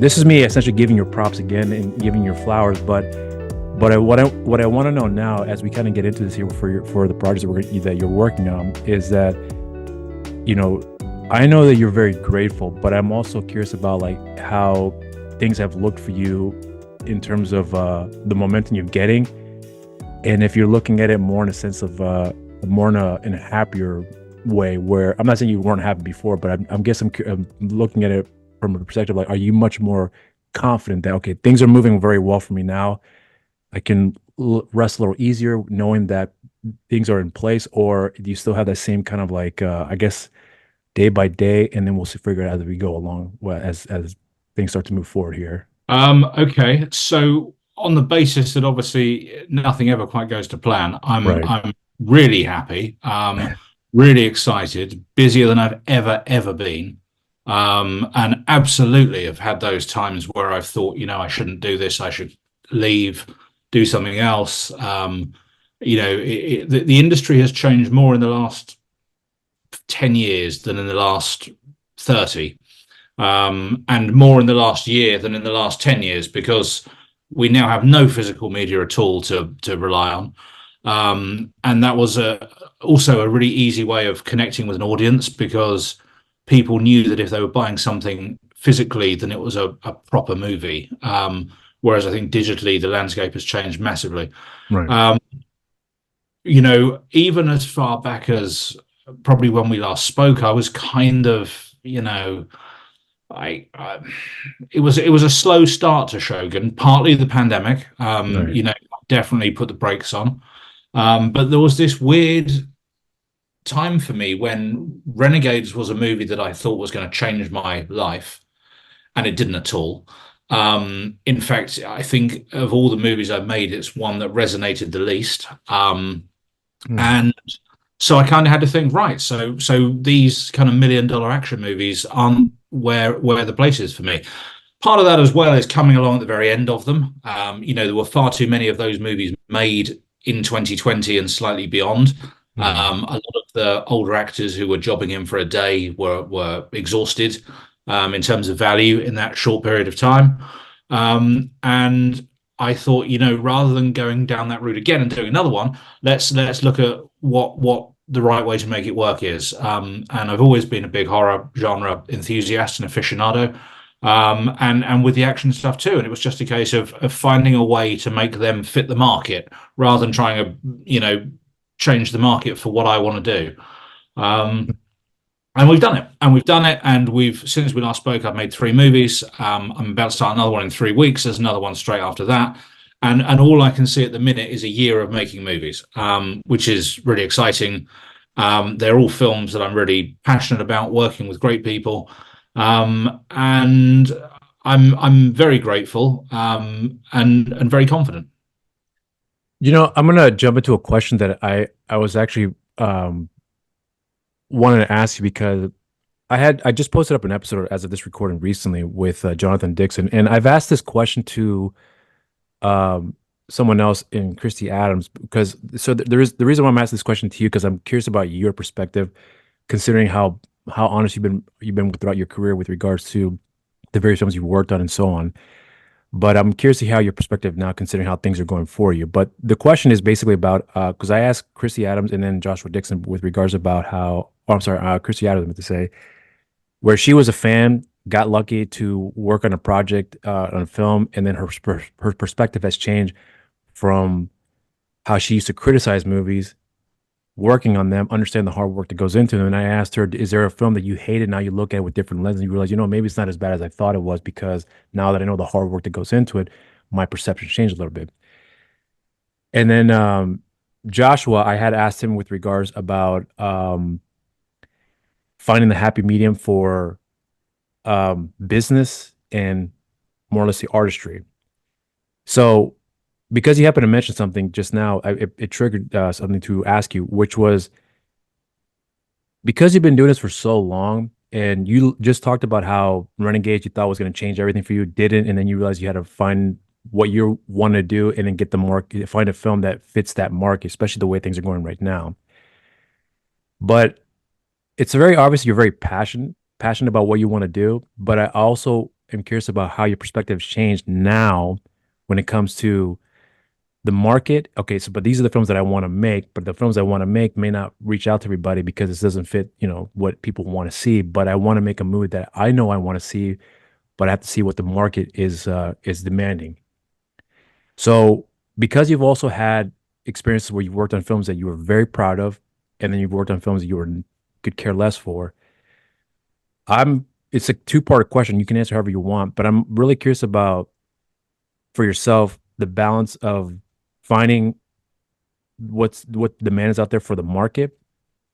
this is me essentially giving your props again and giving your flowers, but what I want to know now, as we kind of get into this here for the projects that you're working on, is that, you know, I know that you're very grateful, but I'm also curious about like how things have looked for you in terms of the momentum you're getting, and if you're looking at it more in a sense of more in a happier way, where I'm not saying you weren't happy before, but I'm looking at it from a perspective like, are you much more confident that, okay, things are moving very well for me now, I can rest a little easier knowing that things are in place? Or do you still have that same kind of like, I guess, day by day, and then we'll figure it out as we go along, well, as things start to move forward here? Okay, so on the basis that obviously nothing ever quite goes to plan, Right. I'm really happy, really excited, busier than I've ever been, and absolutely have had those times where I've thought, I shouldn't do this, I should leave, do something else. The industry has changed more in the last 10 years than in the last 30, and more in the last year than in the last 10 years, because we now have no physical media at all to rely on. And that was also a really easy way of connecting with an audience, because people knew that if they were buying something physically, then it was a proper movie. Whereas I think digitally, the landscape has changed massively. Right. Um, Even as far back as probably when we last spoke, I was kind of, I it was a slow start to Shogun, partly the pandemic, Right. definitely put the brakes on. But there was this weird time for me when Renegades was a movie that I thought was going to change my life, and it didn't at all. In fact, I think of all the movies I've made, it's one that resonated the least. Mm. And so I kind of had to think, right, so these kind of $1 million action movies aren't where the place is for me. Part of that as well is coming along at the very end of them. There were far too many of those movies made in 2020 and slightly beyond. Mm. A lot of the older actors who were jobbing in for a day were exhausted, in terms of value in that short period of time. And I thought, rather than going down that route again and doing another one, let's look at what the right way to make it work is. And I've always been a big horror genre enthusiast and aficionado, and with the action stuff too. And it was just a case of finding a way to make them fit the market, rather than trying to, change the market for what I want to do. And we've done it, and we've, since we last spoke, I've made 3 movies. I'm about to start another one in 3 weeks. There's another one straight after that, and all I can see at the minute is a year of making movies, which is really exciting. They're all films that I'm really passionate about, working with great people, and I'm very grateful, and very confident. I'm gonna jump into a question that I was actually wanted to ask you, because I just posted up an episode as of this recording recently with Jonathan Dixon, and I've asked this question to um, someone else in Christy Adams, because there is the reason why I'm asking this question to you, because I'm curious about your perspective, considering how honest you've been throughout your career with regards to the various films you've worked on and so on. But I'm curious to hear your perspective now, considering how things are going for you. But the question is basically about, because I asked Christy Adams and then Joshua Dixon with regards about how, oh, I'm sorry, Christy Adams, I meant to say, where she was a fan, got lucky to work on a project, on a film, and then her perspective has changed from how she used to criticize movies, working on them, understand the hard work that goes into them. And I asked her, is there a film that you hated, now you look at it with different lenses and you realize, maybe it's not as bad as I thought it was, because now that I know the hard work that goes into it, my perception changed a little bit. And then Joshua, I had asked him with regards about finding the happy medium for business and more or less the artistry. So because you happened to mention something just now, it triggered something to ask you, which was, because you've been doing this for so long, and you just talked about how Renegades you thought was going to change everything for you, didn't, and then you realized you had to find what you want to do and then get the market, find a film that fits that market, especially the way things are going right now. But it's very obvious you're very passionate about what you want to do. But I also am curious about how your perspective has changed now when it comes to the market. Okay, so but these are the films that I want to make, but the films I want to make may not reach out to everybody because it doesn't fit, what people want to see. But I want to make a movie that I know I want to see, but I have to see what the market is demanding. So because you've also had experiences where you've worked on films that you were very proud of, and then you've worked on films that could care less for, it's a two-part question. You can answer however you want, but I'm really curious about for yourself the balance of finding what demand is out there for the market,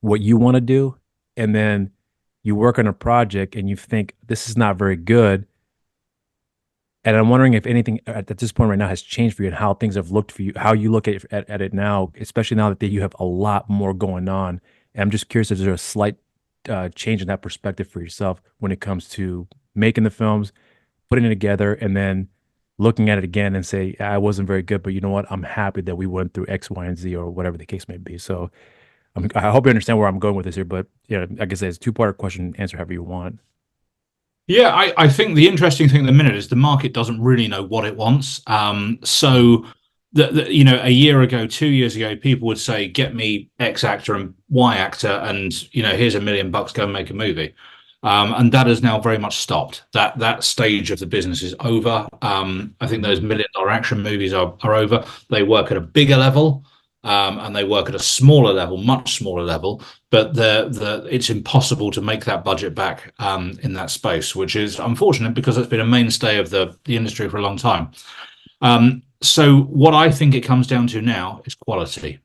what you want to do, and then you work on a project and you think this is not very good. And I'm wondering if anything at this point right now has changed for you and how things have looked for you, how you look at it now, especially now that you have a lot more going on. And I'm just curious if there's a slight change in that perspective for yourself when it comes to making the films, putting it together, and then looking at it again and say, I wasn't very good, but you know what? I'm happy that we went through X, Y, and Z or whatever the case may be. So I hope you understand where I'm going with this here, but yeah, like I said, it's a two-part question, answer however you want. Yeah, I think the interesting thing at the minute is the market doesn't really know what it wants. So a year ago, 2 years ago, people would say, "Get me X actor and Y actor, and here's $1 million, go and make a movie." And that has now very much stopped. That stage of the business is over. I think those $1 million action movies are over. They work at a bigger level, and they work at a smaller level, much smaller level. But it's impossible to make that budget back in that space, which is unfortunate because it's been a mainstay of the industry for a long time. So what I think it comes down to now is quality.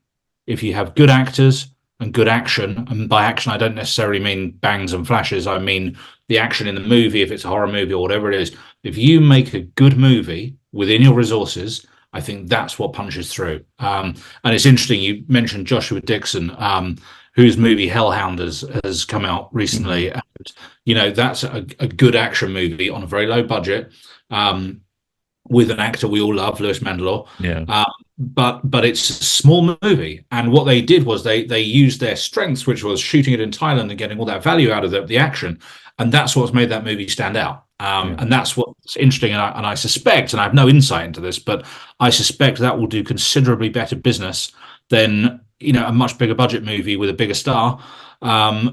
If you have good actors and good action, and by action I don't necessarily mean bangs and flashes, I mean the action in the movie, if it's a horror movie or whatever it is. If you make a good movie within your resources, I think that's what punches through. And it's interesting, you mentioned Joshua Dixon, whose movie Hellhound has come out recently. Mhm. And, that's a good action movie on a very low budget. With an actor we all love, Louis Mandylor. Yeah. But it's a small movie, and what they did was they used their strengths, which was shooting it in Thailand and getting all that value out of the action, and that's what's made that movie stand out. Yeah. And that's what's interesting, and I suspect, and I have no insight into this, but I suspect that will do considerably better business than a much bigger budget movie with a bigger star,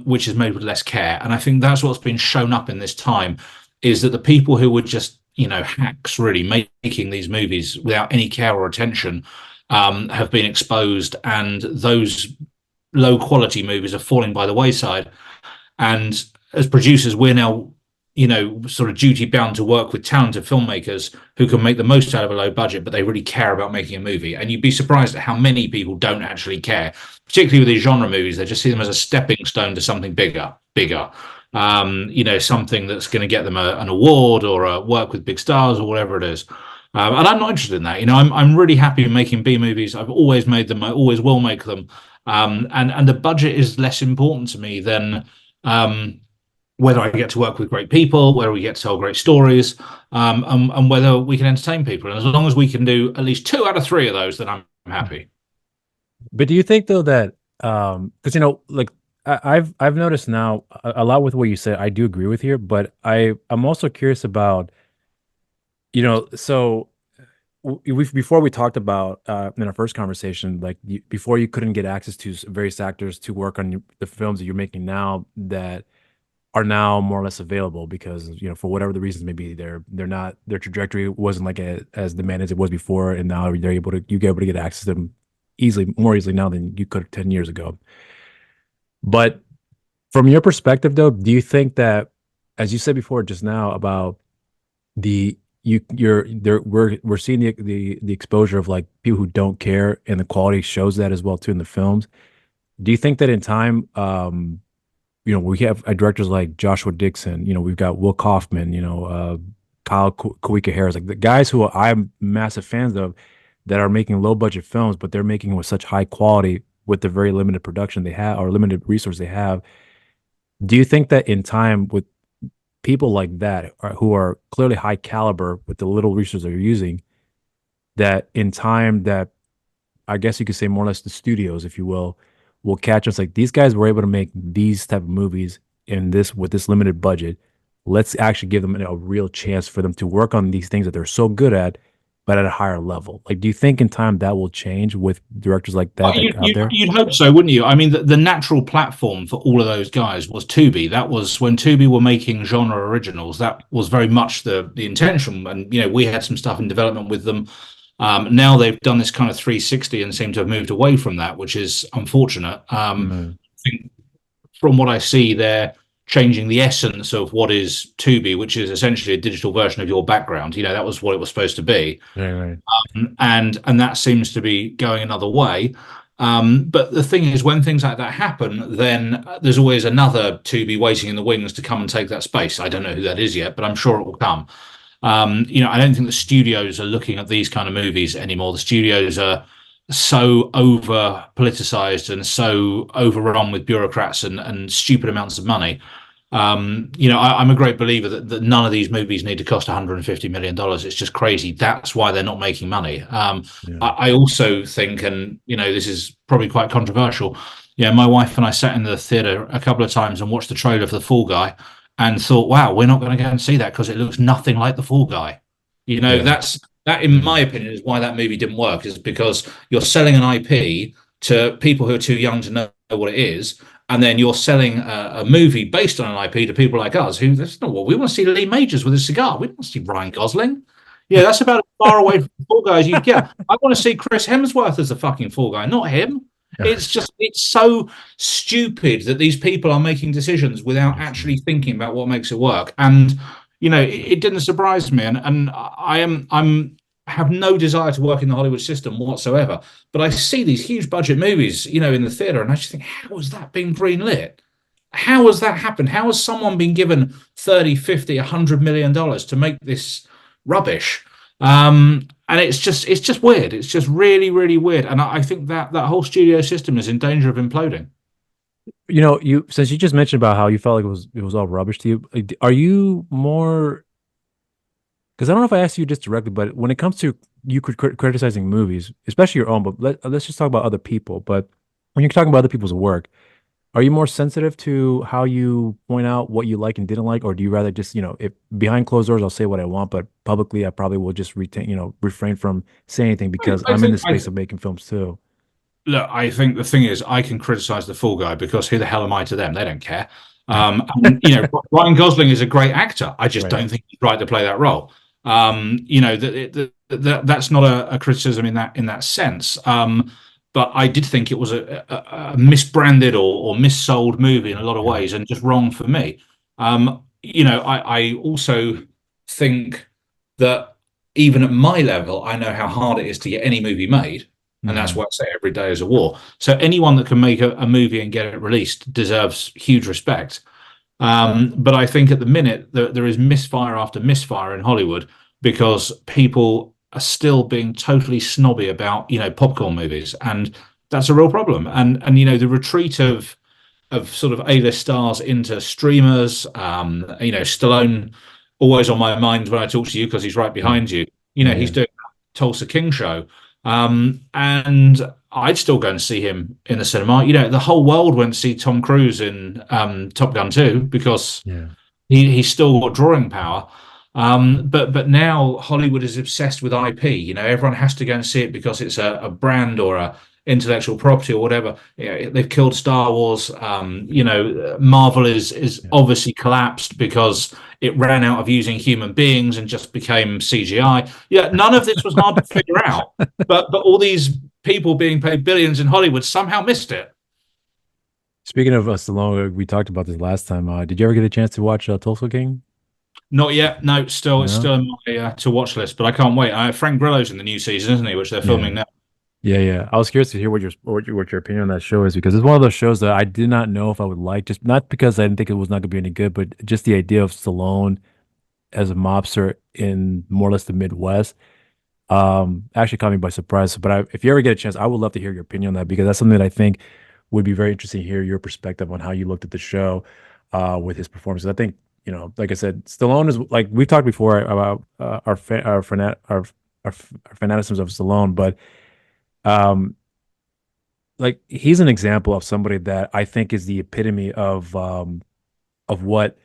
which is made with less care. And I think that's what's been shown up in this time, is that the people who were just hacks really making these movies without any care or attention have been exposed, and those low quality movies are falling by the wayside. And as producers, we're now sort of duty bound to work with talented filmmakers who can make the most out of a low budget, but they really care about making a movie. And you'd be surprised at how many people don't actually care, particularly with these genre movies. They just see them as a stepping stone to something bigger. Something that's going to get them an award or work with big stars or whatever it is. And I'm not interested in that. I'm really happy making B movies. I've always made them. I always will make them. And the budget is less important to me than whether I get to work with great people, whether we get to tell great stories, and whether we can entertain people. And as long as we can do at least 2 out of 3 of those, then I'm happy. But do you think though that because like I've noticed now a lot with what you said, I do agree with here, but I'm also curious about, so before we talked about in our first conversation, like before you couldn't get access to various actors to work on the films that you're making now that are now more or less available because for whatever the reasons maybe they're not, their trajectory wasn't like as demanding as it was before, and now you get able to get access to them more easily now than you could 10 years ago. But from your perspective though, do you think that, as you said before just now about the you're there we're seeing the exposure of like people who don't care, and the quality shows that as well too in the films. Do you think that in time we have directors like Joshua Dixon, we've got Will Kaufman, Kyle Kawika Harris, like the guys who I'm massive fans of that are making low budget films, but they're making with such high quality with the very limited production they have or limited resource they have. Do you think that in time with people like that who are clearly high caliber with the little resources they're using, that in time that I guess you could say more or less the studios, if you will catch us like these guys were able to make these type of movies in this with this limited budget. let's actually give them a real chance for them to work on these things that they're so good at, but at a higher level. Like, do you think in time that will change with directors like that out there? You'd hope so, wouldn't you? I mean, the natural platform for all of those guys was Tubi. That was when Tubi were making genre originals. That was very much the intention. And we had some stuff in development with them. Now they've done this kind of 360 and seem to have moved away from that, which is unfortunate. Mm, I think from what I see, they're changing the essence of what is Tubi, which is essentially a digital version of your background. That was what it was supposed to be, right, right. and that seems to be going another way. But the thing is, when things like that happen, then there's always another Tubi waiting in the wings to come and take that space. I don't know who that is yet, but I'm sure it will come. I don't think the studios are looking at these kind of movies anymore. The studios are so over politicized and so overrun with bureaucrats and stupid amounts of money. I'm a great believer that none of these movies need to cost $150 million. It's just crazy. That's why they're not making money. Yeah. I also think, and this is probably quite controversial. Yeah, my wife and I sat in the theater a couple of times and watched the trailer for The Fall Guy, and thought, "Wow, we're not going to go and see that because it looks nothing like The Fall Guy." Yeah. That, in my opinion, is why that movie didn't work. Is because you're selling an IP to people who are too young to know what it is, and then you're selling a movie based on an IP to people like us who, that's not what we want to see. Lee Majors with a cigar. We want to see Ryan Gosling. Yeah, that's about as far away from Fall Guy as you get. I want to see Chris Hemsworth as the fucking Fall Guy, not him. It's so stupid that these people are making decisions without actually thinking about what makes it work. And it didn't surprise me. And I'm have no desire to work in the Hollywood system whatsoever. But I see these huge budget movies, in the theater, and I just think, how has that been greenlit? How has that happened? How has someone been given 30, 50, $100 million to make this rubbish? And it's just weird. It's just really, really weird. And I think that whole studio system is in danger of imploding. You since you just mentioned about how you felt like it was all rubbish to you, like, are you more? Because I don't know if I asked you just directly, but when it comes to you criticizing movies, especially your own, but let's just talk about other people. But when you're talking about other people's work, are you more sensitive to how you point out what you like and didn't like, or do you rather just, if behind closed doors, I'll say what I want, but publicly, I probably will just refrain from saying anything because I I'm in the think I space of making films too. Look, I think the thing is, I can criticize the Fall Guy because who the hell am I to them? They don't care. And, Ryan Gosling is a great actor. I just Right. don't think he's right to play that role. That's not a criticism in that sense. But I did think it was a misbranded or missold movie in a lot of Yeah. ways, and just wrong for me. I also think that even at my level, I know how hard it is to get any movie made. And that's Hmm. why I say every day is a war. So anyone that can make a movie and get it released deserves huge respect. But I think at the minute there is misfire after misfire in Hollywood because people are still being totally snobby about popcorn movies, and that's a real problem. And the retreat of sort of A-list stars into streamers. Stallone always on my mind when I talk to you because he's right Yeah. behind you. Yeah. He's Yeah. doing Tulsa King show, and I'd still go and see him in the cinema. The whole world went to see Tom Cruise in Top Gun 2 because Yeah. he's still got drawing power. But now Hollywood is obsessed with IP. Everyone has to go and see it because it's a brand or a intellectual property or whatever. They've killed Star Wars. Marvel is Yeah. obviously collapsed because it ran out of using human beings and just became CGI. Yeah, none of this was hard to figure out, but all these people being paid billions in Hollywood somehow missed it. Speaking of Stallone, we talked about this last time. Did you ever get a chance to watch Tulsa King? Not yet. No, it's No. still in my to watch list, but I can't wait. Frank Grillo's in the new season, isn't he? Which they're Yeah. filming now. Yeah, yeah. I was curious to hear what your opinion on that show is because it's one of those shows that I did not know if I would like, just not because I didn't think it was not going to be any good, but just the idea of Stallone as a mobster in more or less the Midwest actually caught me by surprise. But if you ever get a chance, I would love to hear your opinion on that because that's something that I think would be very interesting to hear your perspective on how you looked at the show with his performance. I think, like I said, Stallone is like we've talked before about our fanaticisms of Stallone, but um, like he's an example of somebody that I think is the epitome of what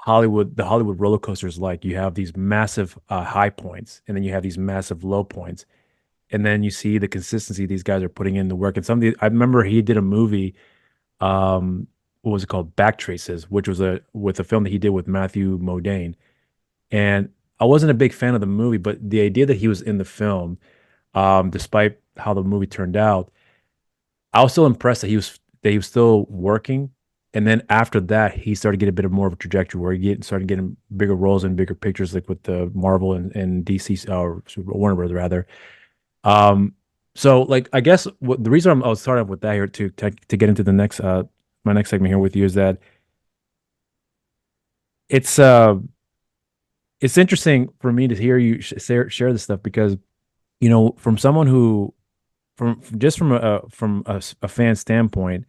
the Hollywood roller coaster is like. You have these massive high points, and then you have these massive low points, and then you see the consistency these guys are putting in the work. And some of the, I remember he did a movie, what was it called? Back Traces, which was a with a film that he did with Matthew Modine. And I wasn't a big fan of the movie, but the idea that he was in the film, despite how the movie turned out, I was still impressed that he was still working. And then after that, he started getting a bit of more of a trajectory where started getting bigger roles and bigger pictures, like with the Marvel and DC or Warner Bros. Rather. Um, so like I guess the reason I was starting off with that here to get into the next my next segment here with you is that it's uh it's interesting for me to hear you share this stuff because from someone who just from a fan standpoint,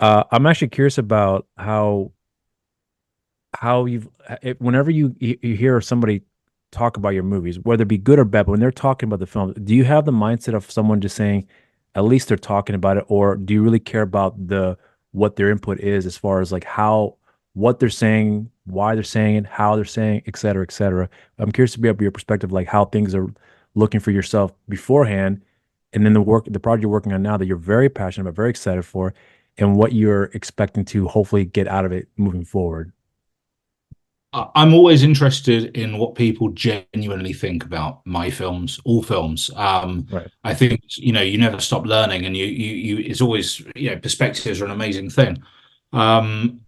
I'm actually curious about how whenever you hear somebody talk about your movies, whether it be good or bad, but when they're talking about the film, do you have the mindset of someone just saying, at least they're talking about it, or do you really care about the what their input is as far as like how what they're saying, why they're saying it, how they're saying, et cetera, et cetera. I'm curious to be able your perspective, like how things are looking for yourself beforehand, and then the project you're working on now that you're very passionate about, very excited for, and what you're expecting to hopefully get out of it moving forward. I'm always interested in what people genuinely think about my films, all films. Right. I think you never stop learning, and it's always perspectives are an amazing thing. Um,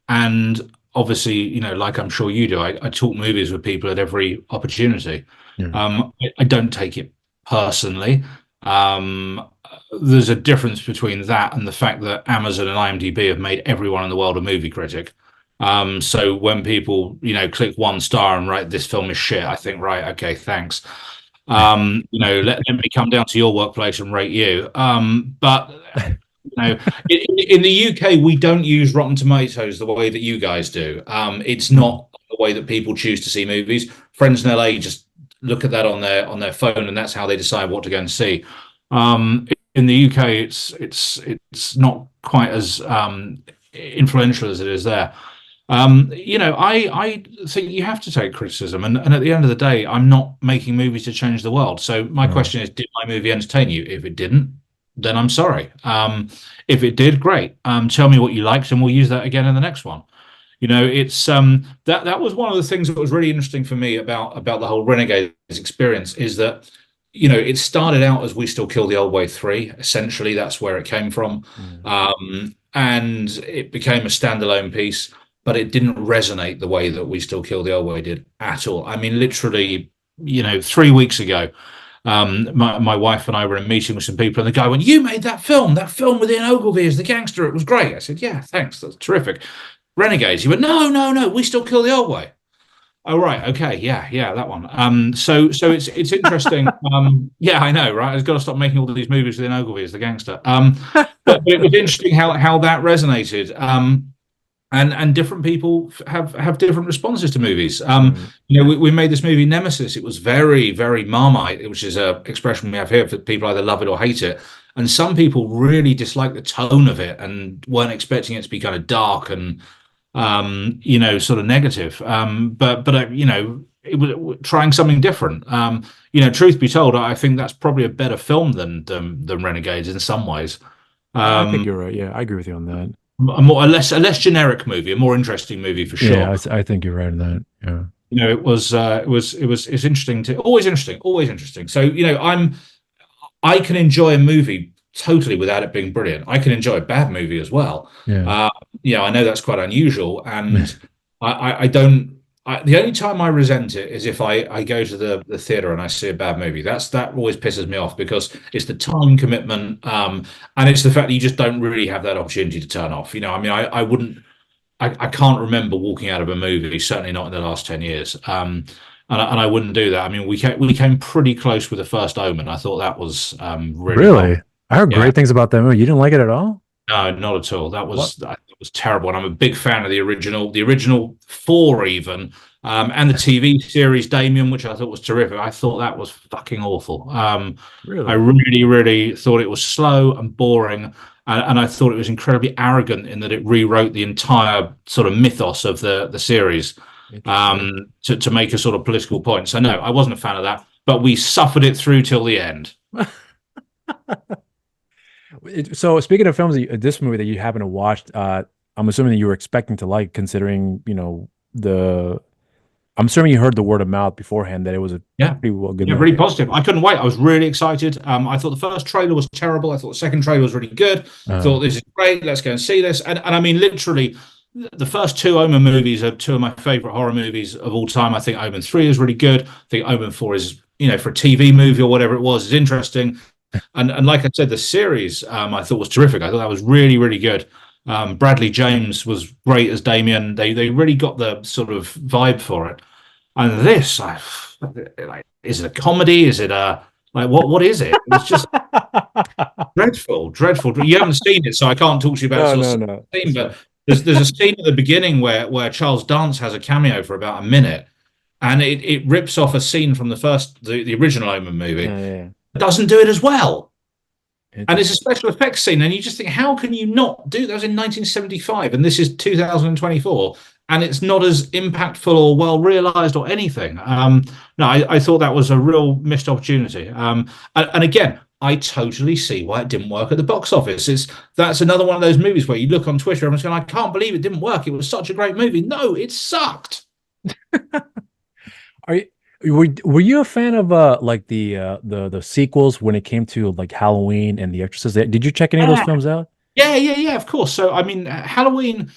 and obviously, like I'm sure you do, I talk movies with people at every opportunity. Yeah. I don't take it personally. Um, there's a difference between that and the fact that Amazon and IMDb have made everyone in the world a movie critic. So when people, click 1 star and write this film is shit, I think, right, okay, thanks. Let me come down to your workplace and rate you. But in the UK, we don't use Rotten Tomatoes the way that you guys do. It's Mm. not the way that people choose to see movies. Friends in LA just look at that on their phone, and that's how they decide what to go and see. In the UK, it's not quite as influential as it is there. I think you have to take criticism, and at the end of the day, I'm not making movies to change the world. So my Right. question is, did my movie entertain you? If it didn't, then I'm sorry. If it did, great. Tell me what you liked, and we'll use that again in the next one. It's that was one of the things that was really interesting for me about the whole Renegades experience is that it started out as We Still Kill the Old Way 3. Essentially, that's where it came from. Mm. And it became a standalone piece, but it didn't resonate the way that We Still Kill the Old Way did at all. I mean, literally, 3 weeks ago, my wife and I were in a meeting with some people, and the guy went, "You made that film with Ian Ogilvy as the gangster. It was great." I said, "Yeah, thanks. That's terrific." Renegades. He went, "No, no, no. We Still Kill the Old Way." Oh, right. Okay. Yeah. Yeah. That one. So it's interesting. Yeah, I know, right? I've got to stop making all of these movies with Ian Ogilvy as the gangster. But it was interesting how that resonated. And different people have different responses to movies. Right. We made this movie Nemesis. It was very, very Marmite, which is a expression we have here for people either love it or hate it. And some people really dislike the tone of it and weren't expecting it to be kind of dark and sort of negative. But it was trying something different. Truth be told, I think that's probably a better film than Renegades in some ways. I think Um, you're right. Yeah, I agree with you on that. a less generic movie, a more interesting movie for Yeah, sure. I think you're right on that. Yeah. It's interesting to always interesting. So I can enjoy a movie totally without it being brilliant. I can enjoy a bad movie as well. Yeah. Uh, I know that's quite unusual, and I don't. The only time I resent it is if I go to the theater and I see a bad movie. That always pisses me off because it's the time commitment, and it's the fact that you just don't really have that opportunity to turn off. I mean, I wouldn't. I can't remember walking out of a movie, certainly not in the last 10 years. And I wouldn't do that. I mean, we came pretty close with the first Omen. I thought that was really well. Really? I heard Yeah, great things about that movie. You didn't like it at all? no, not at all. That What? was terrible. And I'm a big fan of the original four even, and the TV series Damien, which I thought was terrific. I thought that was fucking awful. I Really? really, really thought it was slow and boring. and I thought it was incredibly arrogant in that it rewrote the entire sort of mythos of the series Interesting. to make a sort of political point. So no, I wasn't a fan of that, but we suffered it through till the end. So speaking of films, this movie that you happen to watch, I'm assuming that you were expecting to like, considering, the. I'm assuming you heard the word of mouth beforehand that it was a Yeah. pretty well good Yeah, movie. really positive. I couldn't wait. I was really excited. I thought the first trailer was terrible. I thought the second trailer was really good. Uh, Thought this is great. Let's go and see this. And I mean, literally, the first two Omen movies are two of my favorite horror movies of all time. I think Omen 3 is really good. I think Omen 4 is, for a TV movie or whatever it was, is interesting. And like I said, the series I thought was terrific. I thought that was really, really good. Bradley James was great as Damien. They really got the sort of vibe for it. And this, like, is it a comedy? Is it a like what is it? It's just dreadful, dreadful. You haven't seen it, so I can't talk to you about no, sort no, of no. scene. That's fine. But there's a scene at the beginning where Charles Dance has a cameo for about a minute, and it rips off a scene from the original Omen movie. Yeah, yeah, It doesn't do it as well. yeah. And it's a special effects scene, and you just think, how can you not do that? Was in 1975, and this is 2024, and it's not as impactful or well realized or anything. No, I thought that was a real missed opportunity. And again, I totally see why it didn't work at the box office. That's another one of those movies where you look on Twitter, everyone's going, "I can't believe it didn't work. It was such a great movie." No, it sucked. Are you were you a fan of like the sequels when it came to like Halloween and The Exorcist? Did you check any of those Yeah, films out? yeah, of course. So I mean, Halloween.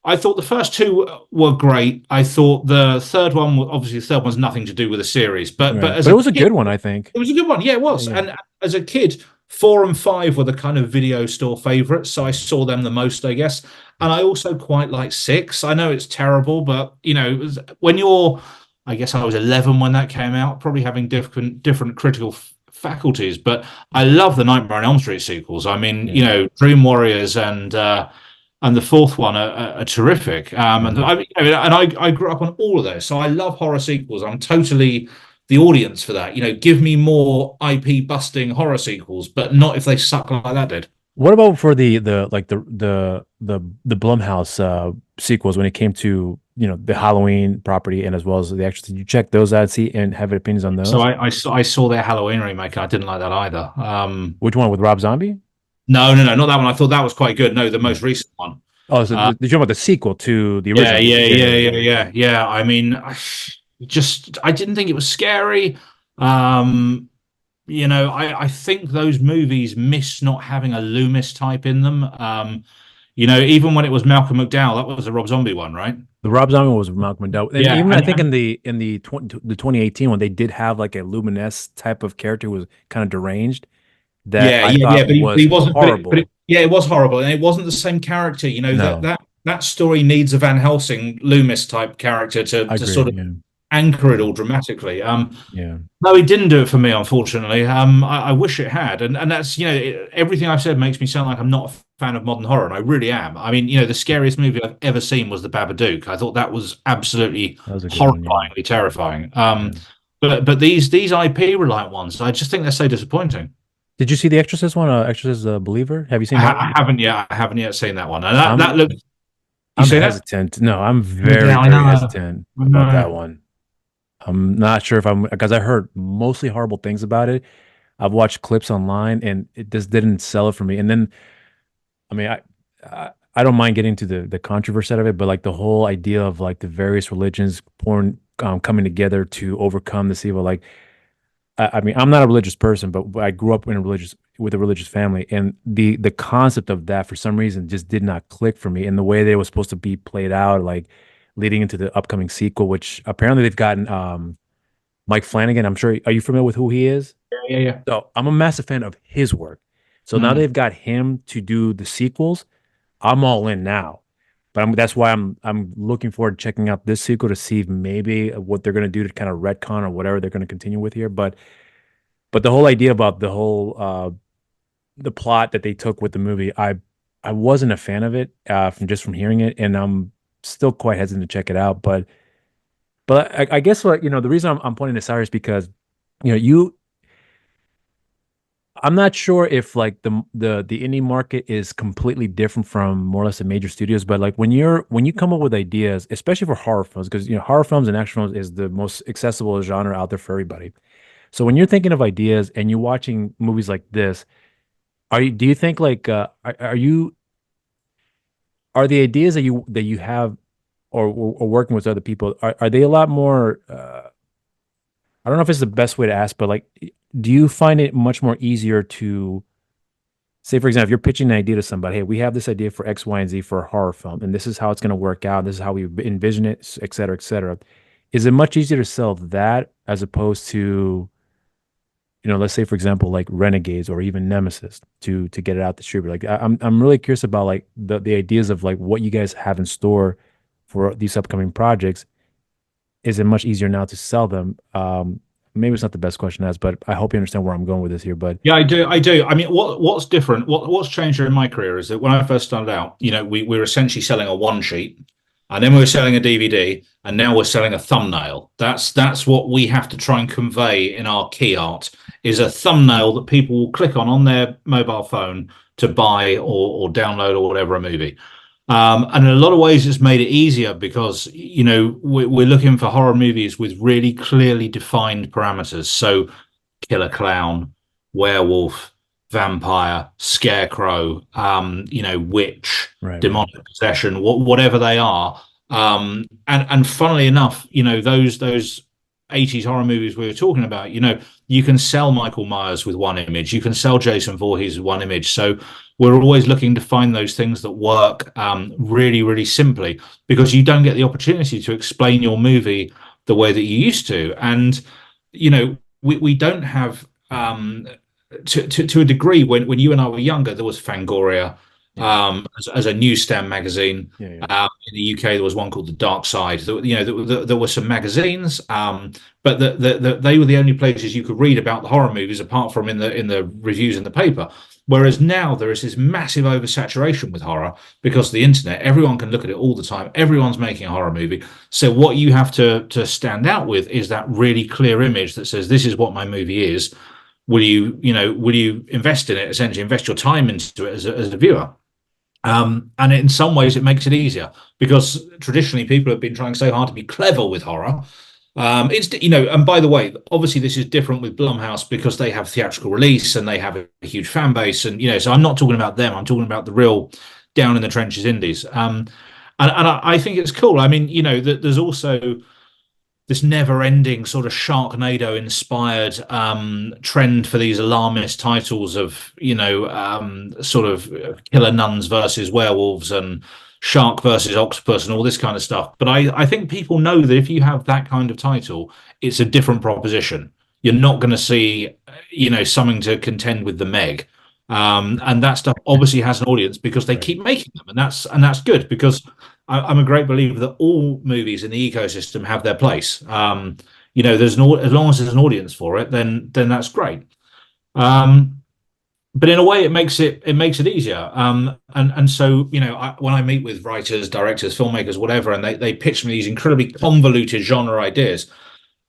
I thought the first two were great. I thought the third one, obviously, the third one's nothing to do with the series, but Right. as But it a was a kid, good one, I think. it was a good one. Yeah, it Yeah, was. yeah. And as a kid, four and five were the kind of video store favorites, so I saw them the most, I guess. And I also quite like six. I know it's terrible, but it was when you're. I guess I was 11 when that came out, probably having different critical faculties. But I love the Nightmare on Elm Street sequels. I mean, Yeah. Dream Warriors and the fourth one are terrific. And Mhm. I grew up on all of those, so I love horror sequels. I'm totally the audience for that. Give me more IP busting horror sequels, but not if they suck like that did. What about for the like the Blumhouse sequels when it came to the Halloween property and as well as the Exorcist? Did you check those out, see and have opinions on So those? I saw their Halloween remake. And I didn't like that either. Which one with Rob Zombie? No, not that one. I thought that was quite good. No, the Yeah. most recent one. Oh, so Uh, you're talking about the sequel to the yeah, original? yeah, Yeah, yeah, yeah, yeah, yeah. yeah. I mean, I didn't think it was scary. Um, I think those movies miss not having a Loomis type in them. Even when it was Malcolm McDowell, that was a Rob Zombie one, right? The Rob Zombie was Malcolm McDowell, and Yeah, even I and, think in and the 2018 one, they did have like a luminesce type of character who was kind of deranged that yeah, I yeah, yeah. thought But he was wasn't. horrible. Yeah, it was horrible, and it wasn't the same character. That No, that story needs a Van Helsing Loomis type character I to agree. sort of Yeah, anchor it all dramatically. yeah. No, it didn't do it for me, unfortunately. I wish it had, and that's everything I've said makes me sound like I'm not a fan of modern horror, and I really am. I mean, the scariest movie I've ever seen was The Babadook. I thought that was absolutely That was a good one. Yeah, horrifyingly terrifying. yeah. But these IP reliant ones, I just think they're so disappointing. Did you see the Exorcist one? Exorcist Believer? Have you seen that I one? haven't yet. I haven't yet seen that one, and that I'm looks. You I'm seen it? hesitant. No, I'm very Yeah, I very know. hesitant I about that know. one. I'm not sure if I'm because I heard mostly horrible things about it. I've watched clips online and it just didn't sell it for me. And then I mean I don't mind getting into the controversy out of it, but like the whole idea of like the various religions porn coming together to overcome this evil. Like I mean, I'm not a religious person, but I grew up in a religious with a religious family, and the concept of that for some reason just did not click for me. And the way they was supposed to be played out, like leading into the upcoming sequel, which apparently they've gotten Mike Flanagan. I'm sure. Are you familiar with who he is? Yeah, yeah. So I'm a massive fan of his work. So now Mm. they've got him to do the sequels. I'm all in now. But that's why I'm looking forward to checking out this sequel to see if maybe what they're gonna do to kind of retcon or whatever they're gonna continue with here. But the whole idea about the plot that they took with the movie, I wasn't a fan of it from hearing it, and I'm still quite hesitant to check it out. But I guess what the reason I'm pointing this out is because you I'm not sure if like the indie market is completely different from more or less the major studios, but like when you come up with ideas, especially for horror films, because horror films and action films is the most accessible genre out there for everybody. So when you're thinking of ideas and you're watching movies like this, do you think like are the ideas that you have or working with other people, are they a lot more I don't know if it's the best way to ask, but like do you find it much more easier to say, for example, if you're pitching an idea to somebody, hey, we have this idea for X, Y, and Z for a horror film, and this is how it's going to work out. This is how we envision it, et cetera, et cetera. Is it much easier to sell that as opposed to, let's say, for example, like Renegades or even Nemesis to get it out distributed? Like, I'm really curious about like the ideas of like what you guys have in store for these upcoming projects. Is it much easier now to sell them? Maybe it's not the best question to ask, but I hope you understand where I'm going with this here. But Yeah, I do. I do. I mean, what's different? What's changed in my career is that when I first started out, we were essentially selling a one sheet, and then we were selling a DVD, and now we're selling a thumbnail. That's what we have to try and convey in our key art is a thumbnail that people will click on their mobile phone to buy or download or whatever a movie. And in a lot of ways, it's made it easier because we're looking for horror movies with really clearly defined parameters. So killer clown, werewolf, vampire, scarecrow, witch, right, right, demonic possession, whatever they are. And funnily enough, those 80s horror movies we were talking about, you can sell Michael Myers with one image, you can sell Jason Voorhees with one image. So we're always looking to find those things that work really, really simply because you don't get the opportunity to explain your movie the way that you used to. And we don't have to a degree when you and I were younger there was Fangoria yeah, as a newsstand magazine. yeah, yeah, In the UK there was one called the Dark Side. There were some magazines, but they were the only places you could read about the horror movies apart from in the reviews in the paper. Whereas now there is this massive oversaturation with horror because of the internet. Everyone can look at it all the time. Everyone's making a horror movie. So what you have to stand out with is that really clear image that says this is what my movie is. Will you invest in it? Essentially, invest your time into it as a viewer. And in some ways, it makes it easier because traditionally people have been trying so hard to be clever with horror. And by the way, obviously this is different with Blumhouse because they have theatrical release and they have a huge fan base, and so I'm not talking about them. I'm talking about the real down in the trenches indies. And I think it's cool. I mean, there's also this never-ending sort of Sharknado-inspired trend for these alarmist titles of, sort of killer nuns versus werewolves and shark versus octopus and all this kind of stuff. But I think people know that if you have that kind of title, it's a different proposition. You're not going to see, something to contend with the Meg. And that stuff obviously has an audience because they right. keep making them, and that's good because I'm a great believer that all movies in the ecosystem have their place. There's as long as there's an audience for it, then that's great. But in a way, it makes it easier. And so when I meet with writers, directors, filmmakers, whatever, and they pitch me these incredibly convoluted genre ideas,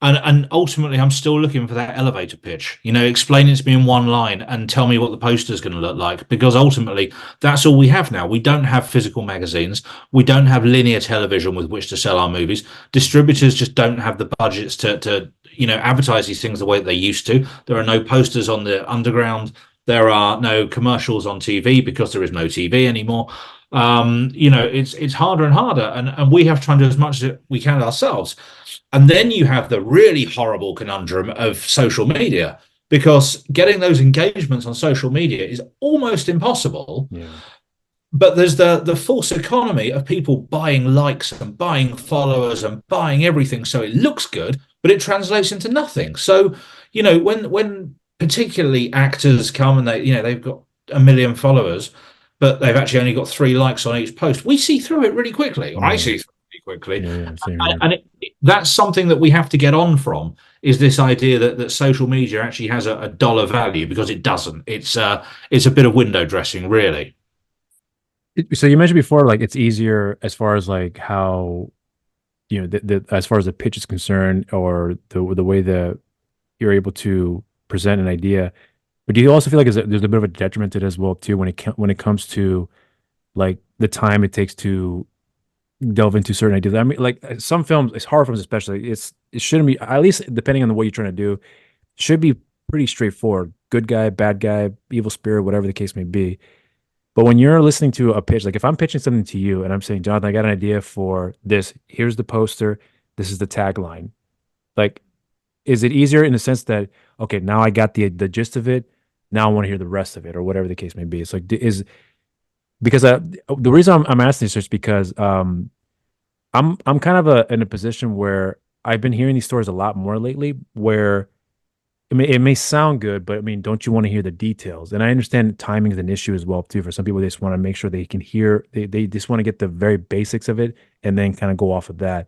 and ultimately, I'm still looking for that elevator pitch. Explain it to me in one line and tell me what the poster is going to look like. Because ultimately, that's all we have now. We don't have physical magazines. We don't have linear television with which to sell our movies. Distributors just don't have the budgets to advertise these things the way that they used to. There are no posters on the underground. There are no commercials on TV because there is no TV anymore. It's harder and harder, and we have to try and do as much as we can ourselves. And then you have the really horrible conundrum of social media because getting those engagements on social media is almost impossible. Yeah. But there's the false economy of people buying likes and buying followers and buying everything so it looks good, but it translates into nothing. So, when particularly actors come and they've got 1 million followers, but they've actually only got 3 likes on each post, we see through it really quickly. Or I Yeah. see through it really quickly. Yeah, yeah, same here. And that's something that we have to get on from is this idea that social media actually has a dollar value because it doesn't. It's a bit of window dressing, really. So you mentioned before, like it's easier as far as like how, as far as the pitch is concerned, or the way that you're able to present an idea. But do you also feel like there's a bit of a detriment to it as well too when it comes to like the time it takes to delve into certain ideas? I mean, like some films, it's horror films especially. It shouldn't be, at least depending on what you're trying to do, should be pretty straightforward. Good guy, bad guy, evil spirit, whatever the case may be. But when you're listening to a pitch, like if I'm pitching something to you and I'm saying, Jonathan, I got an idea for this. Here's the poster. This is the tagline. Like, is it easier in the sense that, okay, now I got the gist of it. Now I want to hear the rest of it, or whatever the case may be. It's like is because the reason I'm asking this is because I'm kind of in a position where I've been hearing these stories a lot more lately, where it may sound good, but I mean, don't you want to hear the details? And I understand timing is an issue as well too. For some people, they just want to make sure they can hear. They just want to get the very basics of it and then kind of go off of that.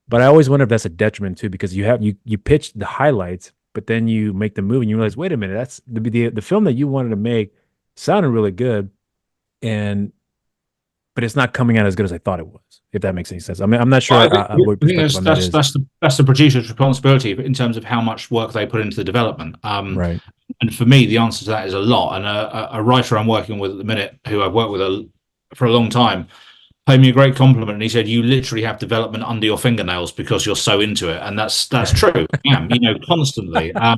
But I always wonder if that's a detriment too, because you pitch the highlights, but then you make the movie and you realize, wait a minute, that's the film that you wanted to make sounded really good, and but it's not coming out as good as I thought it was. If that makes any sense. I mean, I'm not Well, sure what your I think perspective on that is. that's the producer's responsibility in terms of how much work they put into the development. Right. And for me, the answer to that is a lot. And a writer I'm working with at the minute, who I've worked with for a long time, paid me a great compliment, and he said, "You literally have development under your fingernails because you're so into it," and that's true. Yeah, constantly. Oh,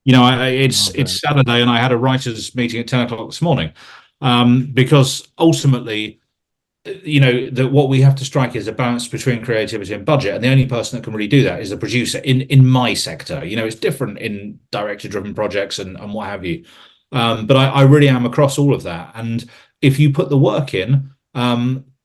It's man. Saturday, and I had a writers' meeting at 10 o'clock this morning, because ultimately, that what we have to strike is a balance between creativity and budget, and the only person that can really do that is the producer in my sector. It's different in director driven projects and what have you, but I really am across all of that. And if you put the work in,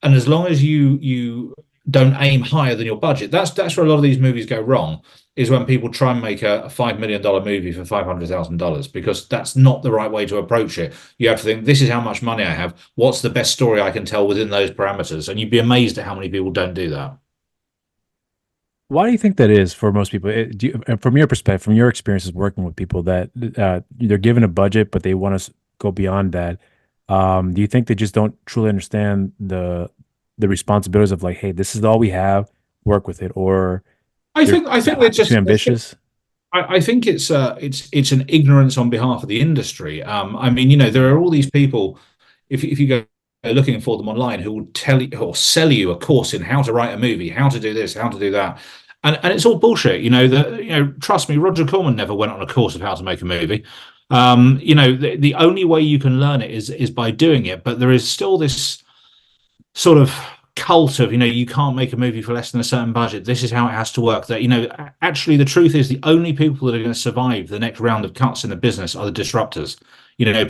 and as long as you don't aim higher than your budget, that's where a lot of these movies go wrong, is when people try and make a $5 million movie for $500,000, because that's not the right way to approach it. You have to think, this is how much money I have. What's the best story I can tell within those parameters? And you'd be amazed at how many people don't do that. Why do you think that is for most people? From your perspective, from your experiences working with people that they're given a budget, but they want to go beyond that. Do you think they just don't truly understand the responsibilities of like, hey, this is all we have, work with it, or I they're think they're too just ambitious? I think it's an ignorance on behalf of the industry. I mean, there are all these people. If you go looking for them online, who will tell you or sell you a course in how to write a movie, how to do this, how to do that, and it's all bullshit. Trust me, Roger Corman never went on a course of how to make a movie. The only way you can learn it is by doing it. But there is still this sort of cult of, you can't make a movie for less than a certain budget, this is how it has to work. That, actually the truth is, the only people that are going to survive the next round of cuts in the business are the disruptors.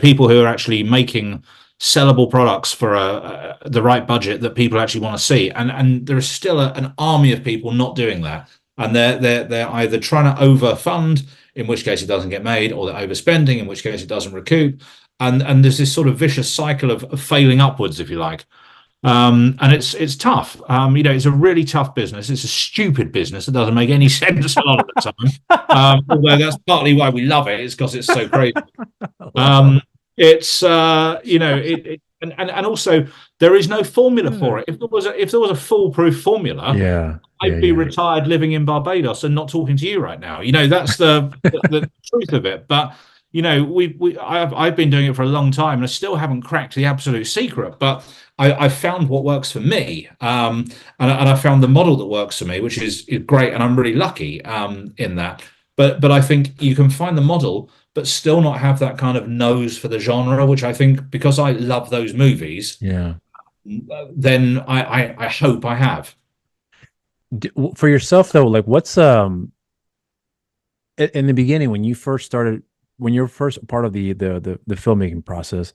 People who are actually making sellable products for the right budget that people actually want to see. And there is still an army of people not doing that, and they're either trying to overfund, in which case it doesn't get made, or they're overspending, in which case it doesn't recoup. And there's this sort of vicious cycle of failing upwards, if you like. And it's tough. It's a really tough business. It's a stupid business. It doesn't make any sense a lot of the time. Although that's partly why we love it. It's because it's so crazy. Wow. It's and also, there is no formula for it. If there was a foolproof formula, Yeah, yeah, I'd be yeah. retired living in Barbados and not talking to you right now. That's the truth of it. But I've been doing it for a long time, and I still haven't cracked the absolute secret. But I've found what works for me, and I found the model that works for me, which is great, and I'm really lucky in that. But I think you can find the model, but still not have that kind of nose for the genre, which I think, because I love those movies, Yeah. then I hope I have. For yourself though, like what's in the beginning when you first started, when you're first part of the filmmaking process,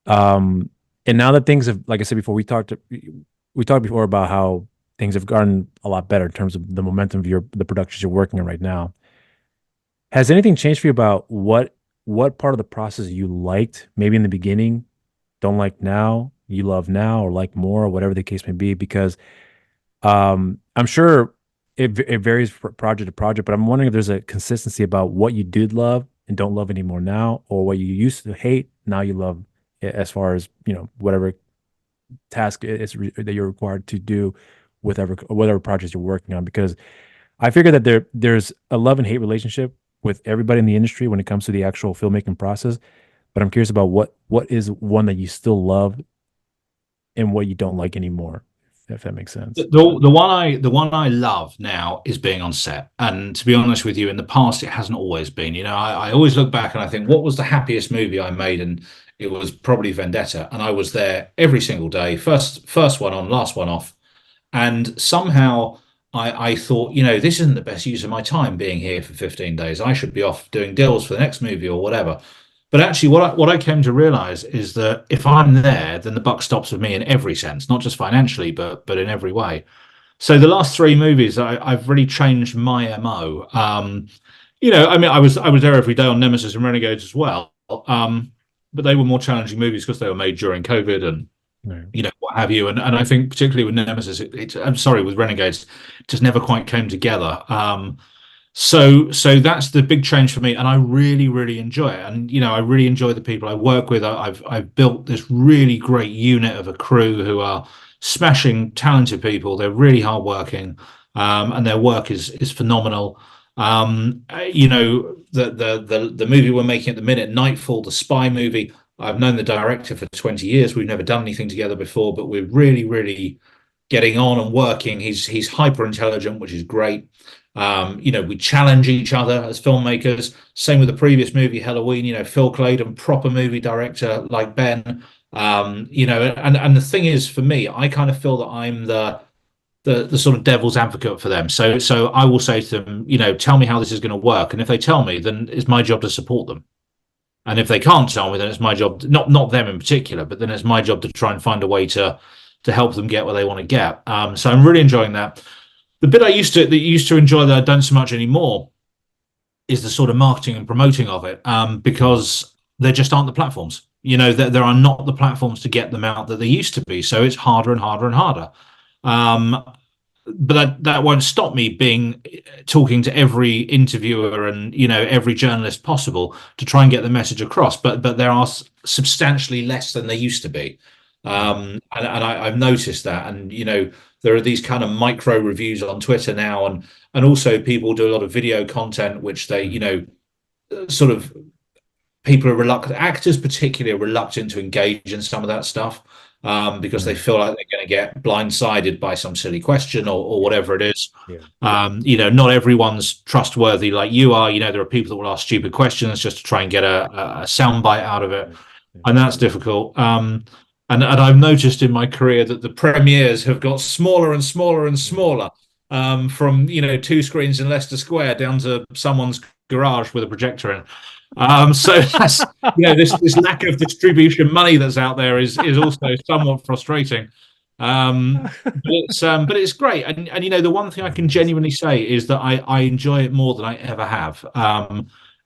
um and now that things have, like I said before, we talked before about how things have gotten a lot better in terms of the momentum of the productions you're working on right now. Has anything changed for you about what part of the process you liked maybe in the beginning, don't like now, you love now, or like more, or whatever the case may be? Because I'm sure it varies from project to project, but I'm wondering if there's a consistency about what you did love and don't love anymore now, or what you used to hate now you love, as far as whatever task that you're required to do with whatever projects you're working on. Because I figure that there's a love and hate relationship with everybody in the industry when it comes to the actual filmmaking process. But I'm curious about what is one that you still love and what you don't like anymore, if that makes sense. The one I love now is being on set. And to be honest with you, in the past it hasn't always been. I always look back and I think, what was the happiest movie I made? And it was probably Vendetta. And I was there every single day, first one on, last one off. And somehow I thought, this isn't the best use of my time being here for 15 days. I should be off doing deals for the next movie or whatever. But actually, what I came to realize is that if I'm there, then the buck stops with me in every sense, not just financially, but in every way. So the last three movies, I've really changed my MO. I mean, I was there every day on Nemesis and Renegades as well. But they were more challenging movies because they were made during COVID and Right. what have you. And I think particularly with Nemesis, I'm sorry, with Renegades, it just never quite came together. So that's the big change for me, and I really, really enjoy it. And I really enjoy the people I work with. I've built this really great unit of a crew who are smashing, talented people. They're really hardworking, and their work is phenomenal. The movie we're making at the minute, Nightfall, the spy movie. I've known the director for 20 years. We've never done anything together before, but we're really, really getting on and working. He's hyper intelligent, which is great. We challenge each other as filmmakers. Same with the previous movie, Halloween. Phil Claydon, proper movie director like Ben. And the thing is, for me, I kind of feel that I'm the sort of devil's advocate for them. So I will say to them, tell me how this is going to work, and if they tell me, then it's my job to support them. And if they can't tell me, then it's my job, not them in particular, but then it's my job to try and find a way to help them get where they want to get. So I'm really enjoying that. The bit that used to enjoy that I don't so much anymore is the sort of marketing and promoting of it, because there just aren't the platforms. There are not the platforms to get them out that they used to be. So it's harder and harder and harder. But that won't stop me talking to every interviewer and every journalist possible to try and get the message across. But there are substantially less than there used to be. And I've noticed that, and there are these kind of micro reviews on Twitter now, and also people do a lot of video content, which they sort of people are reluctant. Actors particularly are reluctant to engage in some of that stuff, because they feel like they're going to get blindsided by some silly question or whatever it is. Yeah. Not everyone's trustworthy like you are. There are people that will ask stupid questions just to try and get a soundbite out of it, and that's difficult. And I've noticed in my career that the premieres have got smaller and smaller and smaller, from 2 screens in Leicester Square down to someone's garage with a projector in. So that's this lack of distribution money that's out there is also somewhat frustrating. But it's great, and the one thing I can genuinely say is that I enjoy it more than I ever have.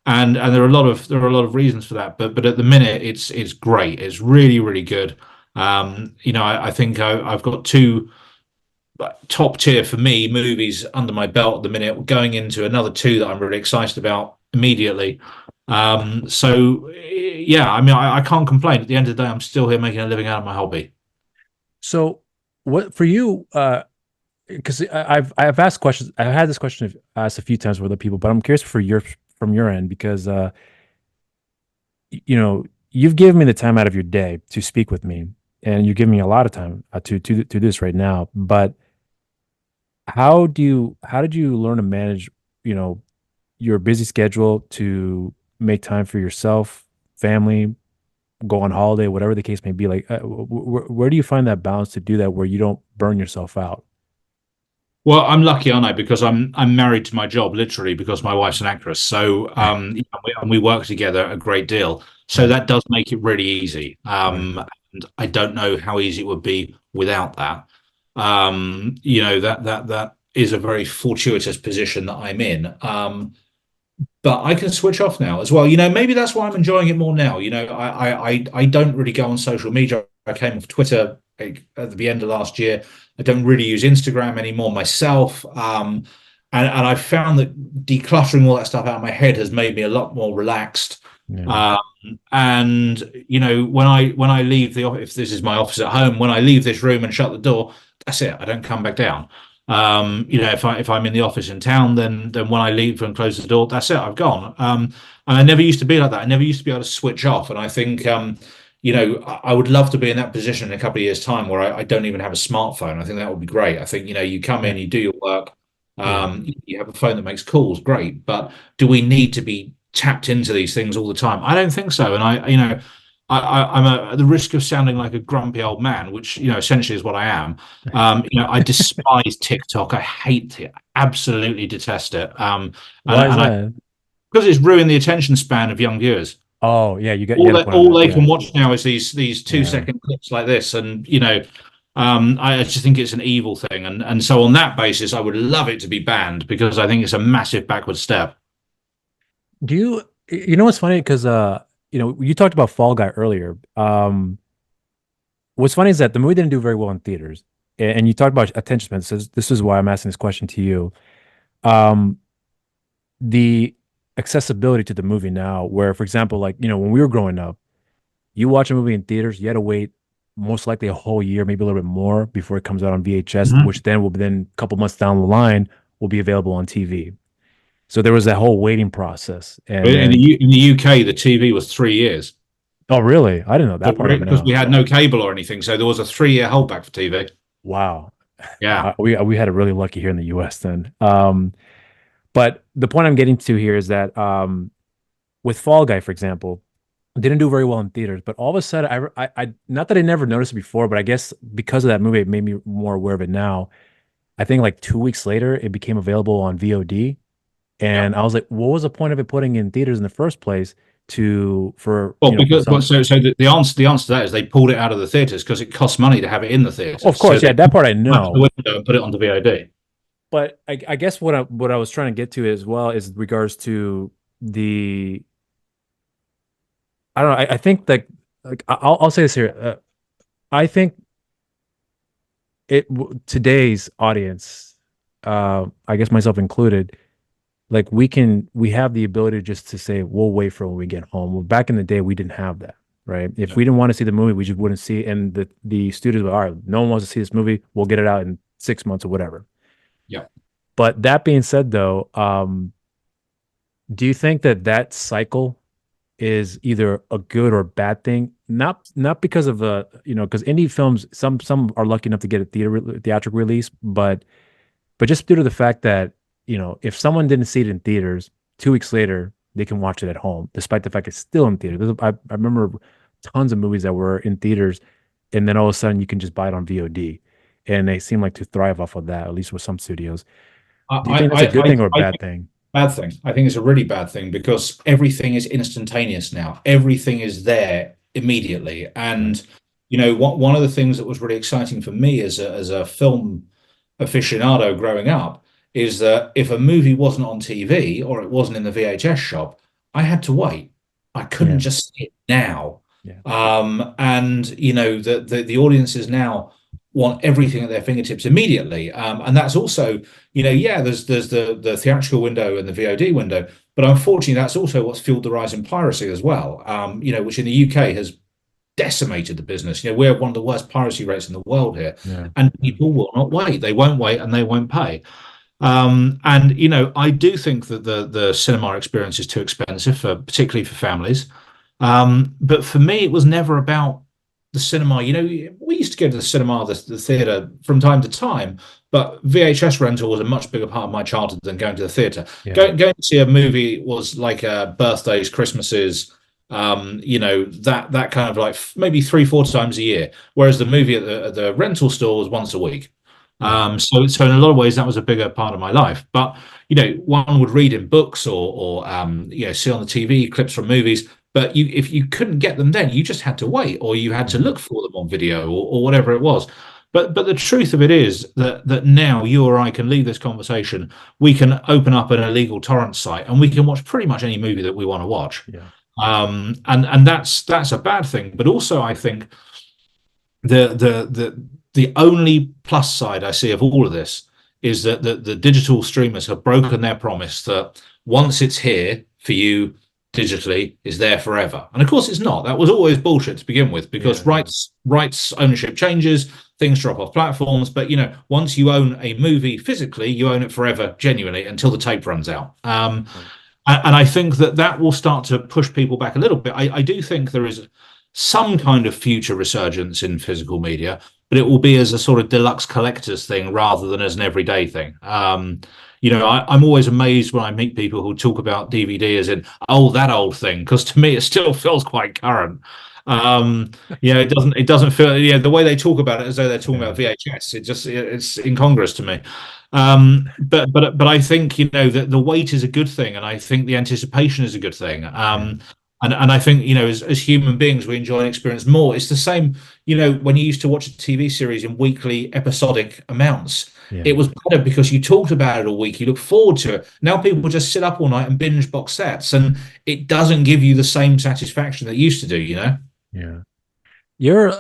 And there are a lot of reasons for that, but at the minute it's great. It's really, really good. I think I've got 2 top tier for me movies under my belt at the minute, going into another 2 that I'm really excited about immediately. So yeah, I mean, I can't complain. At the end of the day, I'm still here making a living out of my hobby. So what for you, because I've asked questions, I've had this question asked a few times with other people, but I'm curious from your end, because you've given me the time out of your day to speak with me, and you're giving me a lot of time to do this right now. But how did you learn to manage your busy schedule to make time for yourself, family, go on holiday, whatever the case may be? Like, where do you find that balance to do that where you don't burn yourself out? Well, I'm lucky, aren't I? Because I'm married to my job, literally, because my wife's an actress. So we work together a great deal. So Right. that does make it really easy. Right. And I don't know how easy it would be without that. That is a very fortuitous position that I'm in. But I can switch off now as well. Maybe that's why I'm enjoying it more now. I don't really go on social media. I came off Twitter at the end of last year. I don't really use Instagram anymore myself. And I've found that decluttering all that stuff out of my head has made me a lot more relaxed. Yeah. And when I leave the office, if this is my office at home, when I leave this room and shut the door, that's it. I don't come back down. If I'm in the office in town, then when I leave and close the door, that's it. I've gone. And I never used to be like that. I never used to be able to switch off. And I think I would love to be in that position in a couple of years' time where I don't even have a smartphone. I think that would be great. I think you come in, Yeah. you do your work, Yeah. you have a phone that makes calls, great. But do we need to be tapped into these things all the time? I don't think so. And I'm at the risk of sounding like a grumpy old man, which essentially is what I am. I despise TikTok. I hate it. Absolutely detest it. Why is And I that? because it's ruined the attention span of young viewers. Oh, yeah, you All got a they point on all that. they Yeah. can watch now is these two Yeah. second clips like this, and I just think it's an evil thing. And so on that basis, I would love it to be banned because I think it's a massive backward step. You know what's funny? Because you talked about Fall Guy earlier. What's funny is that the movie didn't do very well in theaters, and you talked about attention span. This is why I'm asking this question to you. Um, the accessibility to the movie now, where, for example, like, when we were growing up, you watch a movie in theaters, you had to wait most likely a whole year, maybe a little bit more before it comes out on VHS, Mhm. which then a couple months down the line will be available on TV. So there was that whole waiting process. And In then, in the UK, the TV was 3 years. oh, really? I didn't know that part. I didn't Because we know. had no cable or anything, so there was a 3 year holdback for TV. Wow. Yeah. We had it really lucky here in the US then. But the point I'm getting to here is that with Fall Guy, for example, didn't do very well in theaters, but all of a sudden, I not that I never noticed it before, but I guess because of that movie, it made me more aware of it now. I think like 2 weeks later, it became available on VOD, Yeah. and I was like, what was the point of it putting in theaters in the first place Well, for because some? the answer to that is they pulled it out of the theaters because it costs money to have it in the Of theaters. So course, they yeah, that part I smash the know. window and put it onto VOD. But I guess what I was trying to get to as well is regards to the I don't know. I think that, like, I'll say this here. I think today's audience, I guess myself included, like, we have the ability just to say we'll wait for when we get home. Well, back in the day, we didn't have that, right? If Yeah. we didn't want to see the movie, we just wouldn't see it. And the studios were, all right, no one wants to see this movie. We'll get it out in 6 months or whatever. Yeah. But that being said, though, do you think that cycle is either a good or bad thing? Not because of because indie films, some are lucky enough to get a theatrical release, but just due to the fact that if someone didn't see it in theaters, 2 weeks later they can watch it at home, despite the fact it's still in theaters. I remember tons of movies that were in theaters, and then all of a sudden you can just buy it on VOD, and they seem like to thrive off of that, at least with some studios. Do you think that's a good thing or a I bad thing? Bad thing. I think it's a really bad thing because everything is instantaneous now. Everything is there immediately. Right. And one of the things that was really exciting for me as a film aficionado growing up is that if a movie wasn't on TV or it wasn't in the VHS shop, I had to wait. I couldn't Yeah. just see it now. Yeah. And the audiences now want everything at their fingertips immediately. And that's also, yeah, there's the theatrical window and the VOD window, but unfortunately, that's also what's fueled the rise in piracy as well. Which in the UK has decimated the business. We have one of the worst piracy rates in the world here, Yeah. and people will not wait. They won't wait, and they won't pay. And I do think that the cinema experience is too expensive particularly for families. But for me, it was never about the cinema. We used to go to the cinema, the theater from time to time, but VHS rental was a much bigger part of my childhood than going to the theater. Yeah. Going to see a movie was like birthdays, Christmases, that kind of, like, maybe 3-4 times a year, whereas the movie at the rental store was once a week. Yeah. So in a lot of ways, that was a bigger part of my life. But one would read in books or see on the TV clips from movies. But if you couldn't get them then, you just had to wait, or you had to Yeah. look for them on video or whatever it was. But the truth of it is that now you or I can leave this conversation. We can open up an illegal torrent site and we can watch pretty much any movie that we want to watch. Yeah. And that's a bad thing. But also, I think the only plus side I see of all of this is that the digital streamers have broken their promise that once it's here for you, digitally is there forever. And of course it's not. That was always bullshit to begin with, because rights ownership changes, things drop off platforms. But once you own a movie physically, you own it forever, genuinely, until the tape runs out. And I think that will start to push people back a little bit. I do think there is some kind of future resurgence in physical media, but it will be as a sort of deluxe collector's thing rather than as an everyday thing. I'm always amazed when I meet people who talk about DVD as in, oh, that old thing, because to me it still feels quite current. It doesn't feel, the way they talk about it as though they're talking about VHS. It's incongruous to me. But I think that the wait is a good thing, and I think the anticipation is a good thing. And I think, as human beings, we enjoy and experience more. It's the same, when you used to watch a TV series in weekly episodic amounts. It was better because you talked about it all week. You look forward to it. Now people just sit up all night and binge box sets, and it doesn't give you the same satisfaction that it used to do, Yeah. You're,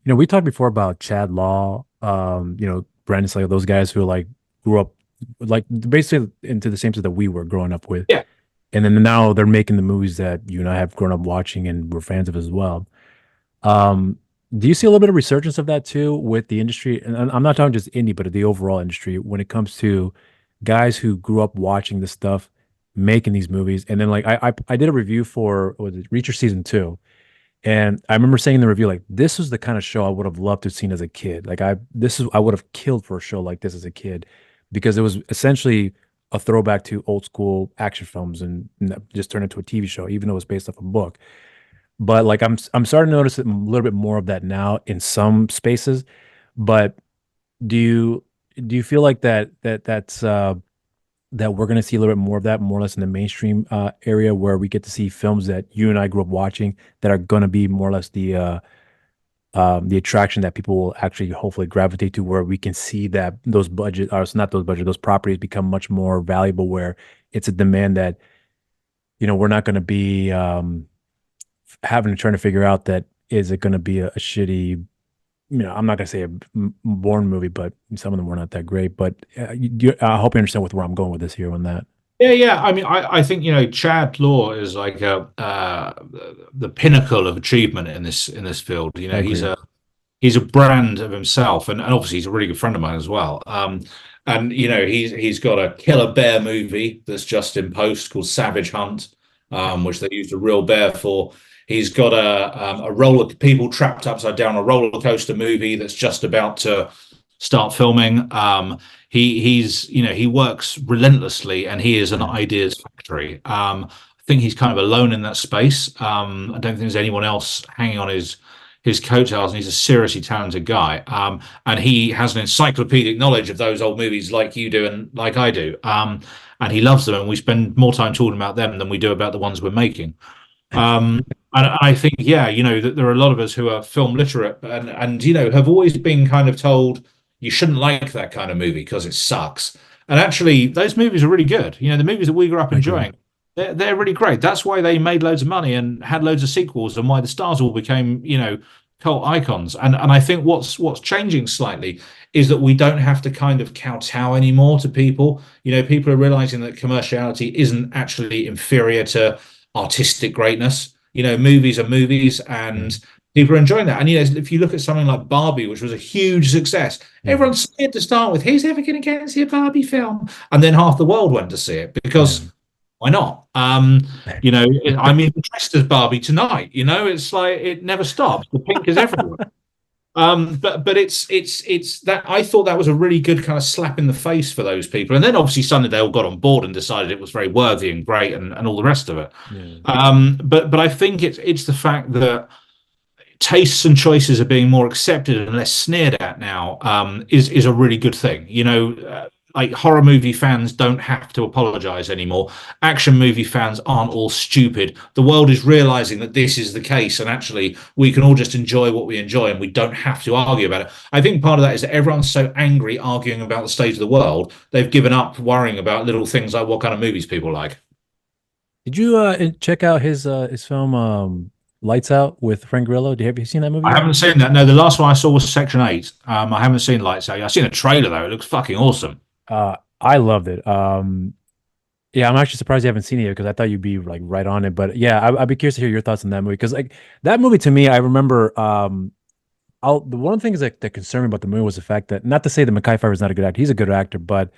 we talked before about Chad Law, Brandon Slagle, those guys who grew up basically into the same stuff that we were growing up with. Yeah. And then now they're making the movies that you and I have grown up watching and we're fans of as well. Do you see a little bit of resurgence of that too with the industry? And I'm not talking just indie, but the overall industry when it comes to guys who grew up watching this stuff, making these movies. And then I did a review for Reacher season 2. And I remember saying in the review, this was the kind of show I would have loved to have seen as a kid. I would have killed for a show like this as a kid, because it was essentially a throwback to old school action films and just turned into a TV show, even though it was based off a book. But I'm starting to notice a little bit more of that now in some spaces. But do you feel like that's that we're going to see a little bit more of that, more or less in the mainstream area, where we get to see films that you and I grew up watching that are going to be more or less the attraction that people will actually hopefully gravitate to, where we can see that those properties become much more valuable, where it's a demand that, we're not going to be having to try to figure out that is it going to be a shitty, I'm not going to say a Bourne movie, but some of them were not that great. But I hope you understand where I'm going with this here on that. Yeah. I mean, I think Chad Law is like the pinnacle of achievement in this field. He's a brand of himself, and obviously he's a really good friend of mine as well. And he's got a killer bear movie that's just in post called Savage Hunt, which they used a real bear for. He's got a people trapped upside down, a roller coaster movie that's just about to start filming. He works relentlessly, and he is an ideas factory. I think he's kind of alone in that space. I don't think there's anyone else hanging on his coattails, and he's a seriously talented guy. And he has an encyclopedic knowledge of those old movies like you do and like I do. And he loves them, and we spend more time talking about them than we do about the ones we're making. And I think, that there are a lot of us who are film literate and have always been kind of told you shouldn't like that kind of movie because it sucks. And actually, those movies are really good. The movies that we grew up enjoying, they're really great. That's why they made loads of money and had loads of sequels, and why the stars all became, cult icons. And I think what's changing slightly is that we don't have to kind of kowtow anymore to people. People are realizing that commerciality isn't actually inferior to artistic greatness. Movies are movies, and people are enjoying that. And if you look at something like Barbie, which was a huge success, everyone's scared to start with, who's ever going to get to see a Barbie film? And then half the world went to see it because why not? I'm dressed as Barbie tonight. It's like it never stops. The pink is everywhere. But it's that I thought that was a really good kind of slap in the face for those people. And then obviously suddenly they all got on board and decided it was very worthy and great and all the rest of it. But I think it's the fact that tastes and choices are being more accepted and less sneered at now is a really good thing. Like horror movie fans don't have to apologize anymore. Action movie fans aren't all stupid. The world is realizing that this is the case, and actually we can all just enjoy what we enjoy, and we don't have to argue about it. I think part of that is that everyone's so angry arguing about the state of the world, they've given up worrying about little things like what kind of movies people like. Did you check out his film Lights Out with Frank Grillo? Have you seen that movie? I haven't seen that. No, the last one I saw was Section 8. I haven't seen Lights Out. I've seen a trailer though. It looks fucking awesome. I loved it. Yeah, I'm actually surprised you haven't seen it yet because I thought you'd be like right on it. But yeah, I'd be curious to hear your thoughts on that movie because like that movie to me, I remember the one of the things that concerned me about the movie was the fact that not to say that Mekhi Phifer is not a good actor, he's a good actor, but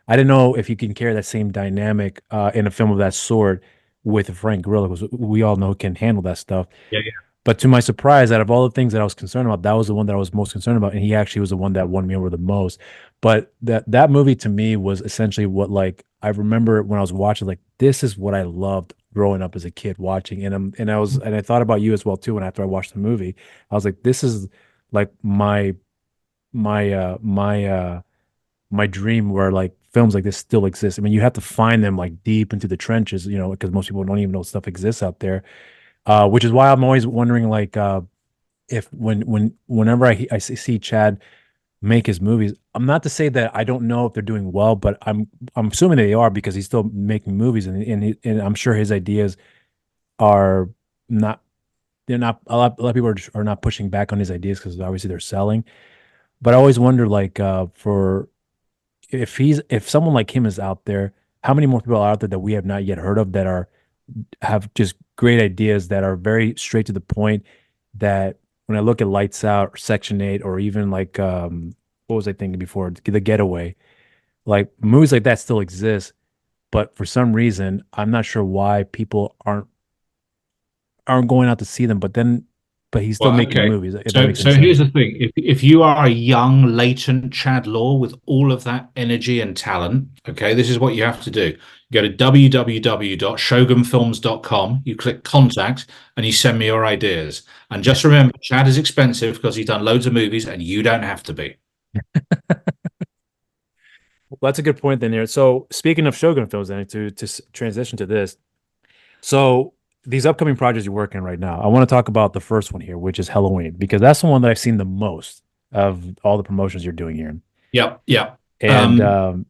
I didn't know if you can carry that same dynamic in a film of that sort with Frank Grillo because we all know can handle that stuff. Yeah, But to my surprise, out of all the things that I was concerned about, that was the one that I was most concerned about, and he actually was the one that won me over the most. But that movie to me was essentially what like I remember when I was watching, like this is what I loved growing up as a kid watching, and I thought about you as well too. When after I watched the movie, I was like, this is like my my dream where like films like this still exist. I mean, you have to find them like deep into the trenches, you know, because most people don't even know stuff exists out there. Which is why I'm always wondering like if whenever I see Chad make his movies, I'm not to say that I don't know if they're doing well, but I'm assuming they are because he's still making movies and I'm sure his ideas are not they're not a lot of people are not pushing back on his ideas because obviously they're selling. But I always wonder like for if someone like him is out there, how many more people are out there that we have not yet heard of that are have just great ideas that are very straight to the point that when I look at Lights Out or Section 8 or even like what was I thinking before? The Getaway. Like movies like that still exist, but for some reason, I'm not sure why people aren't going out to see them, but he's still well, making okay. movies, if that So, makes any so here's sense. the thing: if you are a young, latent Chad Law with all of that energy and talent, okay, this is what you have to do. You go to www.shogunfilms.com, you click contact, and you send me your ideas. And just remember, Chad is expensive because he's done loads of movies, and you don't have to be. Well, that's a good point then here. So speaking of Shogun films, then to transition to this, so these upcoming projects you're working on right now, I want to talk about the first one here, which is Halloween, because that's the one that I've seen the most of all the promotions you're doing here. Yep, yep. And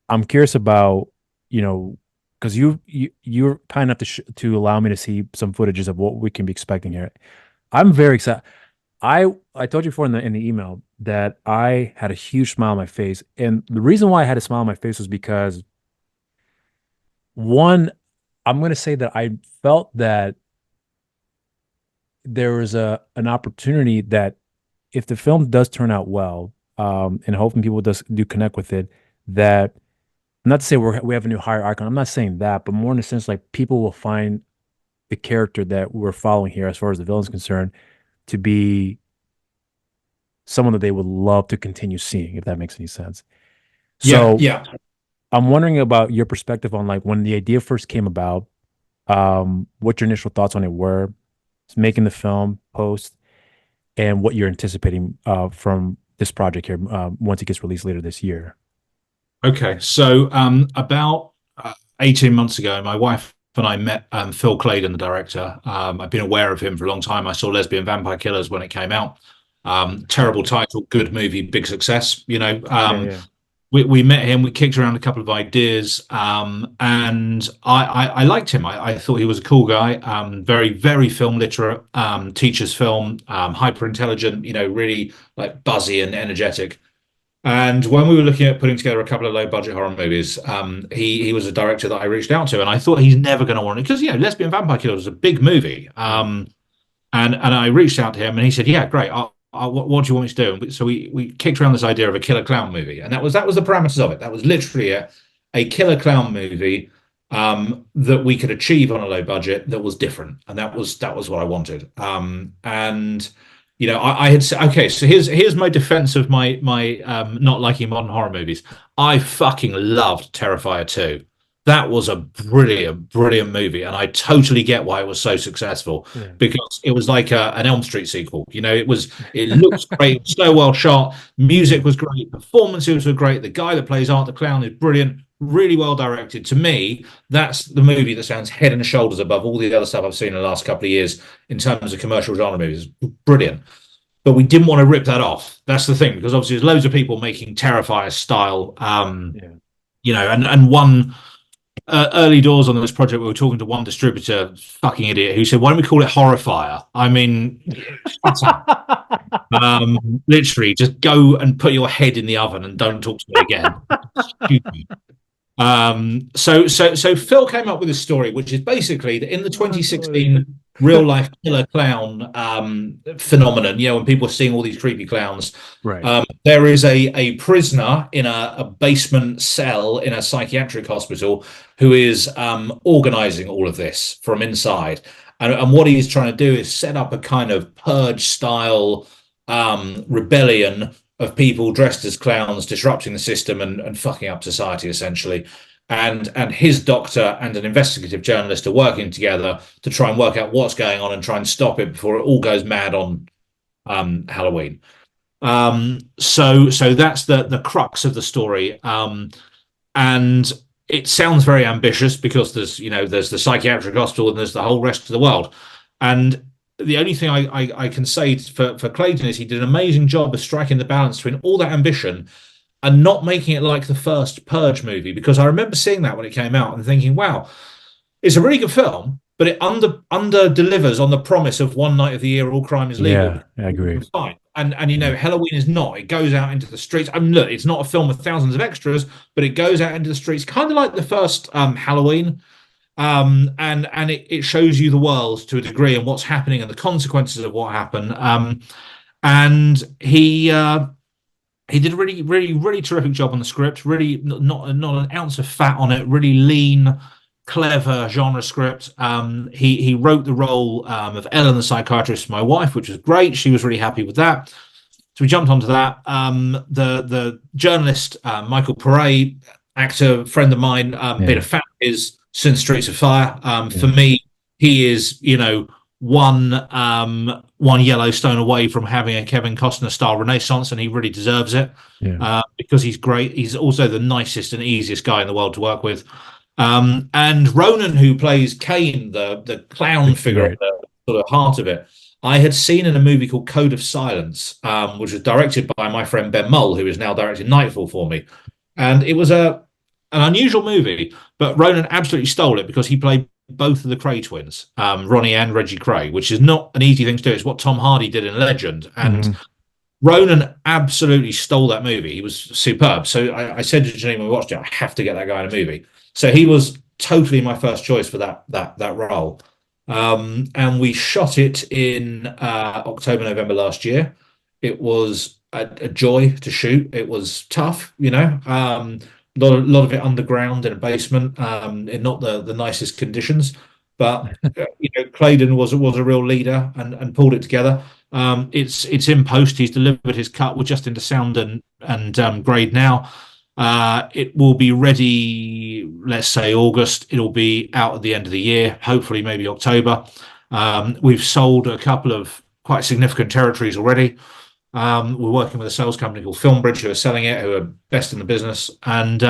I'm curious about, you know, because you're kind enough to allow me to see some footages of what we can be expecting here. I'm very excited. I told you before in the email that I had a huge smile on my face, and the reason why I had a smile on my face was because one, I'm going to say that I felt that there was a an opportunity that if the film does turn out well, and hoping people do connect with it, that not to say we have a new higher icon. I'm not saying that, but more in the sense like people will find the character that we're following here, as far as the villain's concerned, to be someone that they would love to continue seeing, if that makes any sense. Yeah, So yeah. I'm wondering about your perspective on like when the idea first came about, what your initial thoughts on it were, making the film, post, and what you're anticipating from this project here once it gets released later this year. Okay, so about 18 months ago, my wife and I met Phil Claydon, the director. I've been aware of him for a long time. I saw Lesbian Vampire Killers when it came out. Terrible title, good movie, big success. Yeah, yeah. We met him. We kicked around a couple of ideas, and I liked him. I thought he was a cool guy. Very very film literate. Teacher's film. Hyper intelligent. Really like buzzy and energetic. And when we were looking at putting together a couple of low budget horror movies, he was a director that I reached out to, and I thought he's never going to want it because Lesbian Vampire Killer was a big movie. Yeah. And I reached out to him, and he said, "Yeah, great. What do you want me to do?" So we kicked around this idea of a killer clown movie, and that was the parameters of it. That was literally a killer clown movie that we could achieve on a low budget that was different, and that was what I wanted. And I had said, okay, so here's my defense of my not liking modern horror movies. I fucking loved Terrifier 2. That was a brilliant, brilliant movie, and I totally get why it was so successful Yeah. because it was like an Elm Street sequel. It looked great, so well shot, music was great, performances were great. The guy that plays Art the Clown is brilliant, really well directed. To me, that's the movie that stands head and shoulders above all the other stuff I've seen in the last couple of years in terms of commercial genre movies. Brilliant. But we didn't want to rip that off. That's the thing, because obviously there's loads of people making Terrifier style, Yeah. and one early doors on this project, we were talking to one distributor, fucking idiot, who said, "Why don't we call it Horrifier?" I mean, shut up. Literally, just go and put your head in the oven and don't talk to me again. Stupid. So Phil came up with a story, which is basically that in the 2016 real life killer clown phenomenon, when people are seeing all these creepy clowns, Right. there is a prisoner in a basement cell in a psychiatric hospital who is organizing all of this from inside. And what he's trying to do is set up a kind of purge style rebellion of people dressed as clowns, disrupting the system and fucking up society, essentially. And his doctor and an investigative journalist are working together to try and work out what's going on and try and stop it before it all goes mad on Halloween. So that's the crux of the story. And it sounds very ambitious because there's the psychiatric hospital and there's the whole rest of the world. And the only thing I can say for Clayton is he did an amazing job of striking the balance between all that ambition and not making it like the first Purge movie, because I remember seeing that when it came out and thinking, wow, it's a really good film, but it under delivers on the promise of one night of the year all crime is legal. Yeah, I agree. Fine. And Halloween is not. It goes out into the streets. I mean, look, it's not a film with thousands of extras, but it goes out into the streets, kind of like the first Halloween. And it shows you the world to a degree and what's happening and the consequences of what happened. And he did a really, really, really terrific job on the script. Really, not an ounce of fat on it. Really lean, clever genre script. He wrote the role of Ellen, the psychiatrist, my wife, which was great. She was really happy with that. So we jumped onto that. The journalist Michael Pare, actor friend of mine, been a fan of his since Streets of Fire. For me, he is one Yellowstone away from having a Kevin Costner style renaissance, and he really deserves it because he's great. He's also the nicest and easiest guy in the world to work with. And Ronan, who plays Kane, the clown figure at the sort of heart of it, I had seen in a movie called Code of Silence, which was directed by my friend Ben Mull, who is now directing Nightfall for me. And it was an unusual movie, but Ronan absolutely stole it because he played both of the Cray twins, Ronnie and Reggie Cray, which is not an easy thing to do. It's what Tom Hardy did in Legend. And Ronan absolutely stole that movie. He was superb. So I said to Janine when we watched it, I have to get that guy in a movie. So he was totally my first choice for that role. And we shot it in October, November last year. It was a joy to shoot. It was tough, a lot of it underground in a basement, in not the nicest conditions. But Claydon was a real leader and pulled it together. It's in post. He's delivered his cut. We're just into sound and grade now. It will be ready, let's say August. It'll be out at the end of the year, hopefully maybe October. We've sold a couple of quite significant territories already. We're working with a sales company called Filmbridge who are selling it, who are best in the business. And,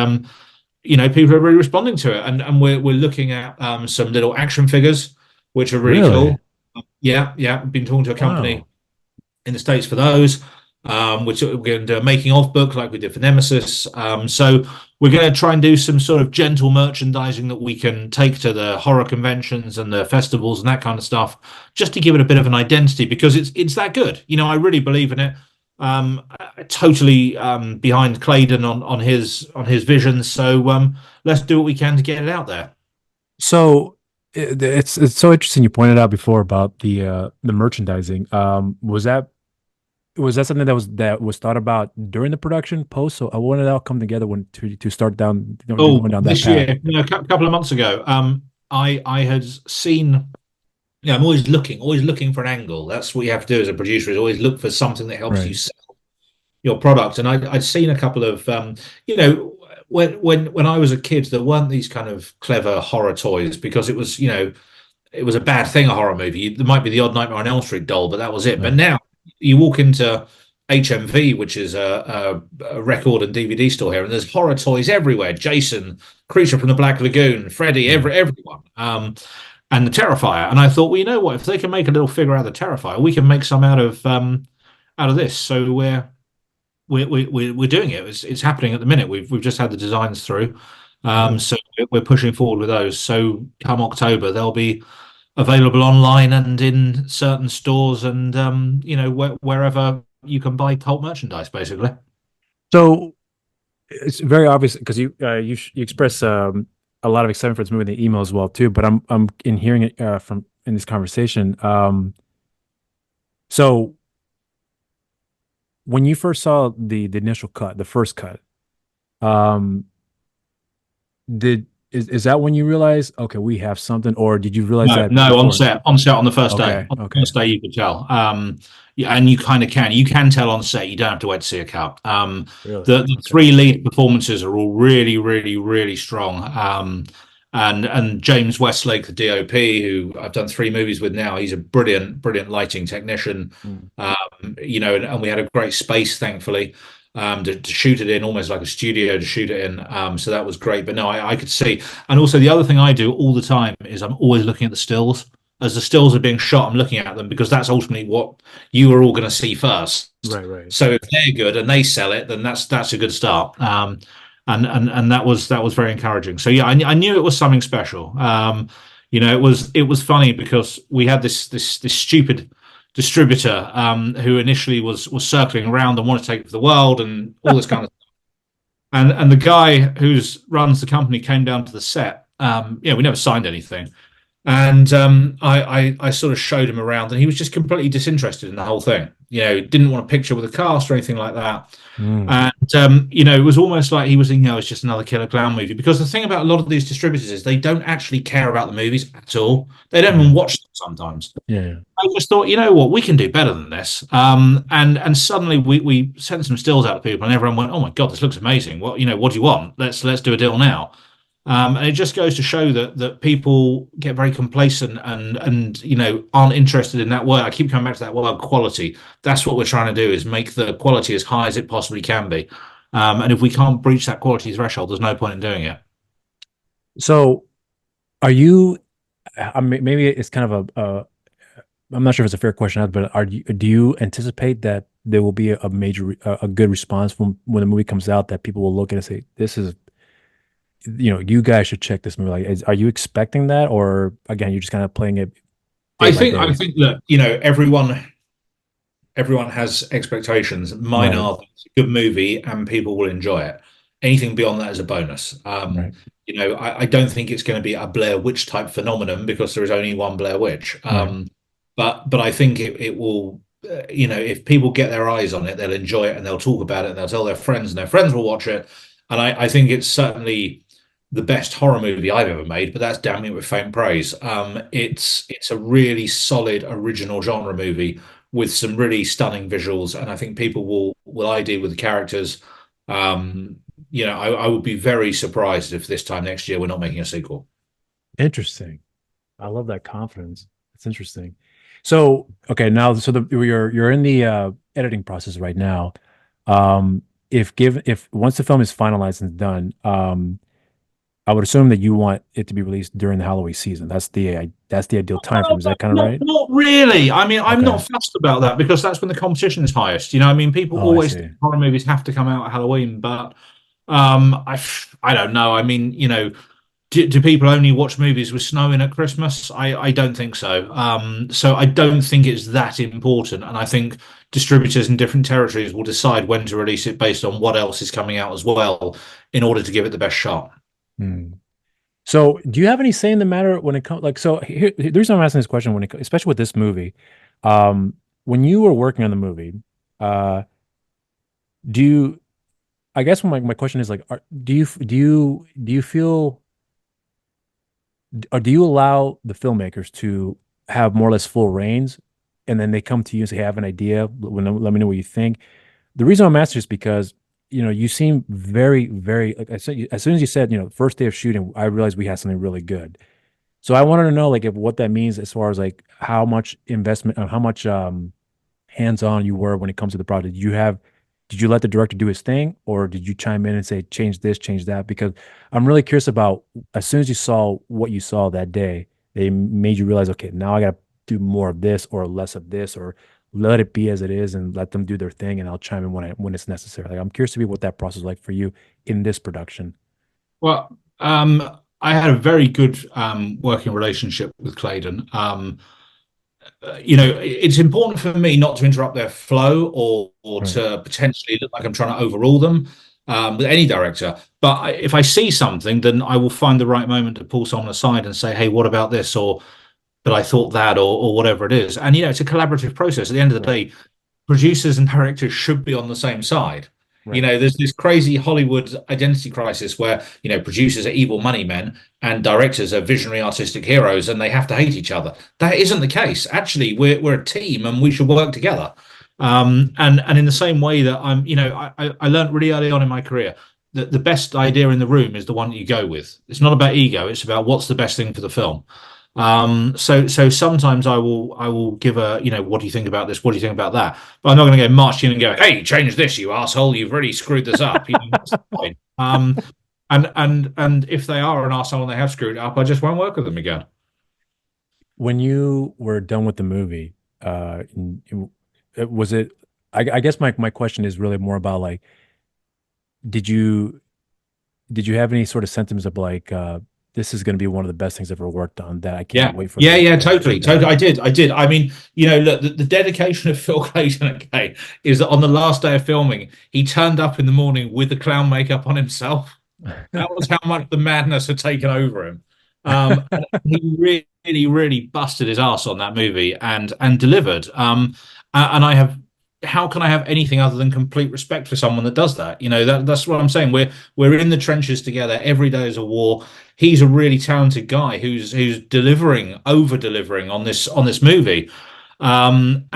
people are really responding to it. And we're looking at some little action figures, which are really cool. Yeah. I've been talking to a company in the States for those. Which we're going to do a making of book like we did for Nemesis. So we're going to try and do some sort of gentle merchandising that we can take to the horror conventions and the festivals and that kind of stuff, just to give it a bit of an identity, because it's that good. I really believe in it. Totally behind Claydon on his vision. So let's do what we can to get it out there. So it's so interesting. You pointed out before about the merchandising. Was that something that was thought about during the production, post? So I wanted to all come together to start down. Going down this that year, a couple of months ago, I had seen. I'm always looking for an angle. That's what you have to do as a producer: is always look for something that helps you sell your product. And I'd seen a couple of, when I was a kid, there weren't these kind of clever horror toys because it was, it was a bad thing, a horror movie. There might be the odd Nightmare on Elm Street doll, but that was it. Right. But now you walk into HMV, which is a record and DVD store here, and there's horror toys everywhere. Jason, Creature from the Black Lagoon, Freddy, everyone, and the Terrifier. And I thought, well, you know what? If they can make a little figure out of the Terrifier, we can make some out of this. So we're doing it. It's happening at the minute. We've just had the designs through, so we're pushing forward with those. So come October, they'll be available online and in certain stores and wherever you can buy cult merchandise, basically. So It's very obvious because you express a lot of excitement for this movie in the email as well too. But I'm in hearing it from in this conversation. So when you first saw the initial cut, the first cut, um, did is that when you realized, okay, we have something, or did you realize No, that no, before? on set on the first day. Okay, On the okay, first day, you could tell. Yeah, and you kind of can. You can tell on set. You don't have to wait to see a cut. really, The okay. three lead performances are all really, really, really strong. And James Westlake, the DOP, who I've done three movies with now, he's a brilliant, brilliant lighting technician. Mm. And we had a great space, thankfully, to shoot it in, almost like a studio to shoot it in. So that was great. But no, I could see. And also the other thing I do all the time is I'm always looking at the stills. As the stills are being shot, I'm looking at them because that's ultimately what you are all going to see first. Right, right. So if they're good and they sell it, then that's a good start. And that was very encouraging. So yeah, I knew it was something special. It was funny because we had this stupid distributor who initially was circling around and wanted to take it for the world and all this kind of and the guy who's runs the company came down to the set. We never signed anything, and I sort of showed him around, and he was just completely disinterested in the whole thing. Didn't want a picture with a cast or anything like that. Mm. And it was almost like he was thinking, "Oh, it's just another Killer Clown movie." Because the thing about a lot of these distributors is they don't actually care about the movies at all. They don't Yeah, even watch them sometimes. yeah, yeah. I just thought, you know what, we can do better than this. And suddenly we sent some stills out to people, and everyone went, "Oh my God, this looks amazing! What do you want? Let's do a deal now." And it just goes to show that people get very complacent and aren't interested in that word. I keep coming back to that word quality. That's what we're trying to do is make the quality as high as it possibly can be. And if we can't breach that quality threshold, there's no point in doing it. So, are you? I mean, maybe it's kind of I'm not sure if it's a fair question, but do you anticipate that there will be a major, a good response from when the movie comes out that people will look at it and say, this is, you guys should check this movie. Like, are you expecting that? Or again, you're just kind of playing it day I by think I day? think that everyone has expectations. Mine Right. are it's a good movie and people will enjoy it. Anything beyond that is a bonus. Right. I don't think it's going to be a Blair Witch type phenomenon because there is only one Blair Witch. Right. But I think it will. If people get their eyes on it, they'll enjoy it and they'll talk about it and they'll tell their friends and their friends will watch it. And I think it's certainly the best horror movie I've ever made, but that's damning it with faint praise. It's a really solid original genre movie with some really stunning visuals, and I think people will ID with the characters. I would be very surprised if this time next year we're not making a sequel. Interesting. I love that confidence. It's interesting. So, okay, now, so you're in the editing process right now. If once the film is finalized and done, I would assume that you want it to be released during the Halloween season. That's the ideal time frame. Is that kind of Not, right? not really. I mean, I'm Okay. not fussed about that because that's when the competition is highest. I mean, people Oh, I always see. think horror movies have to come out at Halloween, but I don't know. I mean, do people only watch movies with snow in at Christmas? I don't think so. So I don't think it's that important, and I think distributors in different territories will decide when to release it based on what else is coming out as well, in order to give it the best shot. Hmm. So, do you have any say in the matter when it comes? Like, so the reason I'm asking this question, especially with this movie, um, when you were working on the movie, uh, do you? I guess my question is like, do you feel or do you allow the filmmakers to have more or less full reins, and then they come to you and say, hey, I have an idea. Let me know what you think. The reason I'm asking is because you seem very, very like I said. As soon as you said first day of shooting, I realized we had something really good. So I wanted to know like if what that means as far as like how much investment, how much hands-on you were when it comes to the project. Did you let the director do his thing, or did you chime in and say, change this, change that? Because I'm really curious about as soon as you saw what you saw that day, they made you realize, okay, now I got to do more of this or less of this, or let it be as it is and let them do their thing, and I'll chime in when it's necessary. Like I'm curious to be what that process is like for you in this production. Well, I had a very good working relationship with Claydon. It's important for me not to interrupt their flow or Right. to potentially look like I'm trying to overrule them. with any director. But if I see something, then I will find the right moment to pull someone aside and say, "Hey, what about this?" Or "But I thought that," or whatever it is. And it's a collaborative process. At the end of the Right. day, producers and directors should be on the same side. Right. There's this crazy Hollywood identity crisis where, producers are evil money men and directors are visionary artistic heroes and they have to hate each other. That isn't the case. Actually, we're a team and we should work together. And in the same way that I learned really early on in my career that the best idea in the room is the one that you go with. It's not about ego. It's about what's the best thing for the film. So sometimes I will give what do you think about this? What do you think about that? But I'm not going to go march in and go, "Hey, change this, you asshole! You've really screwed this up." That's the point. And if they are an asshole and they have screwed it up, I just won't work with them again. When you were done with the movie, was it? I guess my question is really more about like, did you did you have any sort of sentiments of like, this is going to be one of the best things I've ever worked on that I can't Yeah, wait for yeah, the yeah, to totally, get done? totally. I did. I mean, look, the dedication of Phil Clayton, okay, is that on the last day of filming, he turned up in the morning with the clown makeup on himself. That was how much the madness had taken over him. And he really, really busted his ass on that movie and delivered. And how can I have anything other than complete respect for someone that does that? That's what I'm saying. We're in the trenches together. Every day is a war. He's a really talented guy who's delivering, over delivering on this movie. And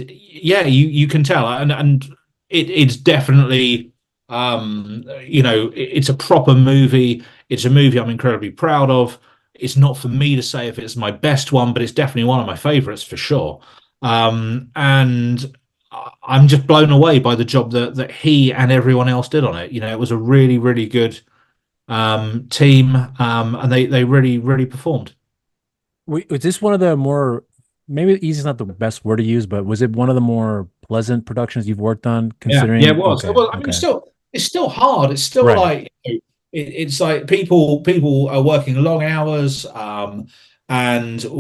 yeah, you can tell, and it's definitely it's a proper movie. It's a movie I'm incredibly proud of. It's not for me to say if it's my best one, but it's definitely one of my favorites for sure. And I'm just blown away by the job that he and everyone else did on it. It was a really, really good team, and they really, really performed. Was this one of the more, maybe easy is not the best word to use, but was it one of the more pleasant productions you've worked on, Yeah, yeah, it considering? was. Okay, I mean, okay, it's still hard. It's still right. like it's like people are working long hours, and there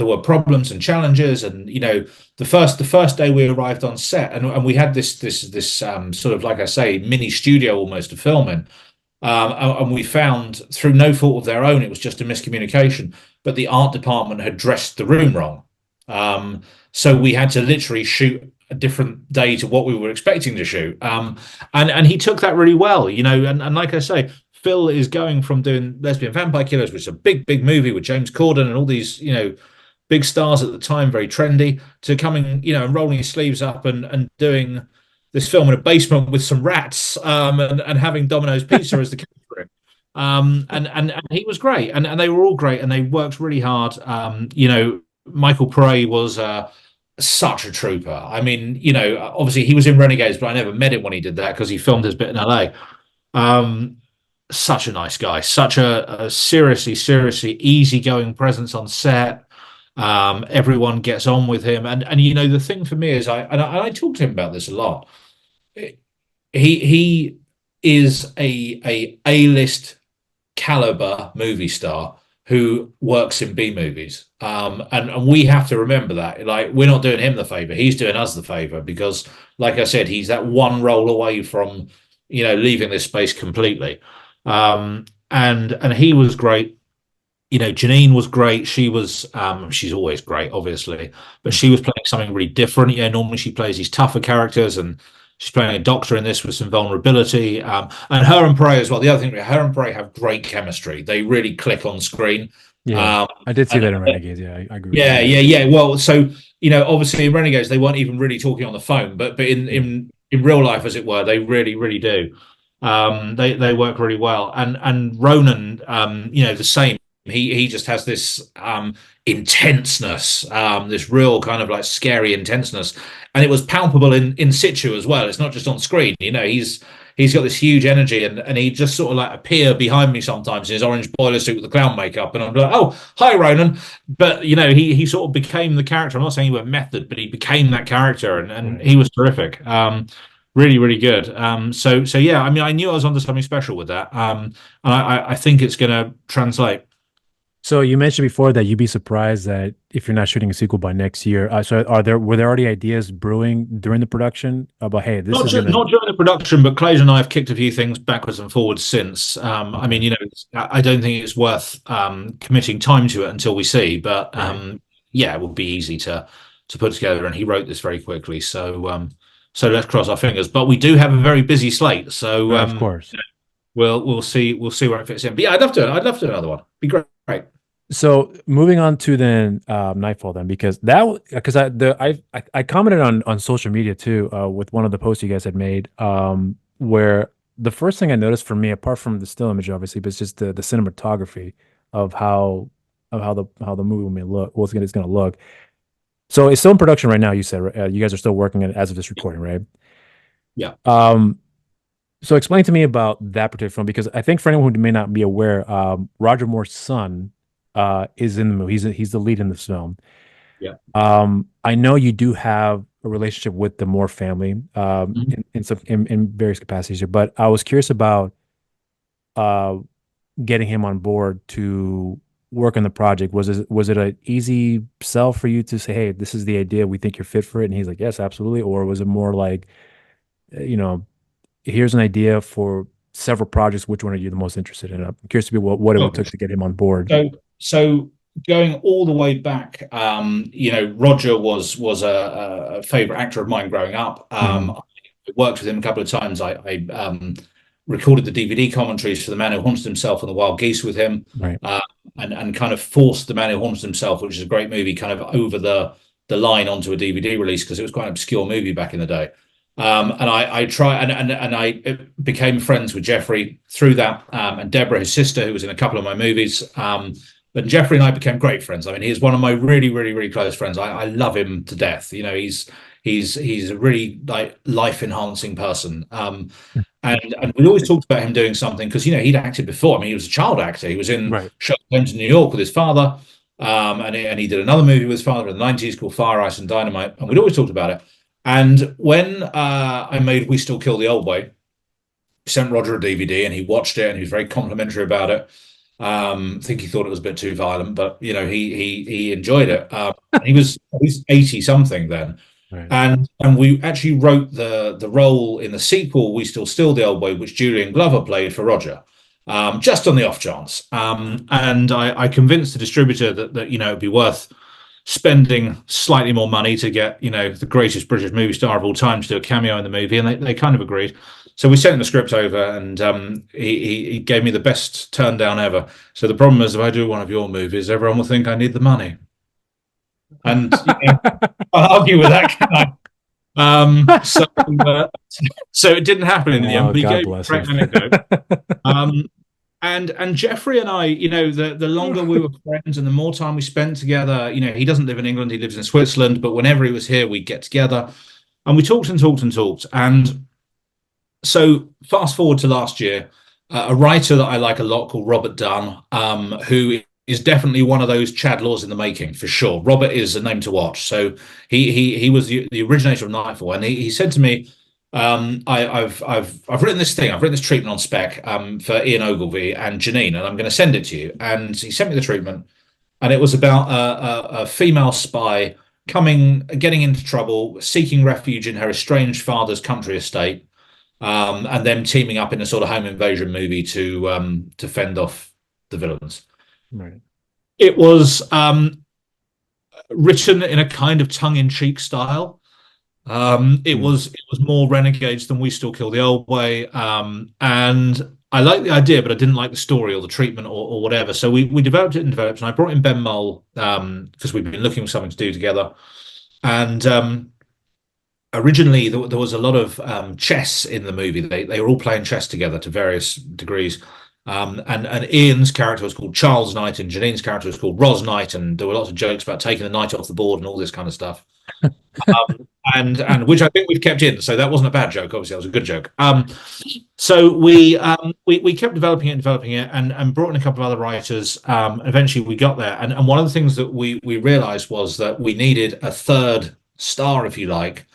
were problems and challenges, and the first day we arrived on set, and we had this sort of, like I say, mini studio almost to film in. And we found through no fault of their own, it was just a miscommunication, but the art department had dressed the room wrong. So we had to literally shoot a different day to what we were expecting to shoot. And he took that really well, and like I say, Phil is going from doing Lesbian Vampire Killers, which is a big, big movie with James Corden and all these, big stars at the time, very trendy, to coming, and rolling his sleeves up and doing this film in a basement with some rats, and having Domino's Pizza as the character. And he was great, and they were all great, and they worked really hard. Michael Prey was such a trooper. I mean, obviously he was in Renegades, but I never met him when he did that because he filmed his bit in LA. Um, Such a nice guy, such a seriously, seriously easygoing presence on set. Everyone gets on with him, and the thing for me is I talk to him about this a lot. He is a list caliber movie star who works in B movies. And we have to remember that. Like, we're not doing him the favor, he's doing us the favor, because, like I said, he's that one role away from, leaving this space completely. And he was great. Janine was great. She's always great, obviously, but she was playing something really different. Normally she plays these tougher characters, and she's playing a doctor in this with some vulnerability. And her and Prey as well. The other thing, her and Prey have great chemistry. They really click on screen. Yeah, Um, I did see and that in Renegades. Yeah, I agree with you yeah, there. yeah, yeah. Well, so obviously in Renegades they weren't even really talking on the phone, but in Yeah. in real life, as it were, they really, really do. They work really well, and Ronan, the same. He just has this intenseness, this real kind of like scary intenseness, and it was palpable in situ as well. It's not just on screen. He's got this huge energy, and he just sort of like appear behind me sometimes in his orange boiler suit with the clown makeup, and I'm like, oh, hi, Ronan. But he sort of became the character. I'm not saying he went method, but he became that character, and Right. he was terrific. Really, really good. So yeah, I mean, I knew I was onto something special with that, and I think it's going to translate. So you mentioned before that you'd be surprised that if you're not shooting a sequel by next year. So were there already ideas brewing during the production about, hey, this is gonna. Not during the production, but Clay and I have kicked a few things backwards and forwards since. I Okay, mean, I don't think it's worth committing time to it until we see. But right. yeah, it would be easy to put together. And he wrote this very quickly, so let's cross our fingers. But we do have a very busy slate, so Of course. we'll see where it fits in. But yeah, I'd love to do another one. Be great. So moving on to then Nightfall then because I commented on social media too with one of the posts you guys had made where the first thing I noticed for me apart from the still image obviously but it's just the cinematography of how the movie may look it's going to look. So it's still in production right now, you said, right? You guys are still working on it as of this recording, right? Yeah. So explain to me about that particular film because I think for anyone who may not be aware, Roger Moore's son is in the movie. He's the lead in this film. Yeah. I know you do have a relationship with the Moore family Mhm. in various capacities here, but I was curious about uh, getting him on board to work on the project. Was it an easy sell for you to say, hey, this is the idea, we think you're fit for it, and he's like, yes, absolutely, or was it more like, you know, here's an idea for several projects, which one are you the most interested in? I'm curious to be what it Oh, would took to get him on board. so going all the way back, Roger was a favorite actor of mine growing up. Mhm. I worked with him a couple of times. I recorded the DVD commentaries for The Man Who Haunted Himself and The Wild Geese with him, Right. uh, and kind of forced The Man Who Haunted Himself, which is a great movie, kind of over the line onto a DVD release because it was quite an obscure movie back in the day. And I try and I became friends with Geoffrey through that, and Deborah, his sister, who was in a couple of my movies. But Geoffrey and I became great friends. I mean, he's one of my really, really, really close friends. I love him to death. He's a really like life enhancing person. And we always talked about him doing something because he'd acted before. I mean, he was a child actor. He was in Right. Shogun Films in New York with his father, and he did another movie with his father in the 90s called Fire, Ice, and Dynamite. And we'd always talked about it. And when I made We Still Kill the Old Way, sent Roger a DVD and he watched it and he was very complimentary about it. I think he thought it was a bit too violent, but he enjoyed it. He's 80 something then. Right. And we actually wrote the role in the sequel, We Still the Old Way, which Julian Glover played for Roger, just on the off chance. And I convinced the distributor that it'd be worth spending slightly more money to get the greatest British movie star of all time to do a cameo in the movie, and they kind of agreed. So we sent him the script over, and he gave me the best turn down ever. So the problem is, if I do one of your movies, everyone will think I need the money, and I'll argue with that, can I? So it didn't happen in the end, Oh, but he God gave me a bless him. great anecdote. Um, and Jeffrey and I, the longer we were friends and the more time we spent together, he doesn't live in England, he lives in Switzerland, but whenever he was here, we'd get together and we talked and talked and talked. And so fast forward to last year, a writer that I like a lot called Robert Dunn, who is definitely one of those Chad Laws in the making for sure. Robert is a name to watch. So he was the originator of Nightfall, and he said to me, I've written this thing. I've written this treatment on spec for Ian Ogilvy and Janine, and I'm going to send it to you. And he sent me the treatment, and it was about a female spy getting into trouble, seeking refuge in her estranged father's country estate, and them teaming up in a sort of home invasion movie to fend off the villains. Right. It was written in a kind of tongue-in-cheek style. Hmm. It was more Renegades than We Still Kill the Old Way, and I liked the idea, but I didn't like the story or the treatment or whatever. So we developed it and developed, and I brought in Ben Mull because we've been looking for something to do together. And originally there was a lot of chess in the movie. They were all playing chess together to various degrees. And Ian's character was called Charles Knight, and Janine's character was called Ros Knight, and there were lots of jokes about taking the knight off the board and all this kind of stuff. And which I think we've kept in. So that wasn't a bad joke. Obviously, that was a good joke. So we kept developing it and developing it, and brought in a couple of other writers. Eventually, we got there, and one of the things that we realized was that we needed a third star, if you like,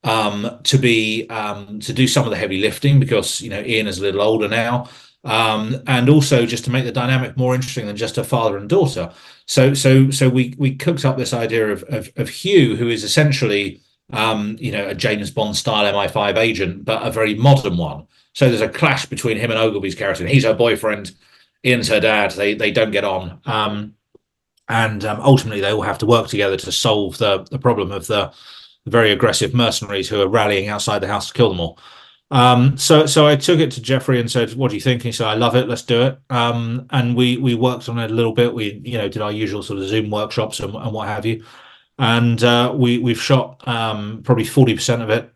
to do some of the heavy lifting because Ian is a little older now. and also just to make the dynamic more interesting than just a father and daughter. So we cooked up this idea of Hugh, who is essentially a James Bond style MI5 agent, but a very modern one. So there's a clash between him and Ogilvy's character. He's her boyfriend, Ian's her dad. They don't get on, and ultimately they all have to work together to solve the problem of the very aggressive mercenaries who are rallying outside the house to kill them all. So I took it to Geoffrey and said, "What do you think?" And he said, "I love it. Let's do it." And we worked on it a little bit. We did our usual sort of Zoom workshops and what have you. And we've shot probably 40% of it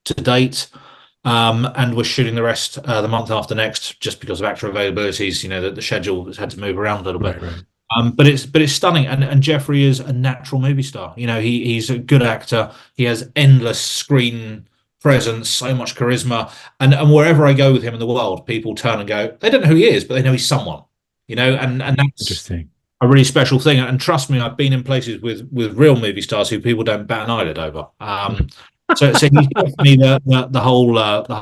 to date. And we're shooting the rest the month after next, just because of actor availabilities. The schedule has had to move around a little bit. Right. But it's stunning, and Geoffrey is a natural movie star. He's a good actor. He has endless screen presence, so much charisma, and wherever I go with him in the world, people turn and go, they don't know who he is, but they know he's someone. And that's Interesting. a really special thing. And trust me, I've been in places with real movie stars who people don't bat an eyelid over. So he's definitely the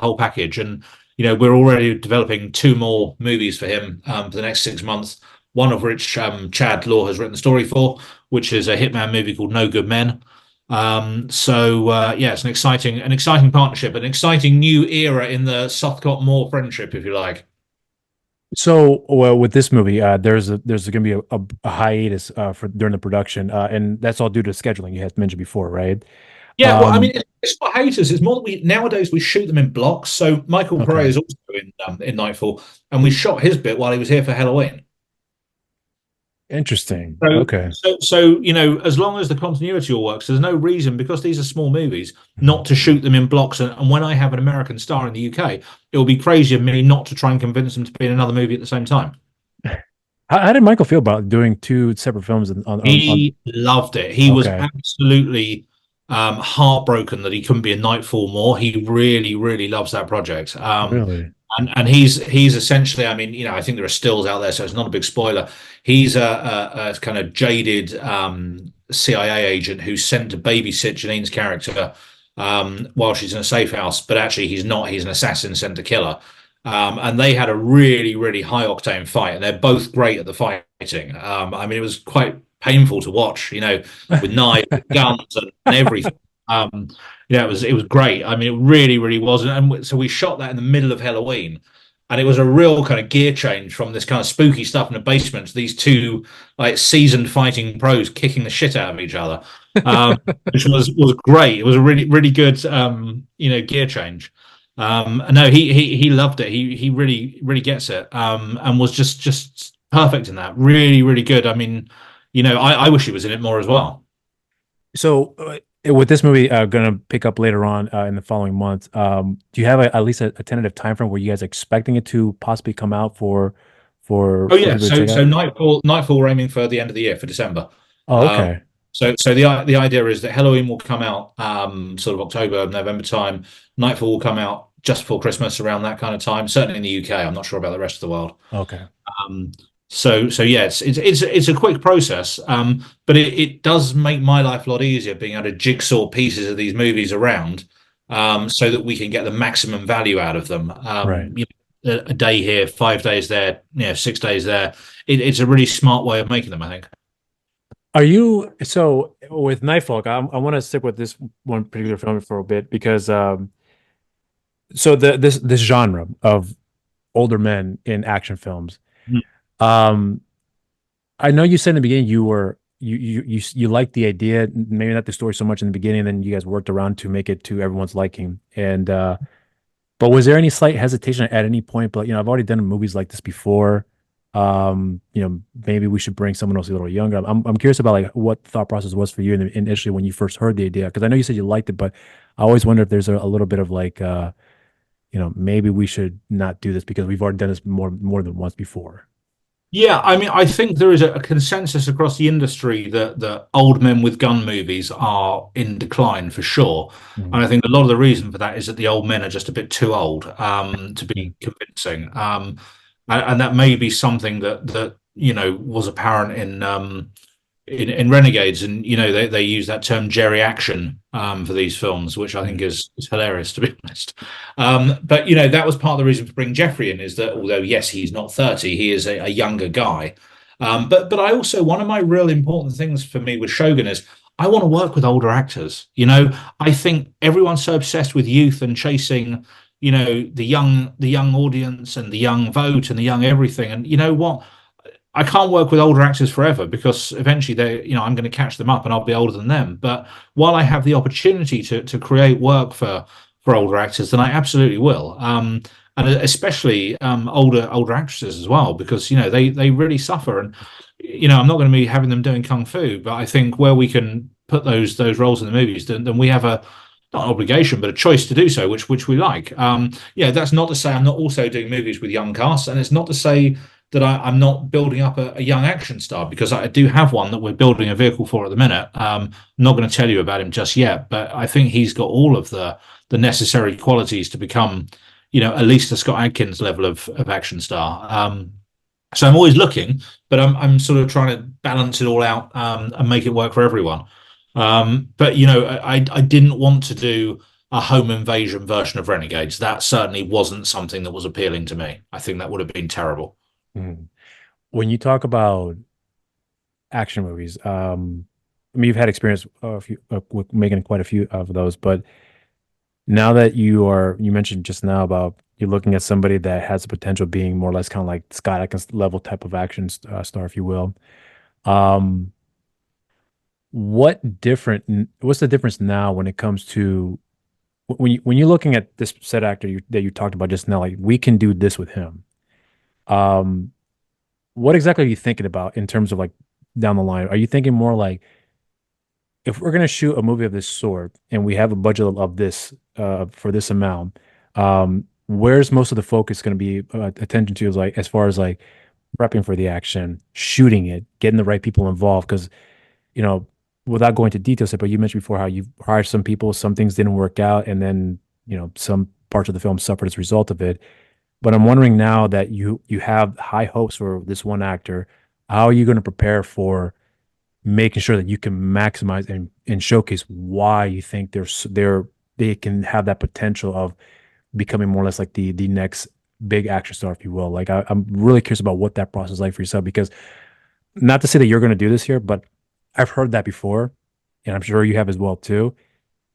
whole package, and we're already developing 2 more movies for him for the next 6 months. One of which Chad Law has written the story for, which is a hitman movie called No Good Men. It's an exciting partnership, an exciting new era in the Sothcott Moore friendship, if you like. So, well, with this movie, there's going to be a hiatus for during the production, and that's all due to scheduling you had mentioned before, right? Yeah, well, I Um, mean, it's not haters. It's more that we nowadays we shoot them in blocks. So Michael Pereira okay, is also in Nightfall, and we shot his bit while he was here for Halloween. interesting. So, Okay. as long as the continuity all works, there's no reason, because these are small movies, Mhm. not to shoot them in blocks. And when I have an American star in the UK, it will be crazy of me not to try and convince them to be in another movie at the same time. How did Michael feel about doing 2 separate films on? He loved it. He was Okay, absolutely heartbroken that he couldn't be in Nightfall more. He really, really loves that project. really? And he's essentially, I mean, I think there are stills out there, so it's not a big spoiler. He's a kind of jaded CIA agent who's sent to babysit Janine's character while she's in a safe house, but actually he's not. He's an assassin sent to kill her. And they had a really, really high octane fight, and they're both great at the fighting. I mean, it was quite painful to watch, with knives, guns, and everything. Um, it was great. I mean, it really, really was. And so we shot that in the middle of Halloween, and it was a real kind of gear change from this kind of spooky stuff in the basement to these two like seasoned fighting pros kicking the shit out of each other, which was great. It was a really, really good gear change. No, he loved it. He really, really gets it. And was just perfect in that. Really, really good. I mean, I wish he was in it more as well. So, with this movie going to pick up later on in the following month, do you have at least a tentative time frame where you guys are expecting it to possibly come out Oh for yeah, people to so check out? Nightfall we're aiming for the end of the year for December. Oh, Um, okay. so the idea is that Halloween will come out sort of October, November time. Nightfall will come out just before Christmas, around that kind of time. Certainly in the UK. I'm not sure about the rest of the world. Okay. Um, so yeah, it's a quick process, but it does make my life a lot easier being able to jigsaw pieces of these movies around, so that we can get the maximum value out of them. Right. A day here, 5 days there, 6 days there. It's a really smart way of making them, I think. Are you so with Nightfall? I want to stick with this one particular film for a bit because so this genre of older men in action films. Mm. Um, I know you said in the beginning you liked the idea, maybe not the story so much in the beginning, then you guys worked around to make it to everyone's liking. And but was there any slight hesitation at any point? But I've already done movies like this before. Maybe we should bring someone else a little younger. I'm curious about like what thought process was for you initially when you first heard the idea, because I know you said you liked it, but I always wonder if there's a little bit of like maybe we should not do this because we've already done this more than once before. Yeah, I mean, I think there is a consensus across the industry that the old men with gun movies are in decline for sure. And Mhm. I think a lot of the reason for that is that the old men are just a bit too old to Mhm. be convincing. And that may be something that was apparent in Renegades, and they use that term Jerry action for these films, which I think is hilarious, to be honest. But that was part of the reason for bringing Geoffrey in, is that although yes, he's not 30, he is a younger guy. But I also, one of my real important things for me with Shogun is I want to work with older actors. I think everyone's so obsessed with youth and chasing, the young audience and the young vote and the young everything. And you know what? I can't work with older actors forever, because eventually I'm going to catch them up and I'll be older than them. But while I have the opportunity to create work for older actors, then I absolutely will. And especially older actresses as well, because they really suffer. And I'm not going to be having them doing kung fu, but I think where we can put those roles in the movies, then we have a, not an obligation, but a choice to do so, which we like. That's not to say I'm not also doing movies with young casts, and it's not to say that I'm not building up a young action star, because I do have one that we're building a vehicle for at the minute. I'm not going to tell you about him just yet, but I think he's got all of the necessary qualities to become, at least a Scott Adkins level of action star. So I'm always looking, but I'm sort of trying to balance it all out and make it work for everyone. But I didn't want to do a home invasion version of Renegades. That certainly wasn't something that was appealing to me. I think that would have been terrible. When you talk about action movies, you've had experience with making quite a few of those, but now that you mentioned just now about you're looking at somebody that has the potential of being more or less kind of like Scott Adkins level type of action star, if you will. What's the difference now when it comes to when you're looking at this said actor that you talked about just now, like we can do this with him. What exactly are you thinking about in terms of like down the line? Are you thinking more like, if we're going to shoot a movie of this sort and we have a budget of this for this amount, where's most of the focus going to be attention to, is like as far as like prepping for the action, shooting it, getting the right people involved? Because without going into details, but you mentioned before how you hired some people, some things didn't work out, and then some parts of the film suffered as a result of it. But I'm wondering, now that you have high hopes for this one actor, how are you going to prepare for making sure that you can maximize and showcase why you think they can have that potential of becoming more or less like the next big action star, if you will? Like I'm really curious about what that process is like for yourself, because not to say that you're going to do this here, but I've heard that before, and I'm sure you have as well too.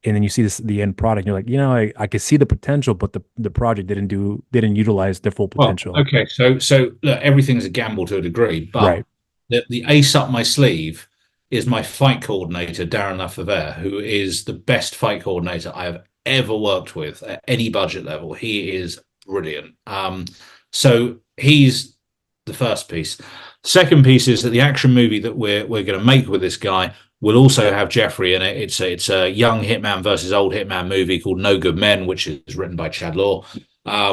And then you see the end product, and you're like, I could see the potential, but the project didn't utilize their full potential. Well, okay, so look, everything's a gamble to a degree, but Right. the ace up my sleeve is my fight coordinator, Darren Lafavere, who is the best fight coordinator I have ever worked with at any budget level. He is brilliant. So he's the first piece. Second piece is that the action movie that we're going to make with this guy will also have Geoffrey in it. It's a young hitman versus old hitman movie called No Good Men, which is written by Chad Law,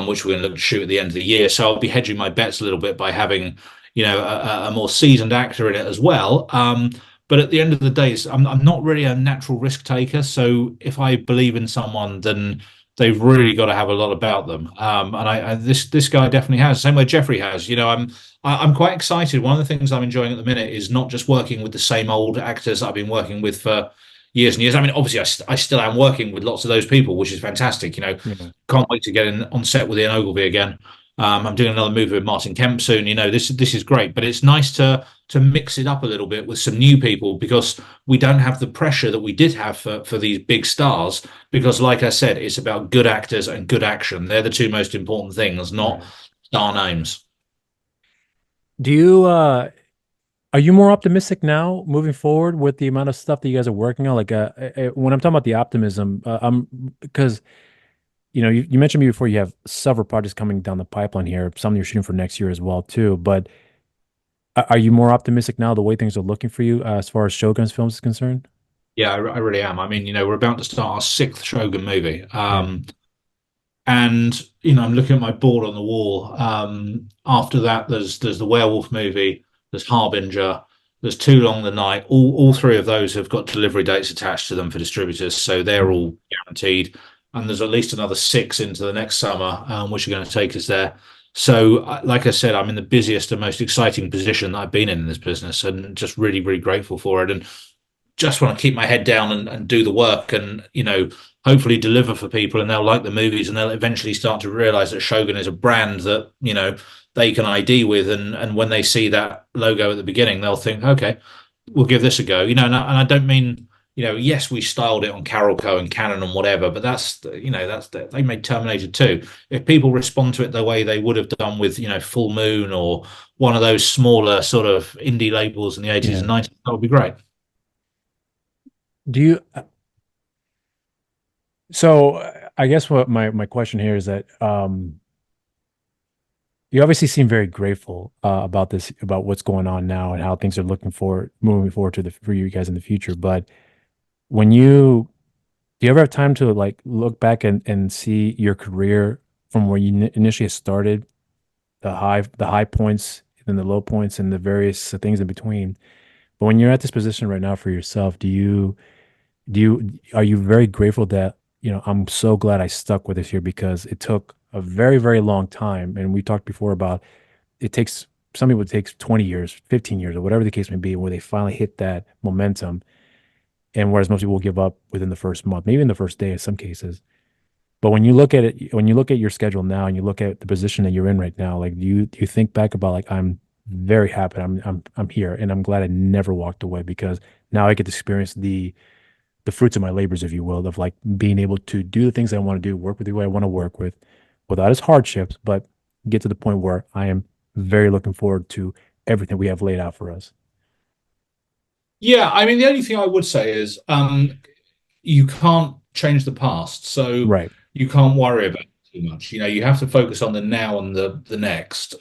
which we're going to look to shoot at the end of the year. So I'll be hedging my bets a little bit by having a more seasoned actor in it as well. But at the end of the day, I'm not really a natural risk taker. So if I believe in someone, then they've really got to have a lot about them. And this guy definitely has, same way Geoffrey has. I'm quite excited. One of the things I'm enjoying at the minute is not just working with the same old actors that I've been working with for years and years. I mean, obviously, I still am working with lots of those people, which is fantastic. Can't wait to get on set with Ian Ogilvy again. I'm doing another movie with Martin Kemp soon. This is great, but it's nice to mix it up a little bit with some new people, because we don't have the pressure that we did have for these big stars. Because, like I said, it's about good actors and good action. They're the two most important things, not star names. Do you are you more optimistic now moving forward with the amount of stuff that you guys are working on? Like when I'm talking about the optimism, I'm because you mentioned me before, you have several projects coming down the pipeline here, some you're shooting for next year as well too. But are you more optimistic now the way things are looking for you as far as Shogun Films is concerned? Yeah, I really am. I mean, we're about to start our sixth Shogun movie. Yeah. And I'm looking at my board on the wall. After that, there's the werewolf movie, there's Harbinger, there's Too Long the Night. All three of those have got delivery dates attached to them for distributors, so they're Mhm. all guaranteed. And there's at least another six into the next summer, which are going to take us there. So, like I said, I'm in the busiest and most exciting position that I've been in this business, and just really, really grateful for it. And just want to keep my head down and do the work, and hopefully deliver for people, and they'll like the movies, and they'll eventually start to realize that Shogun is a brand that they can ID with, and when they see that logo at the beginning, they'll think, okay, we'll give this a go. And I don't mean, yes, we styled it on Carolco and Canon and whatever, but they made Terminator 2. If people respond to it the way they would have done with, Full Moon or one of those smaller sort of indie labels in the 80s and 90s, that would be great. Do you? So I guess what my question here is that you obviously seem very grateful about this, about what's going on now and how things are moving forward for you guys in the future. But when do you ever have time to like look back and see your career from where you initially started, the high points and the low points and the various things in between? But when you're at this position right now for yourself, are you very grateful that, I'm so glad I stuck with this here because it took a very, very long time. And we talked before about some people it takes 20 years, 15 years, or whatever the case may be, where they finally hit that momentum. And whereas most people will give up within the first month, maybe in the first day in some cases. But when you look at it, when you look at your schedule now and you look at the position that you're in right now, like do you think back about like I'm very happy I'm here and I'm glad I never walked away because now I get to experience the fruits of my labors, if you will, of like being able to do the things I want to do, work with who I want to work with, without its hardships, but get to the point where I am very looking forward to everything we have laid out for us. Yeah, I mean, the only thing I would say is you can't change the past, so Right. you can't worry about it too much. You have to focus on the now and the next.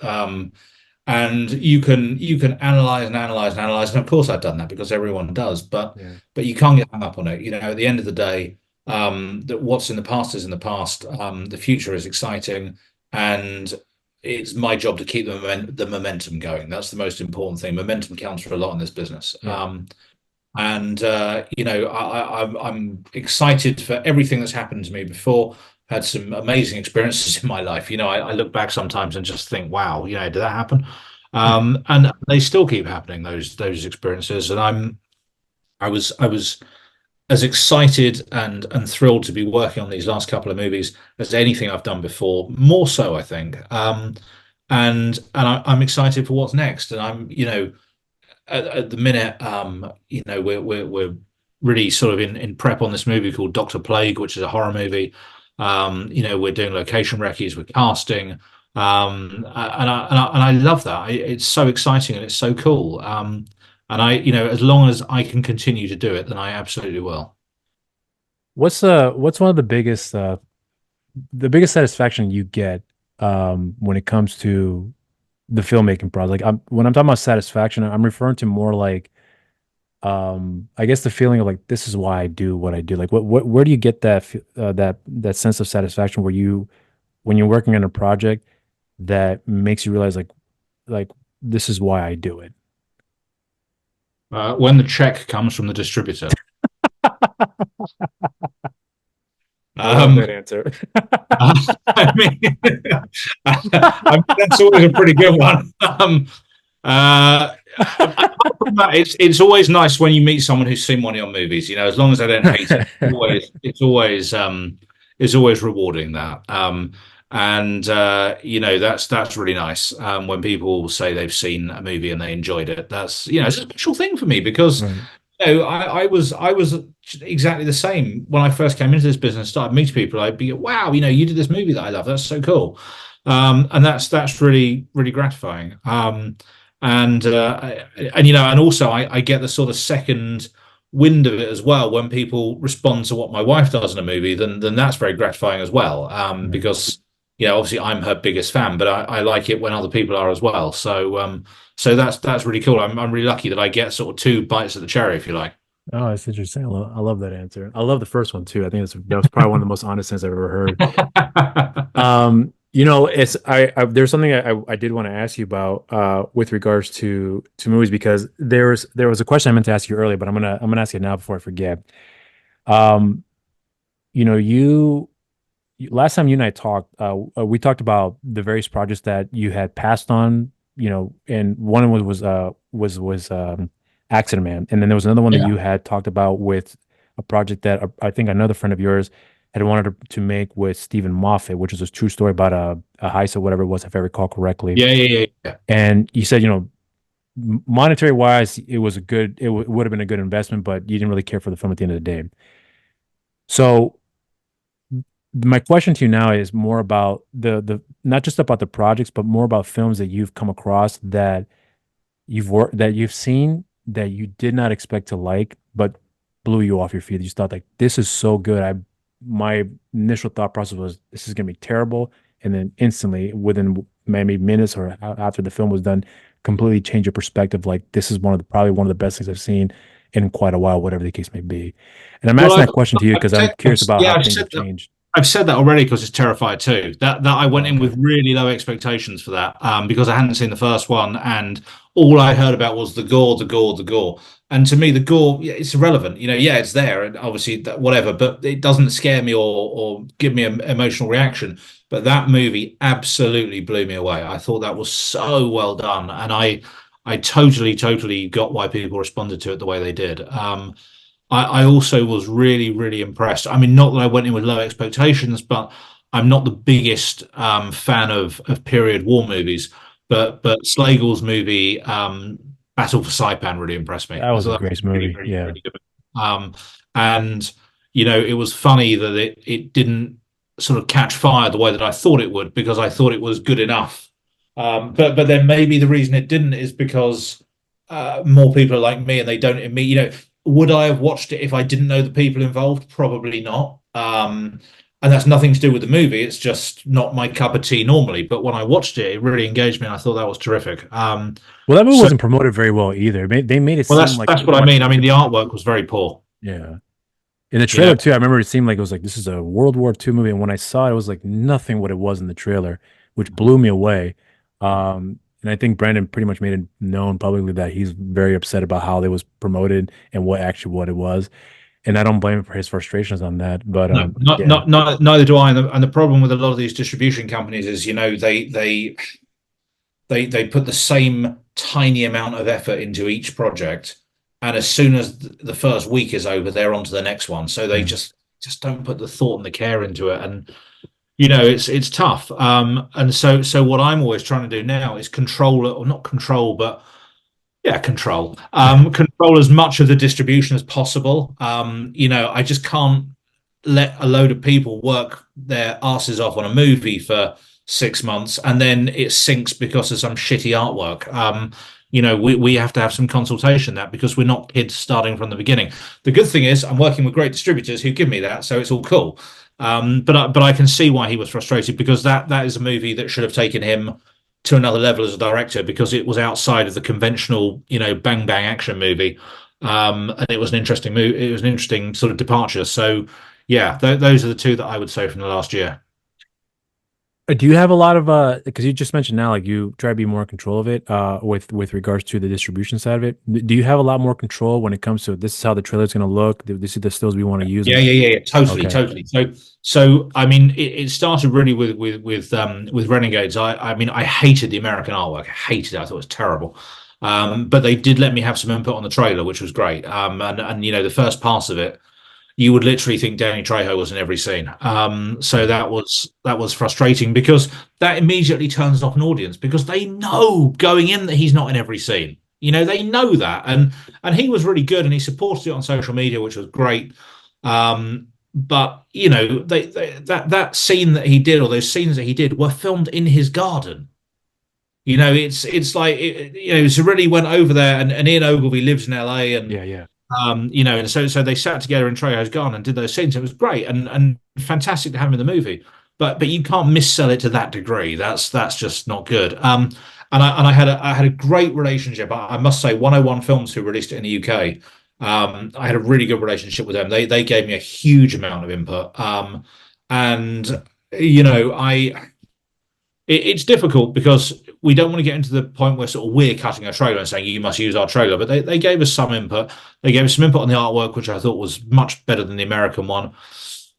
And you can analyze and analyze and analyze, and of course I've done that because everyone does, but Yeah. but you can't get hung up on it. At the end of the day, that what's in the past is in the past. The future is exciting, and it's my job to keep the momentum going. That's the most important thing. Momentum counts for a lot in this business. Yeah. And I'm excited for everything that's happened to me before. Had some amazing experiences in my life. I look back sometimes and just think, wow, did that happen? And they still keep happening, those experiences. And I was as excited and thrilled to be working on these last couple of movies as anything I've done before. More so, I think. I'm excited for what's next. And at the minute, we're really sort of in prep on this movie called Doctor Plague, which is a horror movie. We're doing location recce's, we're casting, and I love that. It's so exciting and it's so cool. And as long as I can continue to do it, then I absolutely will. What's one of the biggest satisfaction you get when it comes to the filmmaking process? Like when I'm talking about satisfaction, I'm referring to more like I guess the feeling of like this is why I do what I do. Like where do you get that sense of satisfaction where when you're working on a project that makes you realize like this is why I do it. When the check comes from the distributor. I love that Um, answer. I mean, that's always a pretty good one. Apart from that, it's always nice when you meet someone who's seen one of your movies. As long as they don't hate it, it's always rewarding that. And that's really nice. When people say they've seen a movie and they enjoyed it, that's it's a special thing for me because Right. I was exactly the same when I first came into this business, started meeting people. I'd be, wow, you did this movie that I love. That's so cool. And that's really, really gratifying. And also I get the sort of second wind of it as well when people respond to what my wife does in a movie. Then that's very gratifying as well. Right. Because obviously I'm her biggest fan, but I like it when other people are as well. So that's really cool. I'm really lucky that I get sort of two bites of the cherry, if you like. Oh, that's interesting. I love that answer. I love the first one too. I think that was probably one of the most honest things I've ever heard. It's there's something I did want to ask you about with regards to movies because there was a question I meant to ask you earlier, but I'm gonna ask it now before I forget. Um, you know, you last time you and I talked, we talked about the various projects that you had passed on, and one was Accident Man, and then there was another one that Yeah. you had talked about with a project that I think another friend of yours had wanted to make with Stephen Moffat, which is a true story about a heist or whatever it was, if I recall correctly. Yeah, yeah, yeah, yeah. And you said, monetary wise, it would have been a good investment, but you didn't really care for the film at the end of the day. So my question to you now is more about the not just about the projects, but more about films that you've come across that you've seen that you did not expect to like, but blew you off your feet. You just thought like this is so good. My initial thought process was this is gonna be terrible, and then instantly within maybe minutes or after the film was done, completely change your perspective. Like this is probably one of the best things I've seen in quite a while, whatever the case may be. And I'm Well, asking that question to you I've because I'm said, curious about yeah, how things have changed. I've said that already because it's Terrifier 2. That I went Oh, in okay. with really low expectations for that, because I hadn't seen the first one, and all I heard about was the gore, the gore, the gore. And to me, the gore, yeah, it's irrelevant. Yeah, it's there, and obviously whatever, but it doesn't scare me or give me an emotional reaction. But that movie absolutely blew me away. I thought that was so well done, and I totally got why people responded to it the way they did. I also was really, really impressed. I mean, not that I went in with low expectations, but I'm not the biggest fan of period war movies. But Slagle's movie, Battle for Saipan, really impressed me. That I was a thought that was great really, movie. really, Yeah. really good. And it was funny that it didn't sort of catch fire the way that I thought it would, because I thought it was good enough. But then maybe the reason it didn't is because more people are like me and they don't admit, would I have watched it if I didn't know the people involved? Probably not. And that's nothing to do with the movie. It's just not my cup of tea normally. But when I watched it, it really engaged me, and I thought that was terrific. Well, that movie So, wasn't promoted very well either. They made it well, seem that's like that's it was what I much mean. I mean, bigger the than it was. artwork was very poor. Yeah. In the You know, trailer too, I remember it seemed like it was like this is a World War II movie, and when I saw it, it was like nothing what it was in the trailer, which blew me away. And I think Brandon pretty much made it known publicly that he's very upset about how it was promoted and what it was. And I don't blame him for his frustrations on that. But no, yeah, neither do I. And the problem with a lot of these distribution companies is, they put the same tiny amount of effort into each project, and as soon as the first week is over, they're on to the next one. So they mm, just don't put the thought and the care into it, and it's tough. And so what I'm always trying to do now is control it, or not control, but yeah, control. Control as much of the distribution as possible. I just can't let a load of people work their asses off on a movie for 6 months and then it sinks because of some shitty artwork. We have to have some consultation that, because we're not kids starting from the beginning. The good thing is I'm working with great distributors who give me that, so it's all cool. But I can see why he was frustrated, because that is a movie that should have taken him to another level as a director, because it was outside of the conventional, bang bang action movie. And it was an interesting move. It was an interesting sort of departure. So yeah, those are the two that I would say from the last year. do you have a lot of because you just mentioned now like you try to be more in control of it with regards to the distribution side of it. Do you have a lot more control when it comes to this is how the trailer is going to look? This is the stills we want to use. Yeah, yeah, yeah, yeah, totally, Okay. totally. So I mean, it started really with Renegades. I mean, I hated the American artwork. I hated it. I thought it was terrible. But they did let me have some input on the trailer, which was great. And the first pass of it, you would literally think Danny Trejo was in every scene. So that was frustrating, because that immediately turns off an audience, because they know going in that he's not in every scene. They know that, and he was really good, and he supported it on social media, which was great. But that scene that he did, or those scenes that he did, were filmed in his garden. It's like so really went over there, and Ian Ogilvy lives in LA, and Yeah, yeah. and so they sat together in Trejo's garden and did those scenes. It was great and fantastic to have him in the movie, but you can't missell it to that degree. That's just not good. And I had a great relationship. I must say, 101 Films, who released it in the UK, I had a really good relationship with them. They gave me a huge amount of input, and it's difficult, because we don't want to get into the point where sort of we're cutting a trailer and saying you must use our trailer, but they gave us some input. They gave us some input on the artwork, which I thought was much better than the American one.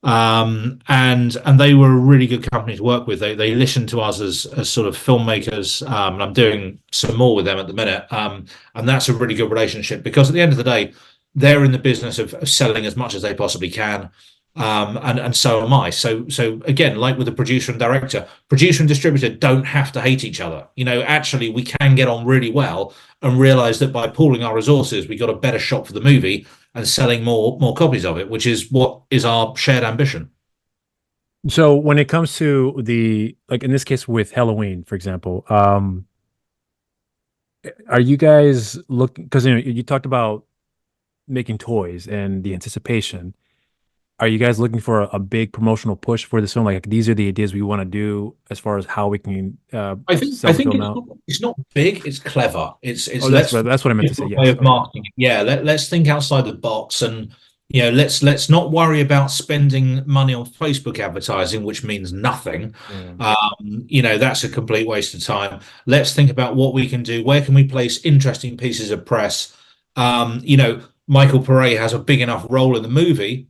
And they were a really good company to work with. They listened to us as sort of filmmakers. And I'm doing some more with them at the minute, and that's a really good relationship because at the end of the day, they're in the business of selling as much as they possibly can. And so am I. So again, like with the producer and director, producer and distributor don't have to hate each other. Actually, we can get on really well and realize that by pooling our resources, we got a better shot for the movie and selling more copies of it, which is what is our shared ambition. So when it comes to the, like in this case with Halloween, for example, are you guys looking, because you talked about making toys and the anticipation. Are you guys looking for a big promotional push for this film? Like these are the ideas we want to do as far as how we can I think sell I the think film out? it's not big, it's clever. Oh, It's that's let's what that's what I meant to say. different way Yes. of Okay. marketing it. Yeah, let's think outside the box and let's not worry about spending money on Facebook advertising, which means nothing. Yeah. That's a complete waste of time. Let's think about what we can do. Where can we place interesting pieces of press? Michael Pare has a big enough role in the movie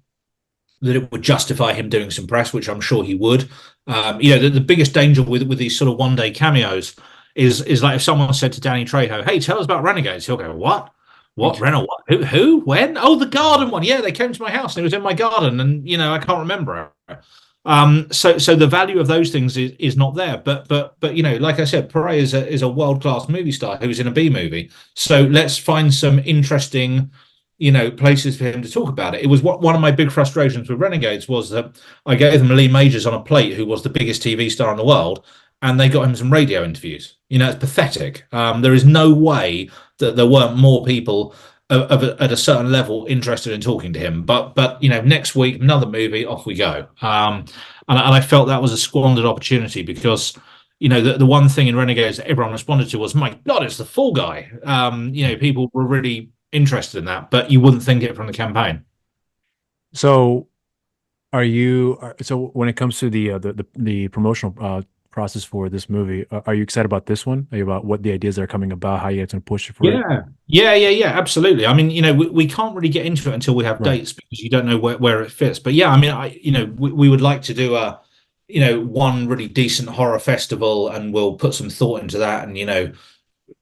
that it would justify him doing some press, which I'm sure he would. The biggest danger with these sort of one day cameos is like if someone said to Danny Trejo, "Hey, tell us about Renegades," he'll go, "What? What Rena? What? Who? When? Oh, the garden one. Yeah, they came to my house and it was in my garden, and I can't remember it." So the value of those things is not there. But like I said, Pare is a world class movie star who's in a B movie. So let's find some interesting places for him to talk about it. It was one of my big frustrations with Renegades was that I gave them Lee Majors on a plate, who was the biggest TV star in the world, and they got him some radio interviews. It's pathetic. There is no way that there weren't more people at a certain level interested in talking to him. But next week another movie, off we go. And I felt that was a squandered opportunity because the one thing in Renegades that everyone responded to was, "My God, it's the Fall Guy." People were really interested in that, but you wouldn't think it from the campaign. So so when it comes to the promotional process for this movie, are you excited about this one? Are you about what the ideas are coming about, how you guys going to push it for it? Yeah, absolutely. I mean, we can't really get into it until we have Right. dates because you don't know where it fits. But yeah, I mean, we would like to do one really decent horror festival, and we'll put some thought into that, and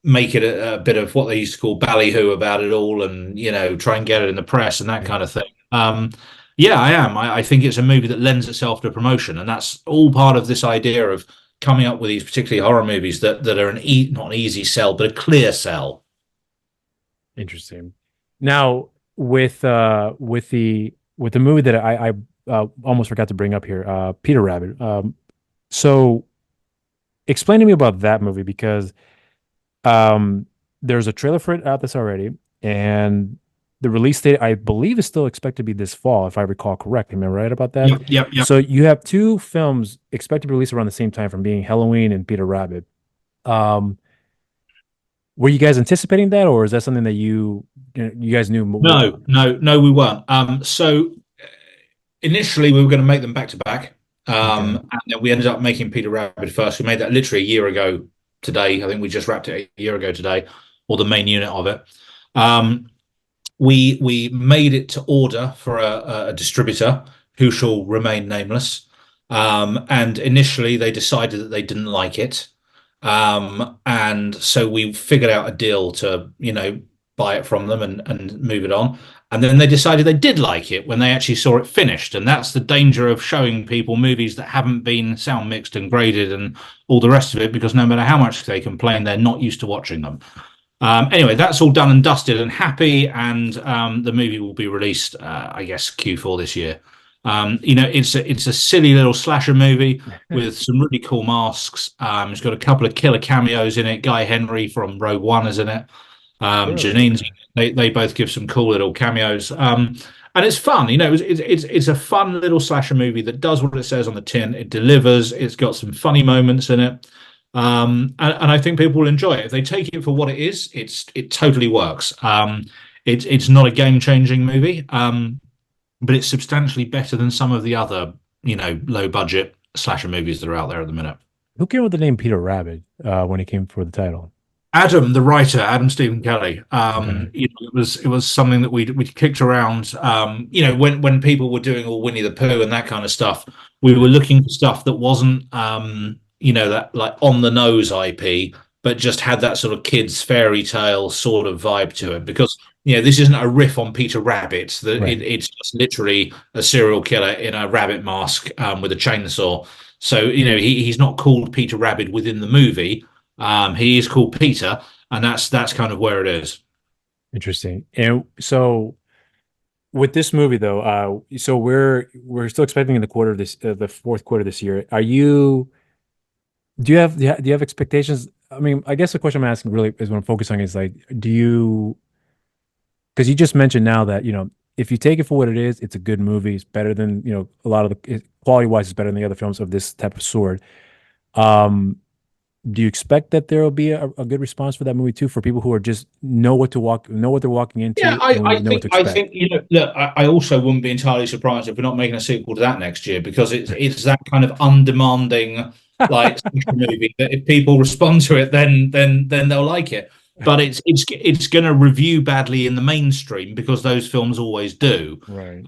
make it a bit of what they used to call ballyhoo about it all, and try and get it in the press and that Yeah. kind of thing. Yeah, I am. I think it's a movie that lends itself to promotion, and that's all part of this idea of coming up with these particularly horror movies that are not an easy sell, but a clear sell. Interesting. Now, with the movie that I almost forgot to bring up here, Peter Rabbit. So explain to me about that movie because there's a trailer for it out this already, and the release date I believe is still expected to be this fall, if I recall correctly. Am I right about that? Yep. So you have two films expected to release around the same time, from being Halloween and Peter Rabbit. Um, were you guys anticipating that, or is that something that you guys knew? No, we weren't. So initially we were going to make them back to back, Okay. and then we ended up making Peter Rabbit first. We made that literally a year ago today. I think we just wrapped it a year ago today, or the main unit of it. Um, we made it to order for a distributor who shall remain nameless. And initially they decided that they didn't like it. And so we figured out a deal to, buy it from them and move it on. And then they decided they did like it when they actually saw it finished. And that's the danger of showing people movies that haven't been sound mixed and graded and all the rest of it, because no matter how much they complain, they're not used to watching them. Anyway, that's all done and dusted and happy, and the movie will be released, I guess, Q4 this year. It's a silly little slasher movie with some really cool masks. It's got a couple of killer cameos in it. Guy Henry from Rogue One is in it. Really? Janine's. Okay. They both give some cool little cameos. And it's fun. It's a fun little slasher movie that does what it says on the tin. It delivers. It's got some funny moments in it. And I think people will enjoy it if they take it for what it is. It totally works. It's not a game changing movie, but it's substantially better than some of the other low budget slasher movies that are out there at the minute. Who came with the name Peter Rabbit when it came for the title? Adam, the writer, Adam Stephen Kelly. Okay. It was something that we kicked around. When people were doing all Winnie the Pooh and that kind of stuff, we were looking for stuff that wasn't that like on the nose IP, but just had that sort of kids fairy tale sort of vibe to it. Because this isn't a riff on Peter Rabbit. Right. It's just literally a serial killer in a rabbit mask with a chainsaw. So he's not called Peter Rabbit within the movie. He is called Peter, and that's kind of where it is. Interesting. And so with this movie though, so we're still expecting in the quarter of this the fourth quarter this year. Do you have expectations? I mean, I guess the question I'm asking really is what I'm focusing on is like, because you just mentioned now that, if you take it for what it is, it's a good movie. It's better than, a lot of quality wise, it's better than the other films of this type of sort. Um, do you expect that there will be a good response for that movie too, for people who are just know what they're walking Yeah, into I, and I know what think to I expect? think look, I also wouldn't be entirely surprised if we're not making a sequel to that next year because it's that kind of undemanding like slasher movie that if people respond to it, then they'll like it. But it's going to review badly in the mainstream because those films always do. Right.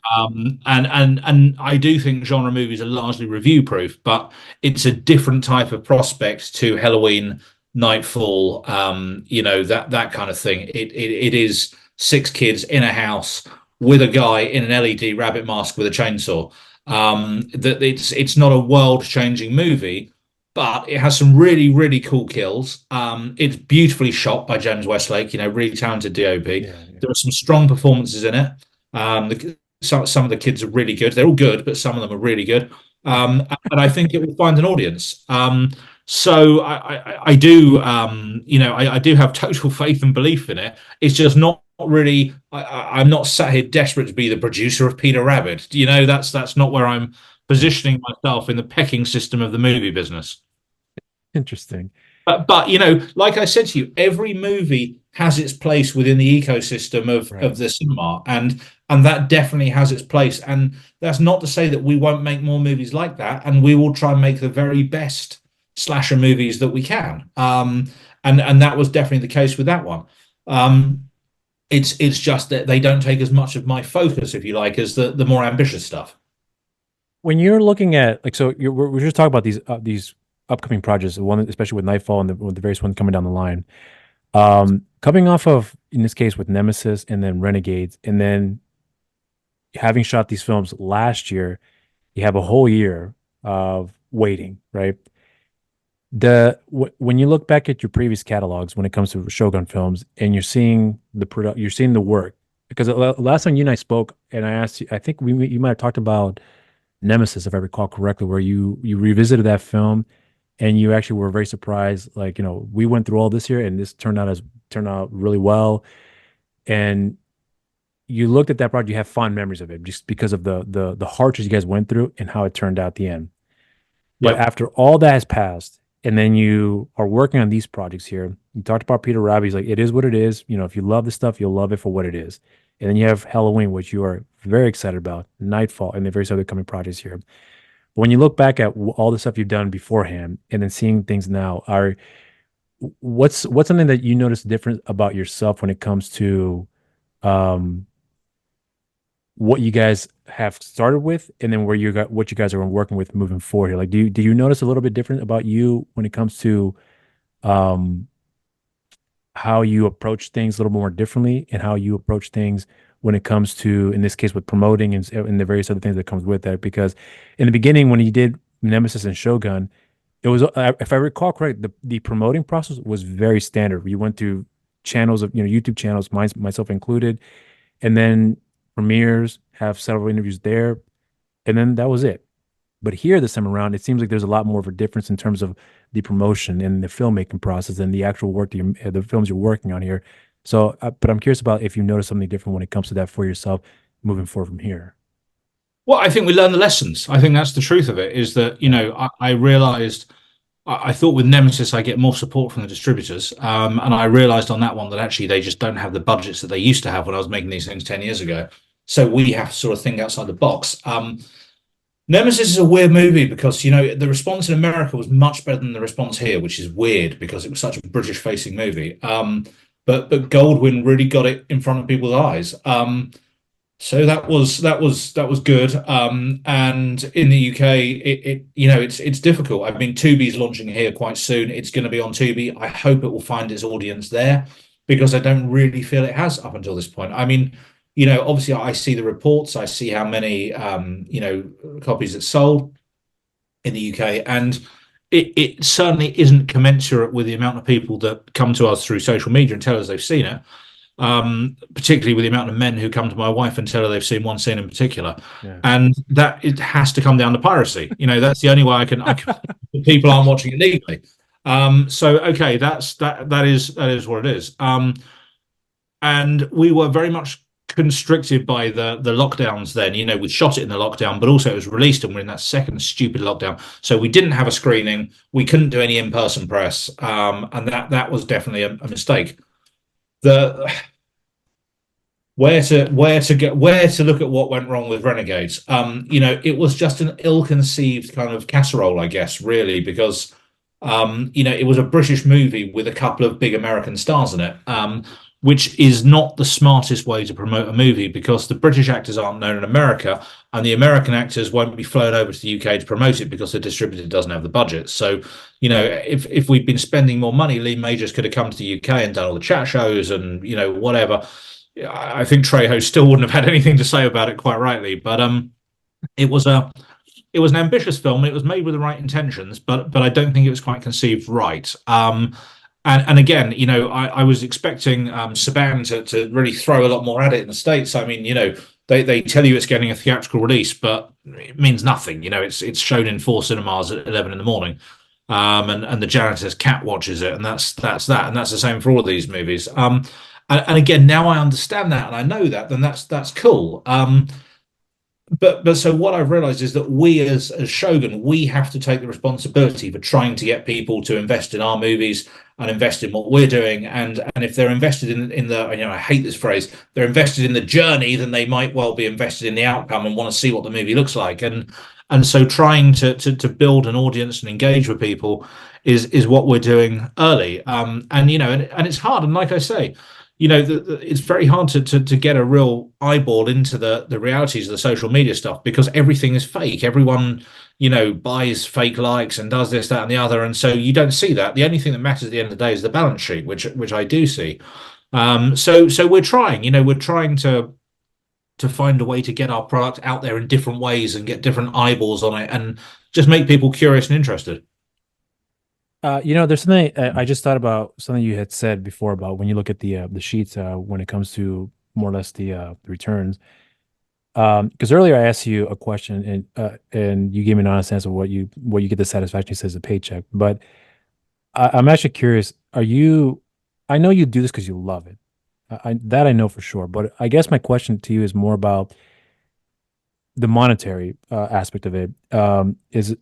And I do think genre movies are largely review proof, but it's a different type of prospect to Halloween, Nightfall, that kind of thing. It is six kids in a house with a guy in an LED rabbit mask with a chainsaw. That it's not a world changing movie, but it has some really really cool kills. It's beautifully shot by James Westlake, really talented DOP. Yeah. Yeah. There are some strong performances in it. Some of the kids are really good. They're all good, but some of them are really good. And I think it will find an audience. So I do, I do have total faith and belief in it. It's just not really. I'm not sat here desperate to be the producer of Peter Rabbit. That's not where I'm positioning myself in the pecking system of the movie business. Interesting. But like I said to you, every movie has its place within the ecosystem of Right. the cinema, and that definitely has its place. And that's not to say that we won't make more movies like that, and we will try and make the very best slasher movies that we can. And that was definitely the case with that one. Um, it's just that they don't take as much of my focus, if you like, as the more ambitious stuff. When you're looking at like, so we're just talking about these upcoming projects, the one especially with Nightfall and with the various one coming down the line. Coming off of, in this case, with Nemesis and then Renegades, and then having shot these films last year, you have a whole year of waiting, right? When you look back at your previous catalogs when it comes to Shogun Films, and you're seeing the work, because last time you and I spoke, and I asked you, I think you might have talked about Nemesis, if I recall correctly, where you revisited that film and you actually were very surprised, like, we went through all this here and this turned out really well. And you looked at that project, you have fond memories of it just because of the hardships you guys went through and how it turned out at the end. But Yep. after all that has passed, and then you are working on these projects here, you talked about Peter Rabbit. He's like, it is what it is. If you love the stuff, you'll love it for what it is. And then you have Halloween, which you are very excited about, Nightfall, and the various other coming projects here. But when you look back at all the stuff you've done beforehand, and then seeing things now, what's something that you notice different about yourself when it comes to um, what you guys have started with, and then what you guys are working with moving forward here? Like, do you notice a little bit different about you when it comes to um, how you approach things a little more differently, and how you approach things when it comes to, in this case, with promoting and the various other things that comes with that? Because in the beginning, when you did Nemesis and Shogun, it was, if I recall correct, the promoting process was very standard. You went to channels of, YouTube channels, myself included, and then premieres, have several interviews there, and then that was it. But here this time around, it seems like there's a lot more of a difference in terms of the promotion and the filmmaking process and the actual work the films you're working on here. So, but I'm curious about if you notice something different when it comes to that for yourself moving forward from here. Well, I think we learn the lessons. I think that's the truth of it. Is that Yeah. I realized I thought with Nemesis I get more support from the distributors, and I realized on that one that actually they just don't have the budgets that they used to have when I was making these things 10 years ago. So we have to sort of think outside the box. Nemesis is a weird movie because, the response in America was much better than the response here, which is weird because it was such a British facing movie. But Goldwyn really got it in front of people's eyes. So that was good. And in the UK, it's difficult. I mean, Tubi's launching here quite soon. It's going to be on Tubi. I hope it will find its audience there because I don't really feel it has up until this point. I mean, obviously I see the reports. I see how many copies it's sold in the UK, and it certainly isn't commensurate with the amount of people that come to us through social media and tell us they've seen it, particularly with the amount of men who come to my wife and tell her they've seen one scene in particular, Yeah. and that it has to come down to piracy. That's the only way I can people aren't watching it legally. So okay, that is what it is. And we were very much constricted by the lockdowns then. We shot it in the lockdown, but also it was released and we're in that second stupid lockdown, so we didn't have a screening, we couldn't do any in-person press, and that was definitely a mistake. The where to look at what went wrong with Renegades. It was just an ill-conceived kind of casserole, I guess, really, because it was a British movie with a couple of big American stars in it, which is not the smartest way to promote a movie because the British actors aren't known in America and the American actors won't be flown over to the UK to promote it because the distributor doesn't have the budget. So, if we'd been spending more money, Lee Majors could have come to the UK and done all the chat shows and, whatever. I think Trejo still wouldn't have had anything to say about it, quite rightly. But it was an ambitious film. It was made with the right intentions, but I don't think it was quite conceived right. And again, I was expecting Saban to really throw a lot more at it in the States. I mean, they tell you it's getting a theatrical release, but it means nothing. It's shown in 4 cinemas at 11 in the morning, and the janitor's cat watches it, and that's that, and that's the same for all of these movies. And again, now I understand that and I know that, then that's cool. But so what I've realized is that we as Shogun, we have to take the responsibility for trying to get people to invest in our movies and invest in what we're doing. And if they're invested in the, I hate this phrase, they're invested in the journey, then they might well be invested in the outcome and want to see what the movie looks like. And so trying to build an audience and engage with people is what we're doing early. And it's hard. And like I say, it's very hard to get a real eyeball into the realities of the social media stuff because everything is fake. Everyone, buys fake likes and does this, that, and the other, and so you don't see that. The only thing that matters at the end of the day is the balance sheet, which I do see. So we're trying, to find a way to get our product out there in different ways and get different eyeballs on it and just make people curious and interested. There's something I just thought about something you had said before about when you look at the sheets when it comes to more or less the returns. Because earlier I asked you a question and you gave me an honest answer of what you get the satisfaction you says a paycheck. But I'm actually curious. I know you do this because you love it. That I know for sure. But I guess my question to you is more about the monetary aspect of it. Is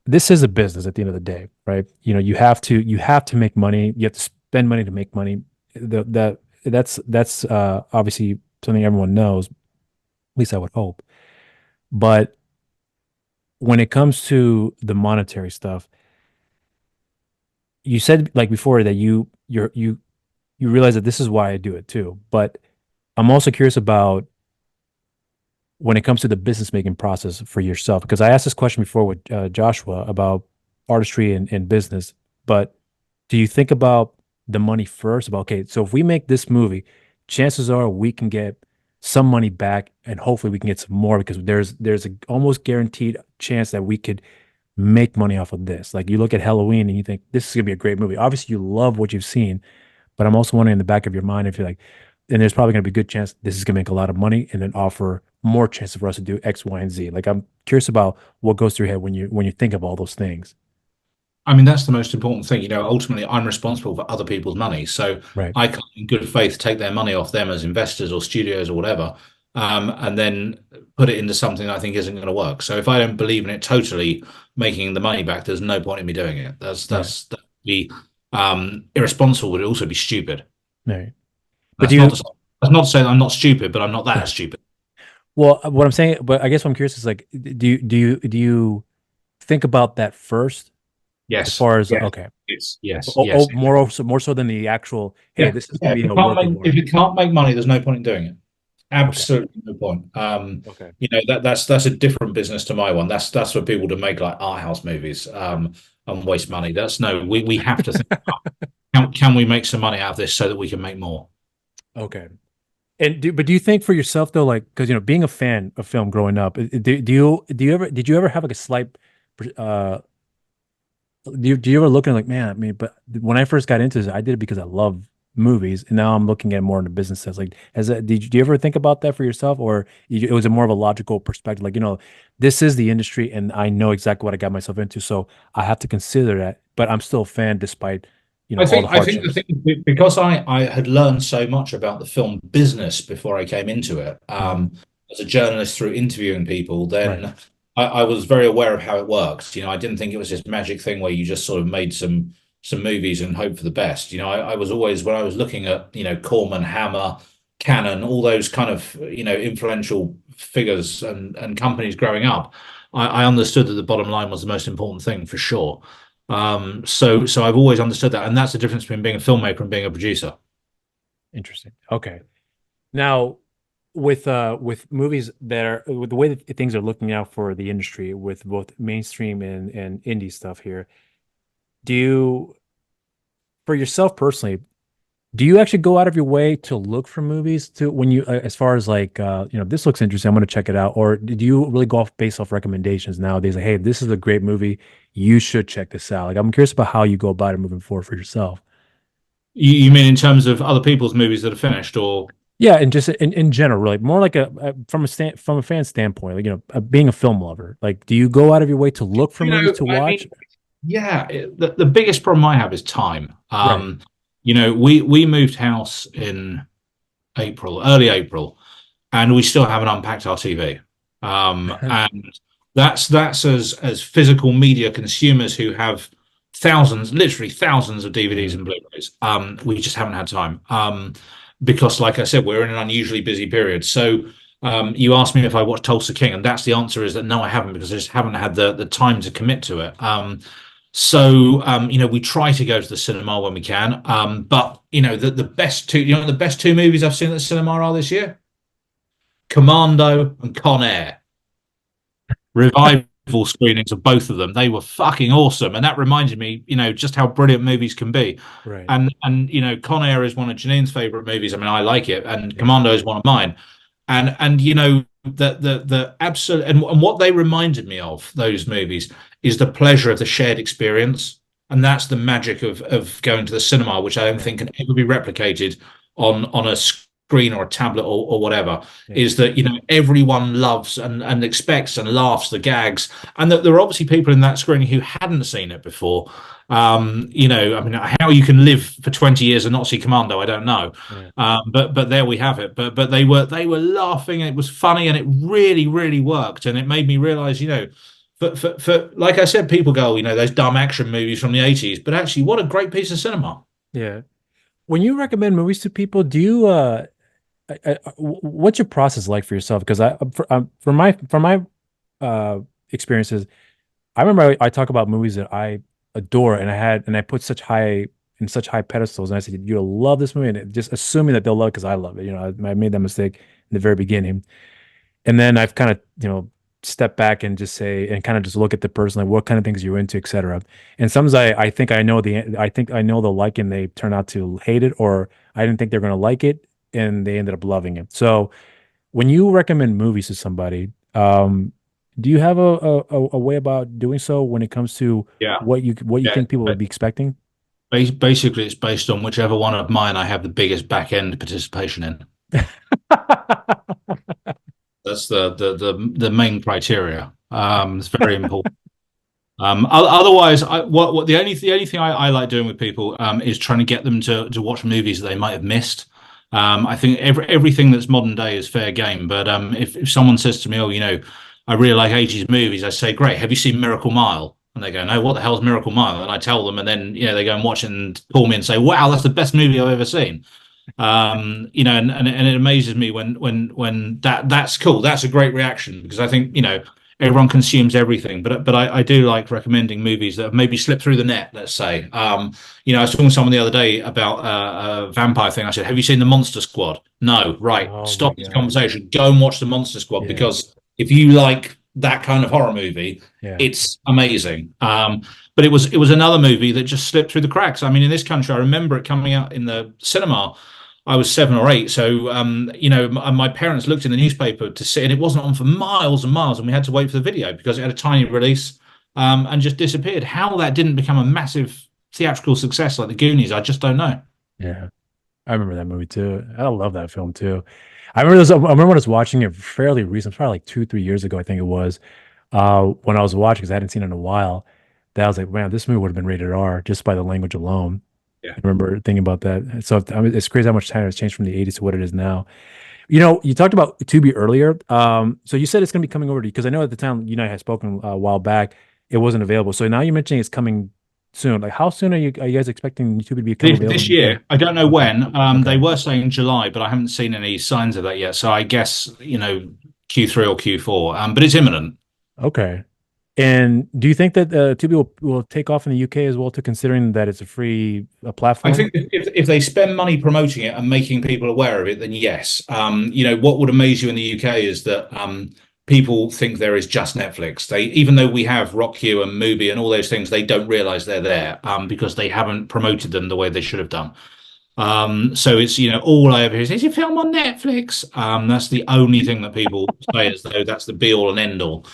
this is a business at the end of the day, right? You have to make money. You have to spend money to make money. That's obviously something everyone knows. At least I would hope. But when it comes to the monetary stuff, you said like before that you realize that this is why I do it too. But I'm also curious about when it comes to the business making process for yourself, because I asked this question before with Joshua about artistry and business, but do you think about the money first? About, okay, so if we make this movie, chances are we can get some money back and hopefully we can get some more because there's a almost guaranteed chance that we could make money off of this. Like you look at Halloween and you think this is gonna be a great movie. Obviously you love what you've seen, but I'm also wondering in the back of your mind if you're like, and there's probably gonna be a good chance this is gonna make a lot of money and then offer more chance for us to do X, Y, and Z. Like I'm curious about what goes through your head when you think of all those things. I mean, that's the most important thing. Ultimately, I'm responsible for other people's money. So Right. I can't, in good faith, take their money off them as investors or studios or whatever, and then put it into something I think isn't going to work. So if I don't believe in it totally making the money back, there's no point in me doing it. Right. That'd be irresponsible, but it'd also be stupid. Right. But That's not to say that I'm not stupid, but I'm not that stupid. Well, what I'm saying, but I guess what I'm curious is like, do you think about that first as Yes, far as yes, okay, yes. more so than the actual, hey, Yeah, this is yeah. gonna be a workable If art. it can't make money, there's no point in doing it. Okay, Absolutely no point. okay, That's a different business to my one. That's for people to make like art house movies, and waste money. That's no. We have to think. Can we make some money out of this so that we can make more? okay. But do you think for yourself though, like, because being a fan of film growing up, did you ever have like a slight, uh, do you ever look at it like, man, I mean, but when I first got into this, I did it because I love movies, and now I'm looking at more in the business sense. Like, do you ever think about that for yourself, or it was a more of a logical perspective? Like, this is the industry, and I know exactly what I got myself into, so I have to consider that. But I'm still a fan despite, all the I think the hardships. thing because I had learned so much about the film business before I came into it, Mhm. as a journalist through interviewing people, Right. then I was very aware of how it works. I didn't think it was this magic thing where you just sort of made some movies and hope for the best. I was always when I was looking at Corman, Hammer, Canon, all those kind of influential figures and companies growing up, I understood that the bottom line was the most important thing for sure. So I've always understood that, and that's the difference between being a filmmaker and being a producer. Interesting. Okay. Now, with movies that are with the way that things are looking out for the industry with both mainstream and indie stuff here, do you, for yourself personally, do you actually go out of your way to look for movies to when you as far as like this looks interesting, I'm going to check it out, or do you really go off based off recommendations nowadays? Like, hey, this is a great movie, you should check this out. Like, I'm curious about how you go about it moving forward for yourself. You mean in terms of other people's movies that are finished, or Yeah, and just in general, really more like from a fan standpoint, like being a film lover. Like, do you go out of your way to look for movies to I watch? mean, yeah, the biggest problem I have is time. Right. We moved house in early April, and we still haven't unpacked our TV. And that's as physical media consumers who have thousands, literally thousands of DVDs Mm, and Blu-rays. We just haven't had time. Because like I said, we're in an unusually busy period. So you asked me if I watched Tulsa King, and that's the answer is that no, I haven't because I just haven't had the time to commit to it. We try to go to the cinema when we can. But the best two, the best two movies I've seen at the cinema are this year? Commando and Con Air. Revival screenings of both of them. They were fucking awesome. And that reminded me, just how brilliant movies can be. right. And Con Air is one of Janine's favorite movies. I mean, I like it, and Yeah. Commando is one of mine. And the absolute and what they reminded me of those movies is the pleasure of the shared experience. And that's the magic of going to the cinema, which I don't Right. think can ever be replicated on a screen or a tablet or whatever, Yeah. is that everyone loves and expects and laughs the gags, and that there are obviously people in that screening who hadn't seen it before. I mean, how you can live for 20 years and not see Commando, I don't know. Yeah. But there we have it. But they were laughing, and it was funny, and it really really worked, and it made me realize, for like I said, people go, those dumb action movies from the 80s, but actually, what a great piece of cinema. Yeah. When you recommend movies to people, do you what's your process like for yourself? Because from my experiences, I remember I talk about movies that I adore, and I put such high pedestals, and I said, "You'll love this movie," and just assuming that they'll love it because I love it. I made that mistake in the very beginning, and then I've kind of step back and just say and kind of just look at the person, like what kind of things you're into, etc. And sometimes I think I know they'll like it, and they turn out to hate it, or I didn't think they're going to like it, and they ended up loving it. So when you recommend movies to somebody, do you have a way about doing so when it comes to Yeah, what you yeah. think people would be expecting? Basically, it's based on whichever one of mine I have the biggest back end participation in. That's the main criteria. It's very important. Otherwise, what the only thing I like doing with people is trying to get them to watch movies that they might have missed. I think everything that's modern day is fair game. But if someone says to me, "Oh, I really like 80s movies," I say, "Great, have you seen Miracle Mile?" And they go, "No, what the hell's Miracle Mile?" And I tell them, and then they go and watch it and call me and say, "Wow, that's the best movie I've ever seen." And it amazes me when that's cool. That's a great reaction because I think, everyone consumes everything, but I do like recommending movies that have maybe slipped through the net, let's say. I was talking to someone the other day about a vampire thing. I said, have you seen The Monster Squad? No. Right. Oh my Stop this God. conversation. Go and watch The Monster Squad Yeah. because if you like that kind of horror movie, Yeah. it's amazing. But it was another movie that just slipped through the cracks. I mean, in this country, I remember it coming out in the cinema. I was 7 or 8, so my parents looked in the newspaper to see, and it wasn't on for miles and miles, and we had to wait for the video because it had a tiny release, and just disappeared. How that didn't become a massive theatrical success like The Goonies, I just don't know. Yeah. I remember that movie too. I love that film too. I remember when I was watching it fairly recent, probably like 2, 3 years ago, I think it was. When I was watching, because I hadn't seen it in a while, that I was like, man, this movie would have been rated R just by the language alone. Yeah. I remember thinking about that. So I mean, it's crazy how much time has changed from the 80s to what it is now. You talked about Tubi earlier. So you said it's going to be coming over to you because I know at the time you and I had spoken a while back, it wasn't available. So now you're mentioning it's coming soon. Like, how soon are you guys expecting Tubi to become available This in the UK? year, I don't know Okay. when. They Okay. were saying July, but I haven't seen any signs of that yet. So I guess, Q3 or Q4. But it's imminent. Okay. And do you think that Tubi will take off in the UK as well, too, considering that it's a free I platform? think if they spend money promoting it and making people aware of it, then yes. What would amaze you in the UK is that people think there is just Netflix. Even though we have RockYou and Mubi and all those things, they don't realize they're there because they haven't promoted them the way they should have done. So it's, all I ever hear is a film on Netflix. That's the only thing that people say as though that's the be all and end all.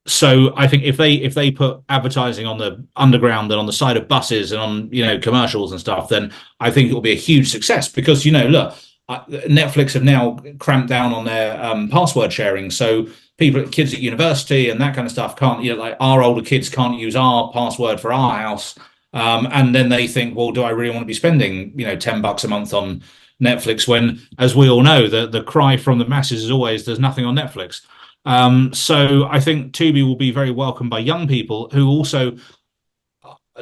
So I think if they put advertising on the underground and on the side of buses and on commercials and stuff, then I think it will be a huge success because look, Netflix have now cramped down on their password sharing, so kids at university and that kind of stuff can't, like our older kids can't use our password for our house, and then they think, well, do I really want to be spending $10 a month on Netflix when, as we all know, the cry from the masses is always there's nothing on Netflix. So I think Tubi will be very welcomed by young people who also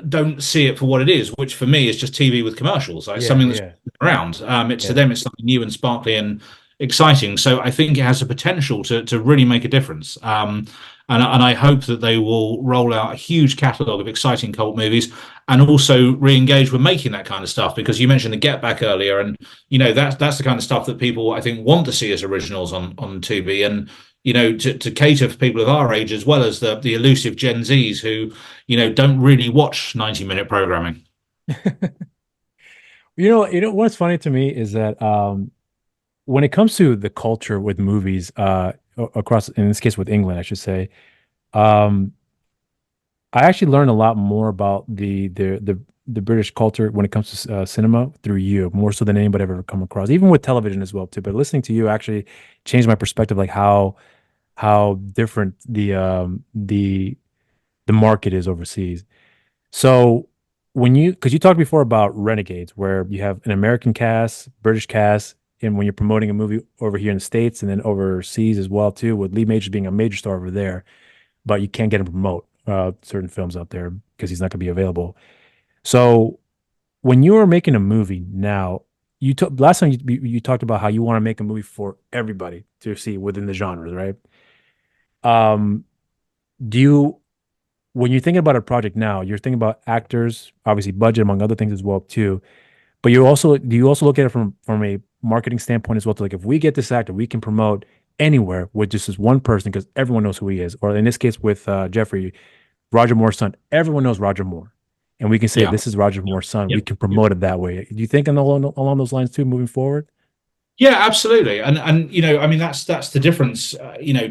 don't see it for what it is, which for me is just TV with commercials. Like Yeah, something that's yeah, around. It's to yeah. them, it's something new and sparkly and exciting. So I think it has the potential to really make a difference. And I hope that they will roll out a huge catalogue of exciting cult movies and also re-engage with making that kind of stuff because you mentioned the Get Back earlier, and that's the kind of stuff that people I think want to see as originals on Tubi, and to cater for people of our age as well as the elusive Gen Zs who don't really watch 90-minute programming. What's funny to me is that when it comes to the culture with movies, across, in this case with England, I should say, um, I actually learned a lot more about the British culture when it comes to cinema through you, more so than anybody I've ever come across, even with television as well too. But listening to you actually changed my perspective, like how different the market is overseas. So because you talked before about Renegades, where you have an American cast, British cast, and when you're promoting a movie over here in the States and then overseas as well too, with Lee Majors being a major star over there, but you can't get him to promote certain films out there because he's not going to be available. So when you are making a movie now, last time you talked about how you want to make a movie for everybody to see within the genres, right? Um, do you when you're thinking about a project now, you're thinking about actors, obviously budget among other things as well too. But do you also look at it from a marketing standpoint as well? To like, if we get this actor, we can promote anywhere with just this one person because everyone knows who he is. Or in this case with Jeffrey, Roger Moore's son, everyone knows Roger Moore, and we can say Yeah. this is Roger Yeah. Moore's son. Yeah. We can promote it that way. Do you think along those lines too, moving forward? Yeah, absolutely. And I mean that's the difference.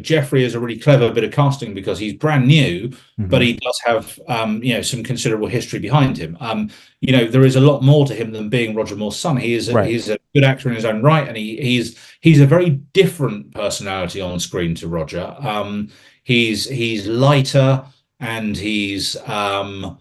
Jeffrey is a really clever bit of casting because he's brand new, but Hmm. he does have some considerable history behind him. There is a lot more to him than being Roger Moore's son. Right. He's a good actor in his own right, and he's a very different personality on screen to Roger. He's lighter and he's Roger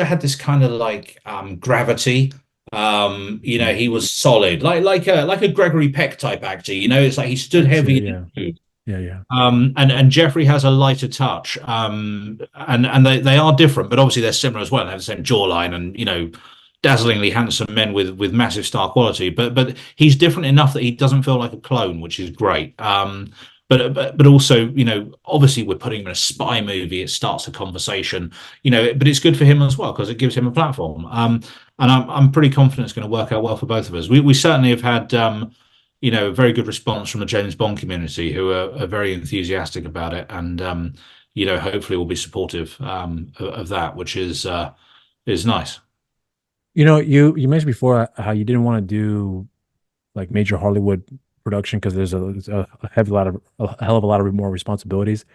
had this kind of like gravity. Mm. He was solid, like a Gregory Peck type actor. It's like he stood I see. heavy Yeah. in his. Yeah. Yeah. And Jeffrey has a lighter touch. And they are different, but obviously they're similar as well. They have the same jawline and dazzlingly handsome men with massive star quality, but he's different enough that he doesn't feel like a clone, which is great. But also, obviously we're putting him in a spy movie. It starts a conversation, but it's good for him as well because it gives him a platform. And I'm pretty confident it's going to work out well for both of us. We certainly have had a very good response from the James Bond community who are very enthusiastic about it, and hopefully will be supportive of that, which is nice. You mentioned before how you didn't want to do like major Hollywood production because there's a heavy lot of a hell of a lot of more responsibilities.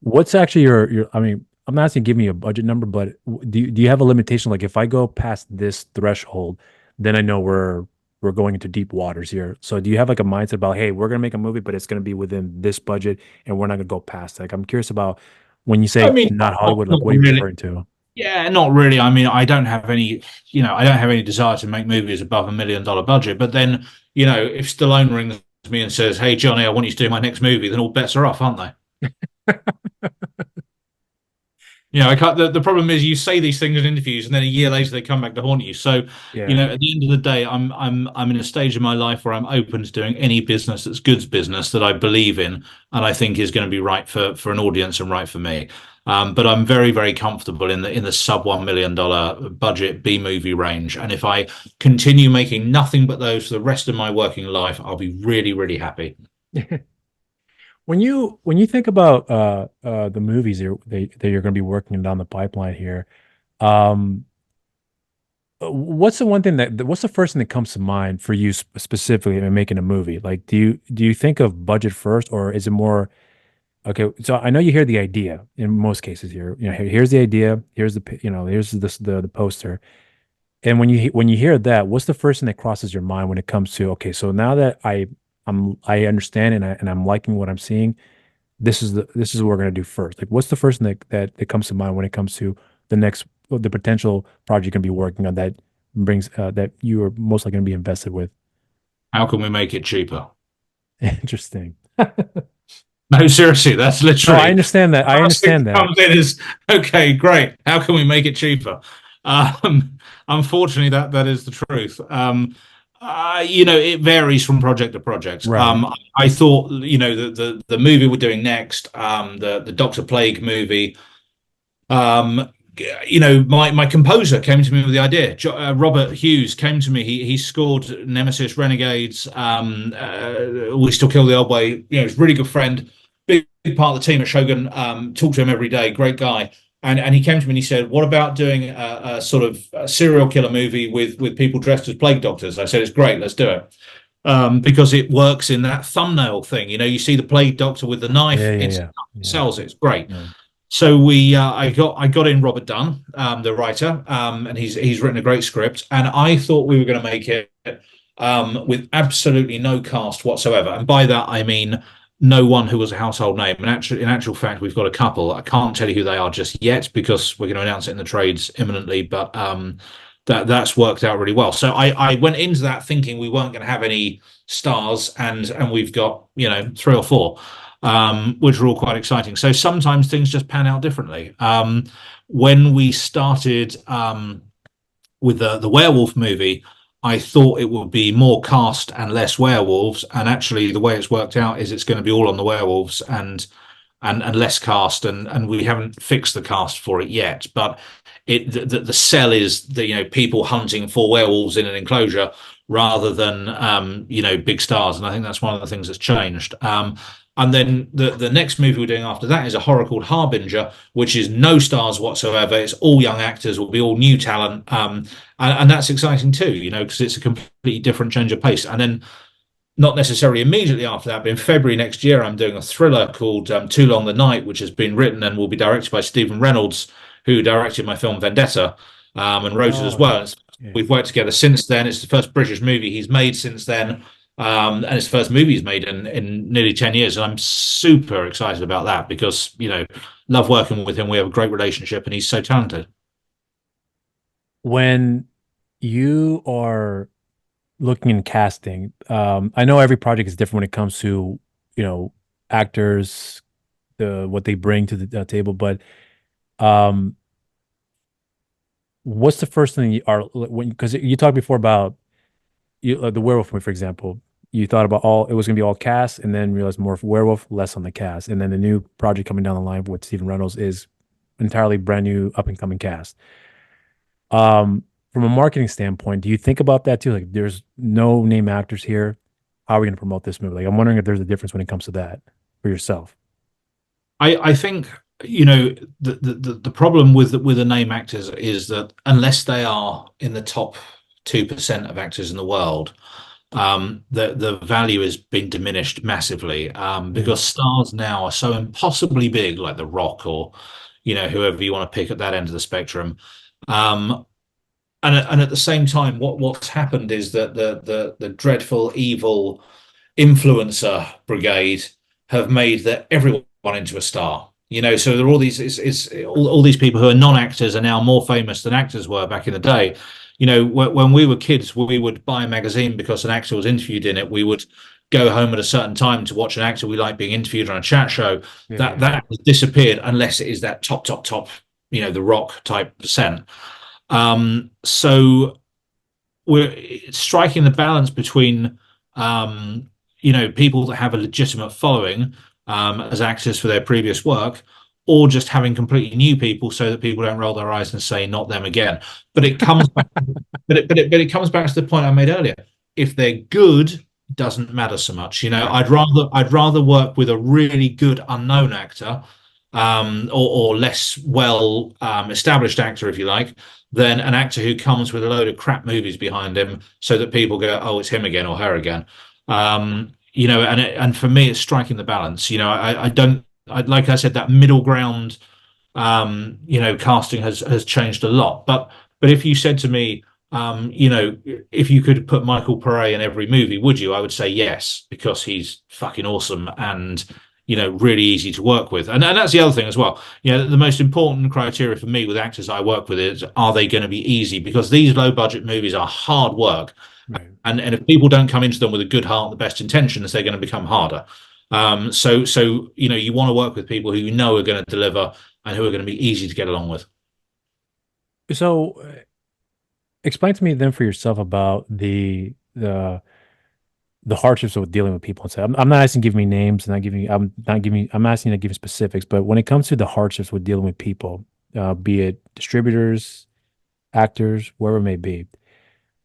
What's actually your I mean, I'm not asking give me a budget number, but do you have a limitation? Like if I go past this threshold, then I know we're going into deep waters here. So do you have like a mindset about, hey, we're gonna make a movie, but it's gonna be within this budget and we're not gonna go past it? Like I'm curious about when you I say mean, not Hollywood, like not what are you really. referring to? Yeah, not really. I mean, I don't have any desire to make movies above $1 million budget. But then, if Stallone rings me and says, "Hey, Johnny, I want you to do my next movie," then all bets are off, aren't they? I can't. The problem is you say these things in interviews, and then a year later they come back to haunt you. So, Yeah. at the end of the day, I'm in a stage of my life where I'm open to doing any business that's goods business that I believe in, and I think is going to be right for an audience and right for me. But I'm very, very comfortable in the sub $1 million budget B movie range, and if I continue making nothing but those for the rest of my working life, I'll be really, really happy. When you think about the movies that you're going to be working down the pipeline here, um what's the one thing what's the first thing that comes to mind for you specifically in making a movie? Like do you think of budget first or is it more okay, so I know you hear the idea in most cases here. Here's the idea, here's here's the poster. And when you hear that, what's the first thing that crosses your mind when it comes to okay, so now that I understand and I'm liking what I'm seeing, this is what we're gonna do first. Like, what's the first thing that comes to mind when it comes to the potential project you're gonna be working on that brings that you are most likely gonna be invested with? How can we make it cheaper? Interesting. No, seriously, that's No, I literally understand that. I first thing understand that that. comes in is okay, great. How can we make it cheaper? Unfortunately, that is the truth. It varies from project to project. Right. I thought, the movie we're doing next, the Doctor Plague movie, um, my composer came to me with the idea. Robert Hughes came to me. He scored Nemesis, Renegades. We Still Kill the Old Way. He's a really good friend, big part of the team at Shogun. Talk to him every day. Great guy. And he came to me and he said, "What about doing a sort of a serial killer movie with people dressed as plague doctors?" I said, "It's great. Let's do it." Because it works in that thumbnail thing. You see the plague doctor with the Yeah, knife. yeah, It yeah. Yeah. sells it. It's great. Yeah. So I got in Robert Dunn, the writer, and he's written a great script, and I thought we were going to make it with absolutely no cast whatsoever, and by that I mean no one who was a household name. And actually, in actual fact, we've got a couple. I can't tell you who they are just yet because we're going to announce it in the trades imminently, but that's worked out really well. So I went into that thinking we weren't going to have any stars, and we've got three or four which are all quite exciting. So sometimes things just pan out differently. When we started with the werewolf movie, I thought it would be more cast and less werewolves, and actually the way it's worked out is it's going to be all on the werewolves and less cast, and we haven't fixed the cast for it yet, but the sell is people hunting for werewolves in an enclosure rather than big stars, and I think that's one of the things that's changed. And then the next movie we're doing after that is a horror called Harbinger, which is no stars whatsoever. It's all young actors, will be all new talent, and that's exciting too, because it's a completely different change of pace. And then not necessarily immediately after that, but in February next year, I'm doing a thriller called Too Long the Night, which has been written and will be directed by Stephen Reynolds, who directed my film Vendetta and wrote it as Oh, well. yeah. We've worked together since then. It's the first British movie he's made since then. And it's the first movie he's made in nearly 10 years. And I'm super excited about that because, love working with him. We have a great relationship and he's so talented. When you are looking in casting, I know every project is different when it comes to, actors, what they bring to the table, but um, what's the first thing you are when because you talked before about the werewolf movie, for example. You thought about all it was going to be all cast, and then realized more for werewolf, less on the cast, and then the new project coming down the line with Stephen Reynolds is entirely brand new, up and coming cast. Um, from a marketing standpoint, do you think about that too? Like, there's no name actors here. How are we going to promote this movie? Like, I'm wondering if there's a difference when it comes to that for yourself. I think the problem with the name actors is that unless they are in the top 2% of actors in the world, the value has been diminished massively, Yeah. because stars now are so impossibly big, like The Rock or whoever you want to pick at that end of the spectrum. Um, and at the same time, what's happened is that the dreadful evil influencer brigade have made that everyone into a star. So there are all these all these people who are non-actors are now more famous than actors were back in the day. When we were kids, we would buy a magazine because an actor was interviewed in it. We would go home at a certain time to watch an actor we like being interviewed on a chat show. Yeah, That yeah. that has disappeared unless it is that top, The Rock type percent. So we're striking the balance between people that have a legitimate following as actors for their previous work, or just having completely new people so that people don't roll their eyes and say not them again. But it comes back, but it comes back to the point I made earlier. If they're good, doesn't matter so much. Right. I'd rather work with a really good unknown actor, or less well established actor, if you like, than an actor who comes with a load of crap movies behind him, so that people go, "Oh, it's him again or her again." And for me, it's striking the balance. I don't. Like I said, that middle ground, casting has changed a lot. But if you said to me, if you could put Michael Pare in every movie, would you? I would say yes, because he's fucking awesome and really easy to work with. And that's the other thing as well. The most important criteria for me with actors I work with is, are they going to be easy? Because these low budget movies are hard work. Right. And if people don't come into them with a good heart and the best intentions, they're going to become harder. So you want to work with people who you know are going to deliver and who are going to be easy to get along with. So, explain to me then for yourself about the hardships of dealing with people and say, I'm not asking you to give me names and not giving I'm not giving I'm asking you to give specifics, but when it comes to the hardships with dealing with people, be it distributors, actors, wherever it may be,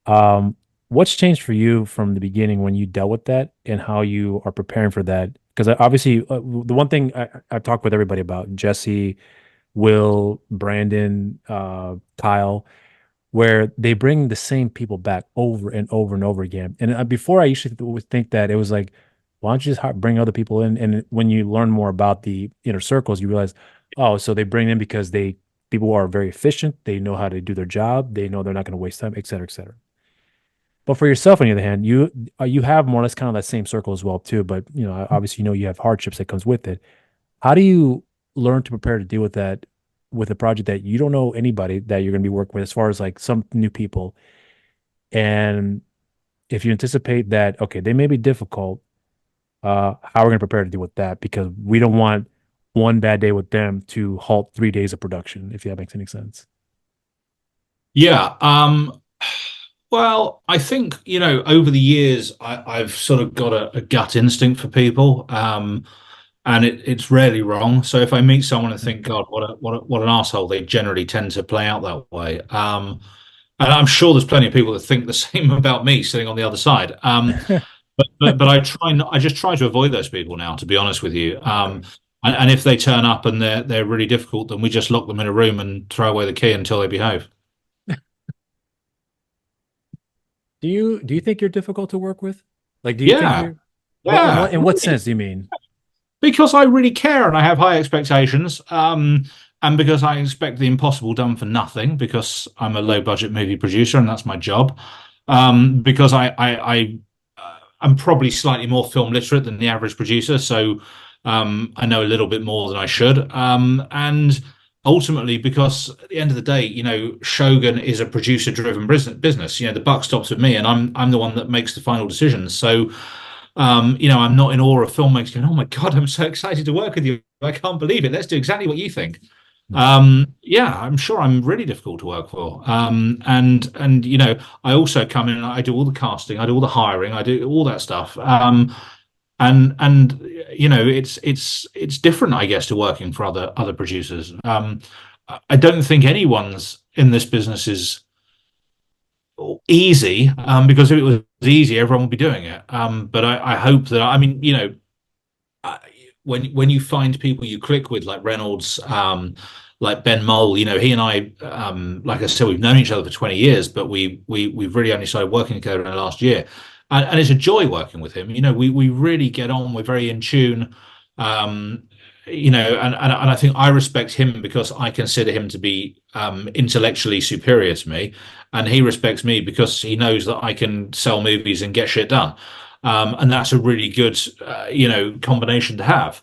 um, what's changed for you from the beginning when you dealt with that and how you are preparing for that? Because obviously, the one thing I've talked with everybody about, Jesse, Will, Brandon, Kyle, where they bring the same people back over and over and over again. And before I used to would think that it was like, why don't you just bring other people in? And when you learn more about the inner circles, you realize, oh, so they bring in because people are very efficient. They know how to do their job. They know they're not going to waste time, et cetera, et cetera. But for yourself, on the other hand, you have more or less kind of that same circle as well too. But obviously, you have hardships that comes with it. How do you learn to prepare to deal with that with a project that you don't know anybody that you're going to be working with, as far as like some new people? And if you anticipate that, okay, they may be difficult, how are we going to prepare to deal with that? Because we don't want one bad day with them to halt 3 days of production, if that makes any sense. Yeah. Well, I think, over the years, I've sort of got a gut instinct for people. And it's rarely wrong. So if I meet someone and think, God, what an asshole, they generally tend to play out that way. And I'm sure there's plenty of people that think the same about me sitting on the other side. But I just try to avoid those people now, to be honest with you. Okay. And if they turn up and they're really difficult, then we just lock them in a room and throw away the key until they behave. Do you think you're difficult to work with? Like, do you think Yeah, you're, but in yeah. what sense do you mean? Because I really care and I have high expectations. And because I expect the impossible done for nothing, because I'm a low budget movie producer and that's my job. Because I'm probably slightly more film literate than the average producer, so I know a little bit more than I should. And ultimately, because at the end of the day, Shogun is a producer driven business. The buck stops with me, and I'm the one that makes the final decisions. So I'm not in awe of filmmakers going, "Oh my God, I'm so excited to work with you. I can't believe it. Let's do exactly what you think." Yeah, I'm sure I'm really difficult to work for. And I also come in and I do all the casting, I do all the hiring, I do all that stuff. And it's different, I guess, to working for other producers. I don't think anyone's in this business is easy, because if it was easy, everyone would be doing it. But I hope that, I mean, uh, when you find people you click with, like Reynolds, like Ben Mole, he and I, like I said, we've known each other for 20 years, but we've really only started working together in the last year, and it's a joy working with him. We really get on. We're very in tune. Um, and I think I respect him because I consider him to be intellectually superior to me, and he respects me because he knows that I can sell movies and get shit done. And that's a really good, combination to have.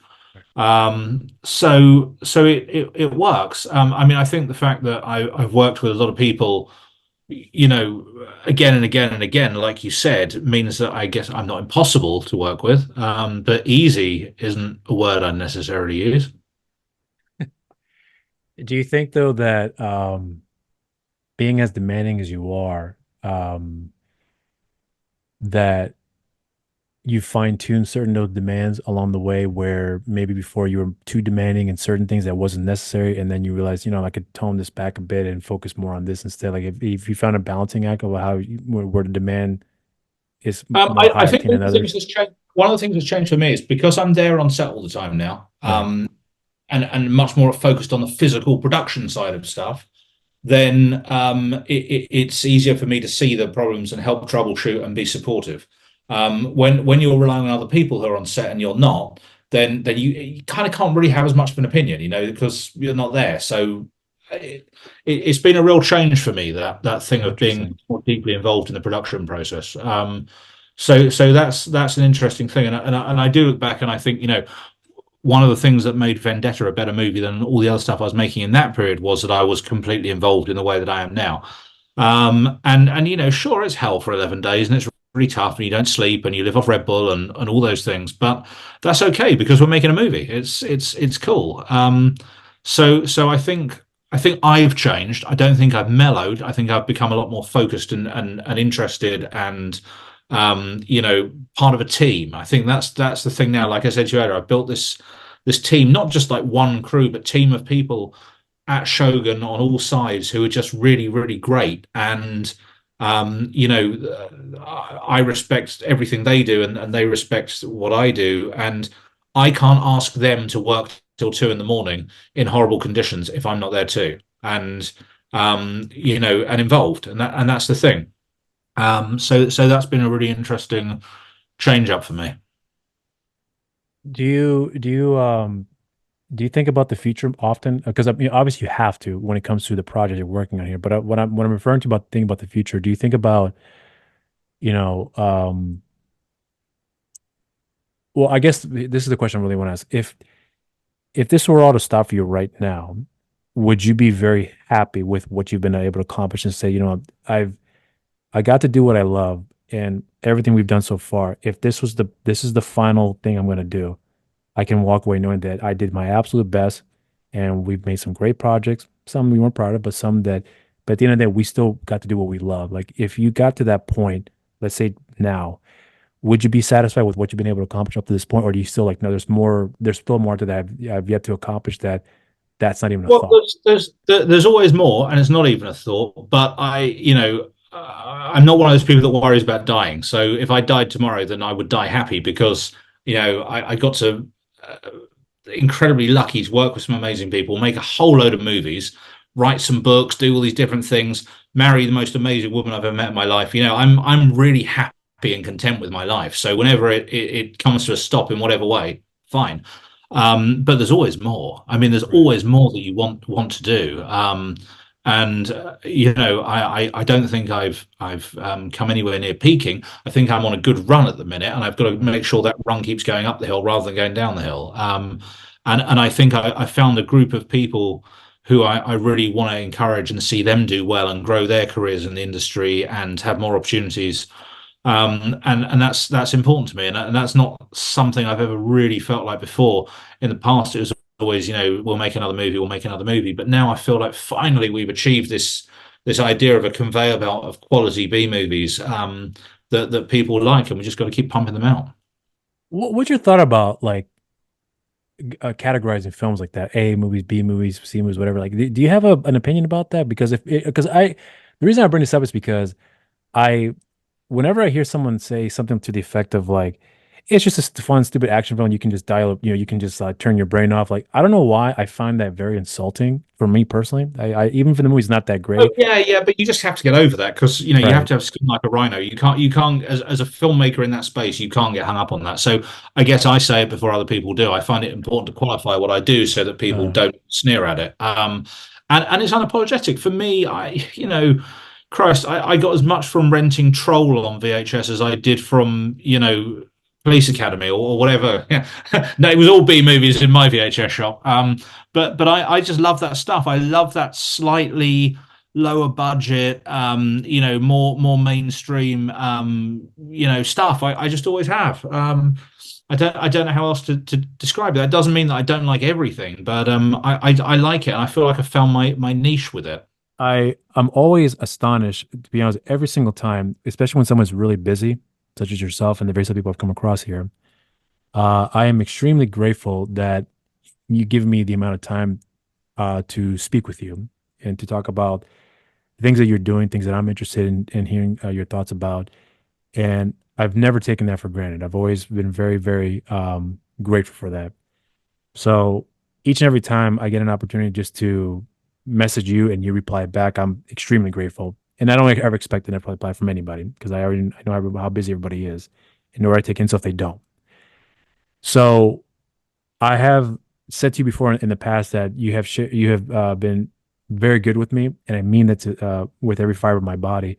So it works. I mean, I think the fact that I've worked with a lot of people, again and again and again, like you said, means that I guess I'm not impossible to work with. But easy isn't a word I necessarily use. Do you think though that being as demanding as you are, that you fine tune certain of those demands along the way where maybe before you were too demanding in certain things that wasn't necessary, and then you realize, I could tone this back a bit and focus more on this instead. Like if you found a balancing act of where the demand is more I high think octane than others. one of the things that's changed for me is because I'm there on set all the time now, Right. and much more focused on the physical production side of stuff. Then it's easier for me to see the problems and help troubleshoot and be supportive. When you're relying on other people who are on set and you're not, then you kind of can't really have as much of an opinion, because you're not there. So it's been a real change for me, that thing of being Interesting. more deeply involved in the production process. So that's an interesting thing, and I do look back and I think, one of the things that made Vendetta a better movie than all the other stuff I was making in that period was that I was completely involved in the way that I am now. And sure, it's hell for 11 days and it's really tough and you don't sleep and you live off Red Bull and all those things, but that's okay because we're making a movie. It's cool. So I think I've changed. I don't think I've mellowed. I think I've become a lot more focused and interested and part of a team. I think that's the thing now. Like I said to you earlier, I've built this team, not just like one crew, but team of people at Shogun on all sides who are just really, really great. And I respect everything they do, and they respect what I do. And I can't ask them to work till 2 in the morning in horrible conditions if I'm not there too. And involved, and that's the thing. So that's been a really interesting change up for me. Do you think about the future often? Because obviously you have to when it comes to the project you're working on here. But what I'm referring to about thinking about the future, do you think about, you know, well, I guess this is the question I really want to ask. If this were all to stop for you right now, would you be very happy with what you've been able to accomplish and say, I got to do what I love and everything we've done so far. If this is the final thing I'm going to do, I can walk away knowing that I did my absolute best and we've made some great projects, some we weren't proud of, but at the end of the day, we still got to do what we love. Like if you got to that point, let's say now, would you be satisfied with what you've been able to accomplish up to this point? Or do you still like, no, there's still more to that I've yet to accomplish that's not even a Well, thought. there's always more, and it's not even a thought. But I'm not one of those people that worries about dying. So if I died tomorrow, then I would die happy because I got to incredibly lucky to work with some amazing people, make a whole load of movies, write some books, do all these different things, marry the most amazing woman I've ever met in my life. I'm really happy and content with my life. So whenever it comes to a stop in whatever way, fine. But there's always more. I mean, there's Right. always more that you want to do. And I don't think I've come anywhere near peaking. I think I'm on a good run at the minute, and I've got to make sure that run keeps going up the hill rather than going down the hill. And I think I found a group of people who I really want to encourage and see them do well and grow their careers in the industry and have more opportunities. And that's important to me, and that's not something I've ever really felt like before. In the past, it was always, we'll make another movie, we'll make another movie. But now I feel like finally we've achieved this idea of a conveyor belt of quality B movies that people like, and we just got to keep pumping them out. What's your thought about like categorizing films like that? A movies, B movies, C movies, whatever. Like, do you have an opinion about that? Because because the reason I bring this up is because I whenever I hear someone say something to the effect of like, it's just a fun, stupid action film, you can just dial up, you can just turn your brain off. Like, I don't know why I find that very insulting for me personally. I even if the movie's not that Oh great, yeah, yeah, but you just have to get over that because you have right? to have skin like a rhino. You can't as a filmmaker in that space, you can't get hung up on that. So I guess I say it before other people do. I find it important to qualify what I do so that people Uh, don't sneer at it. And it's unapologetic for me. Christ, I got as much from renting Troll on VHS as I did from Police Academy or whatever. No, it was all B movies in my VHS shop. But I just love that stuff. I love that slightly lower budget, more mainstream, stuff. I just always have. I don't know how else to describe it. That doesn't mean that I don't like everything, but I like it, and I feel like I found my niche with it. I'm always astonished, to be honest, every single time, especially when someone's really busy, such as yourself and the various other people I've come across here. I am extremely grateful that you give me the amount of time to speak with you and to talk about things that you're doing, things that I'm interested in hearing your thoughts about. And I've never taken that for granted. I've always been very, very grateful for that. So each and every time I get an opportunity just to message you and you reply back, I'm extremely grateful. And I don't ever expect a reply from anybody because I know how busy everybody is, and nor I take insult if they don't. So I have said to you before in the past that you have been very good with me, and I mean that with every fiber of my body.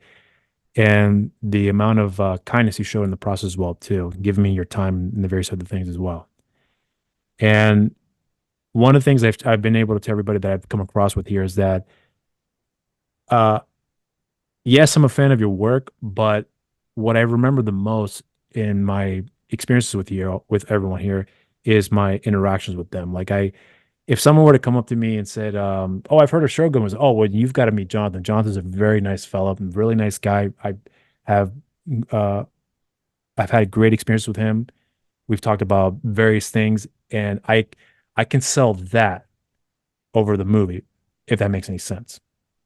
And the amount of kindness you showed in the process as well too, giving me your time and the various other things as well. And one of the things I've been able to tell everybody that I've come across with here is that uh, yes, I'm a fan of your work, but what I remember the most in my experiences with you, with everyone here, is my interactions with them. Like if someone were to come up to me and said, "Oh, I've heard of Shogun," was, "Oh, well, you've got to meet Jonathan. Jonathan's a very nice fellow, really nice guy. Have, uh, I've had great experience with him. We've talked about various things, and I can sell that over the movie, if that makes any sense.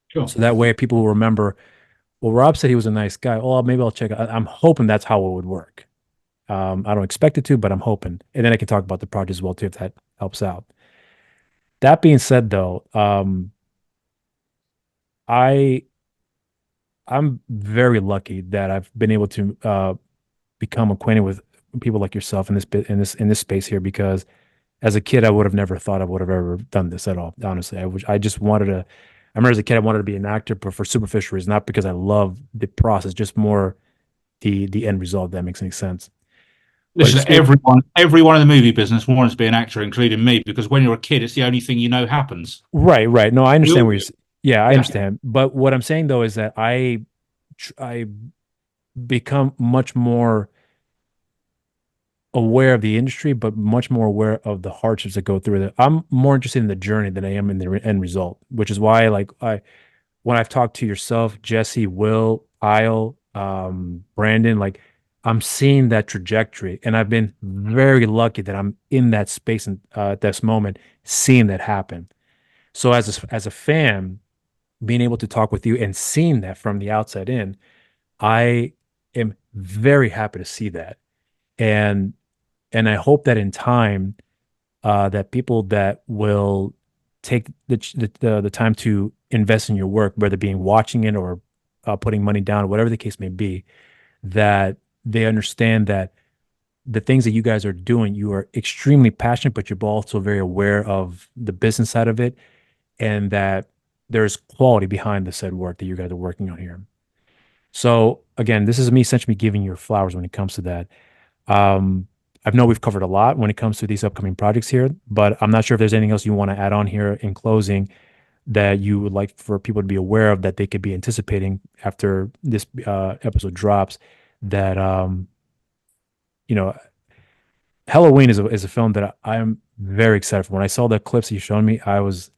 Sure. So that way, people will remember. Well, Rob said he was a nice guy. Oh, maybe I'll check. I'm hoping that's how it would work. I don't expect it to, but I'm hoping, and then I can talk about the project as well too, if that helps out. That being said, though, I I'm very lucky that I've been able to become acquainted with people like yourself in this space here because as a kid I would have never thought I would have ever done this at all. Honestly, I just wanted to. I remember as a kid I wanted to be an actor, but for superficial reasons, not because I love the process, just more the end result. If that makes any sense. But Listen, everyone in the movie business wants to be an actor, including me, because when you're a kid, it's the only thing you know happens. right, right. No, I We understand all where do. yeah, I Yeah. understand. But what I'm saying though is that I become much more aware of the industry, but much more aware of the hardships that go through it. I'm more interested in the journey than I am in the end result, which is why, like, when I've talked to yourself, Jesse, Will, Kyle, Brandon, like, I'm seeing that trajectory, and I've been very lucky that I'm in that space and at this moment, seeing that happen. So, as a fan, being able to talk with you and seeing that from the outside in, I am very happy to see that, and I hope that in time, that people that will take the time to invest in your work, whether being watching it or putting money down, whatever the case may be, that they understand that the things that you guys are doing, you are extremely passionate, but you're also very aware of the business side of it, and that there's quality behind the said work that you guys are working on here. So again, this is me essentially giving you flowers when it comes to that. Um, I know we've covered a lot when it comes to these upcoming projects here, but I'm not sure if there's anything else you want to add on here in closing that you would like for people to be aware of that they could be anticipating after this episode drops. That you know, Halloween is a film that I'm very excited for when I saw the clips you showed me. I told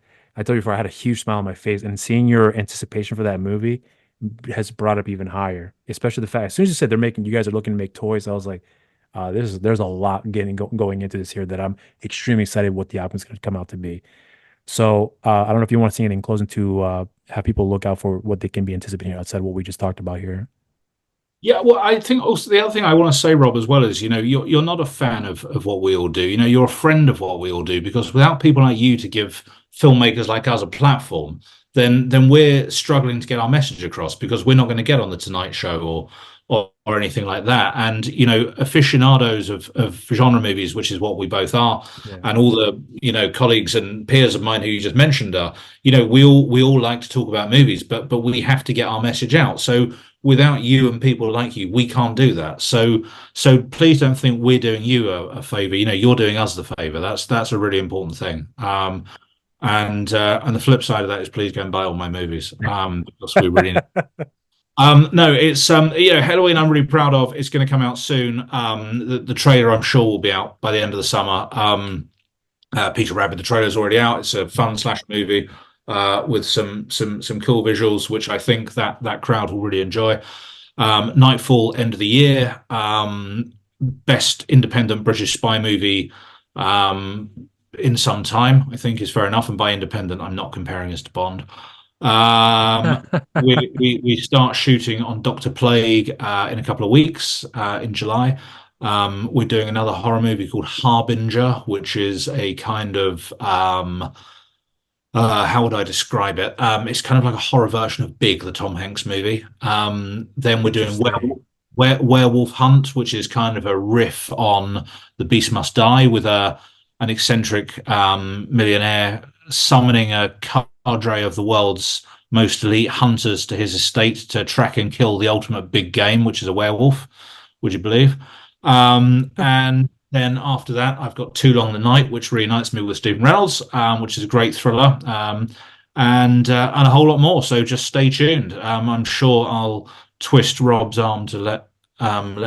you before, I had a huge smile on my face, and seeing your anticipation for that movie has brought up even higher. Especially the fact, as soon as you said you guys are looking to make toys, I was like, there's a lot going into this here that I'm extremely excited what the outcome's going to come out to be. So I don't know if you want to say anything closing to have people look out for what they can be anticipating outside what we just talked about here. Yeah, well, I think also the other thing I want to say, Rob, as well is, you're not a fan of what we all do. You're a friend of what we all do, because without people like you to give filmmakers like us a platform, then we're struggling to get our message across, because we're not going to get on the Tonight Show or anything like that. And aficionados of genre movies, which is what we both are, Yeah. and all the colleagues and peers of mine who you just mentioned are, we all like to talk about movies, but we have to get our message out. So without you and people like you, we can't do that. So please don't think we're doing you a favor. You're doing us the favor. That's a really important thing. And the flip side of that is, please go and buy all my movies, because we really need. No, it's Halloween. I'm really proud of. It's going to come out soon. The trailer, I'm sure, will be out by the end of the summer. Peter Rabbit, the trailer's already out. It's a fun slash movie with some cool visuals, which I think that crowd will really enjoy. Nightfall, end of the year. Best independent British spy movie in some time, I think, is fair enough. And by independent, I'm not comparing us to Bond. We start shooting on Dr. Plague in a couple of weeks in July. We're doing another horror movie called Harbinger, which is a kind of how would I describe it? It's kind of like a horror version of Big, the Tom Hanks movie. Then we're doing Werewolf Hunt, which is kind of a riff on The Beast Must Die, with an eccentric millionaire summoning a cadre of the world's most elite hunters to his estate to track and kill the ultimate big game, which is a werewolf. Would you believe? And then after that, I've got Too Long the Night, which reunites me with Stephen Reynolds, which is a great thriller, and a whole lot more. So just stay tuned. I'm sure I'll twist Rob's arm to let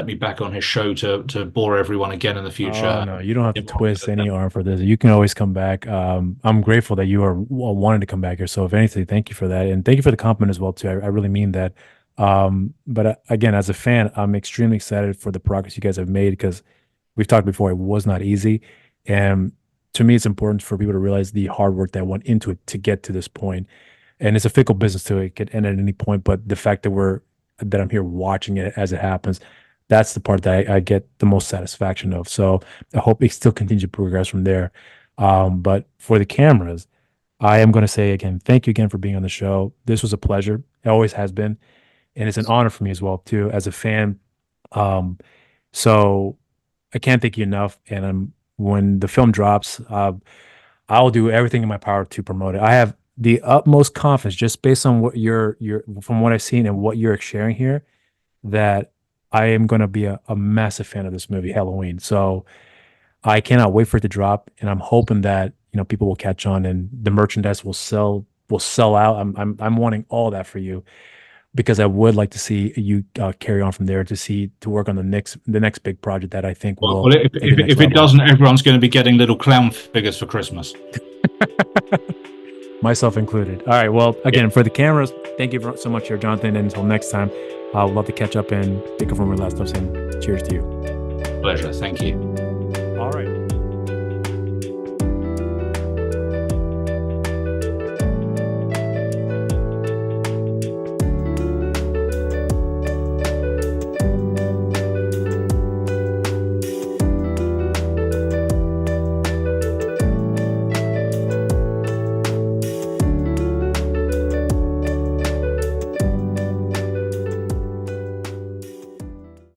me back on his show to bore everyone again in the future. Oh, no, you don't have to twist any arm for this. You can always come back. I'm grateful that you are wanting to come back here. So if anything, thank you for that. And thank you for the compliment as well, too. I really mean that. But again, as a fan, I'm extremely excited for the progress you guys have made, because we've talked before, it was not easy. And to me, it's important for people to realize the hard work that went into it to get to this point. And it's a fickle business too. It could end at any point, but the fact that I'm here watching it as it happens, that's the part that I get the most satisfaction of. So I hope it still continues to progress from there. But for the cameras, I am going to say again, thank you again for being on the show. This was a pleasure. It always has been. And it's an honor for me as well, too, as a fan. So I can't thank you enough. And when the film drops, I'll do everything in my power to promote it. I have the utmost confidence, just based on what you're from what I've seen and what you're sharing here, that I am going to be a massive fan of this movie, Halloween. So I cannot wait for it to drop, and I'm hoping that people will catch on and the merchandise will sell out. I'm wanting all that for you, because I would like to see you carry on from there to work on the next big project that I think will. Well, if it doesn't, everyone's going to be getting little clown figures for Christmas. Myself included. All right. Well, again, for the cameras, thank you so much here, Jonathan. And until next time, I would love to catch up and pick up from where last off, saying cheers to you. Pleasure. Thank you. All right.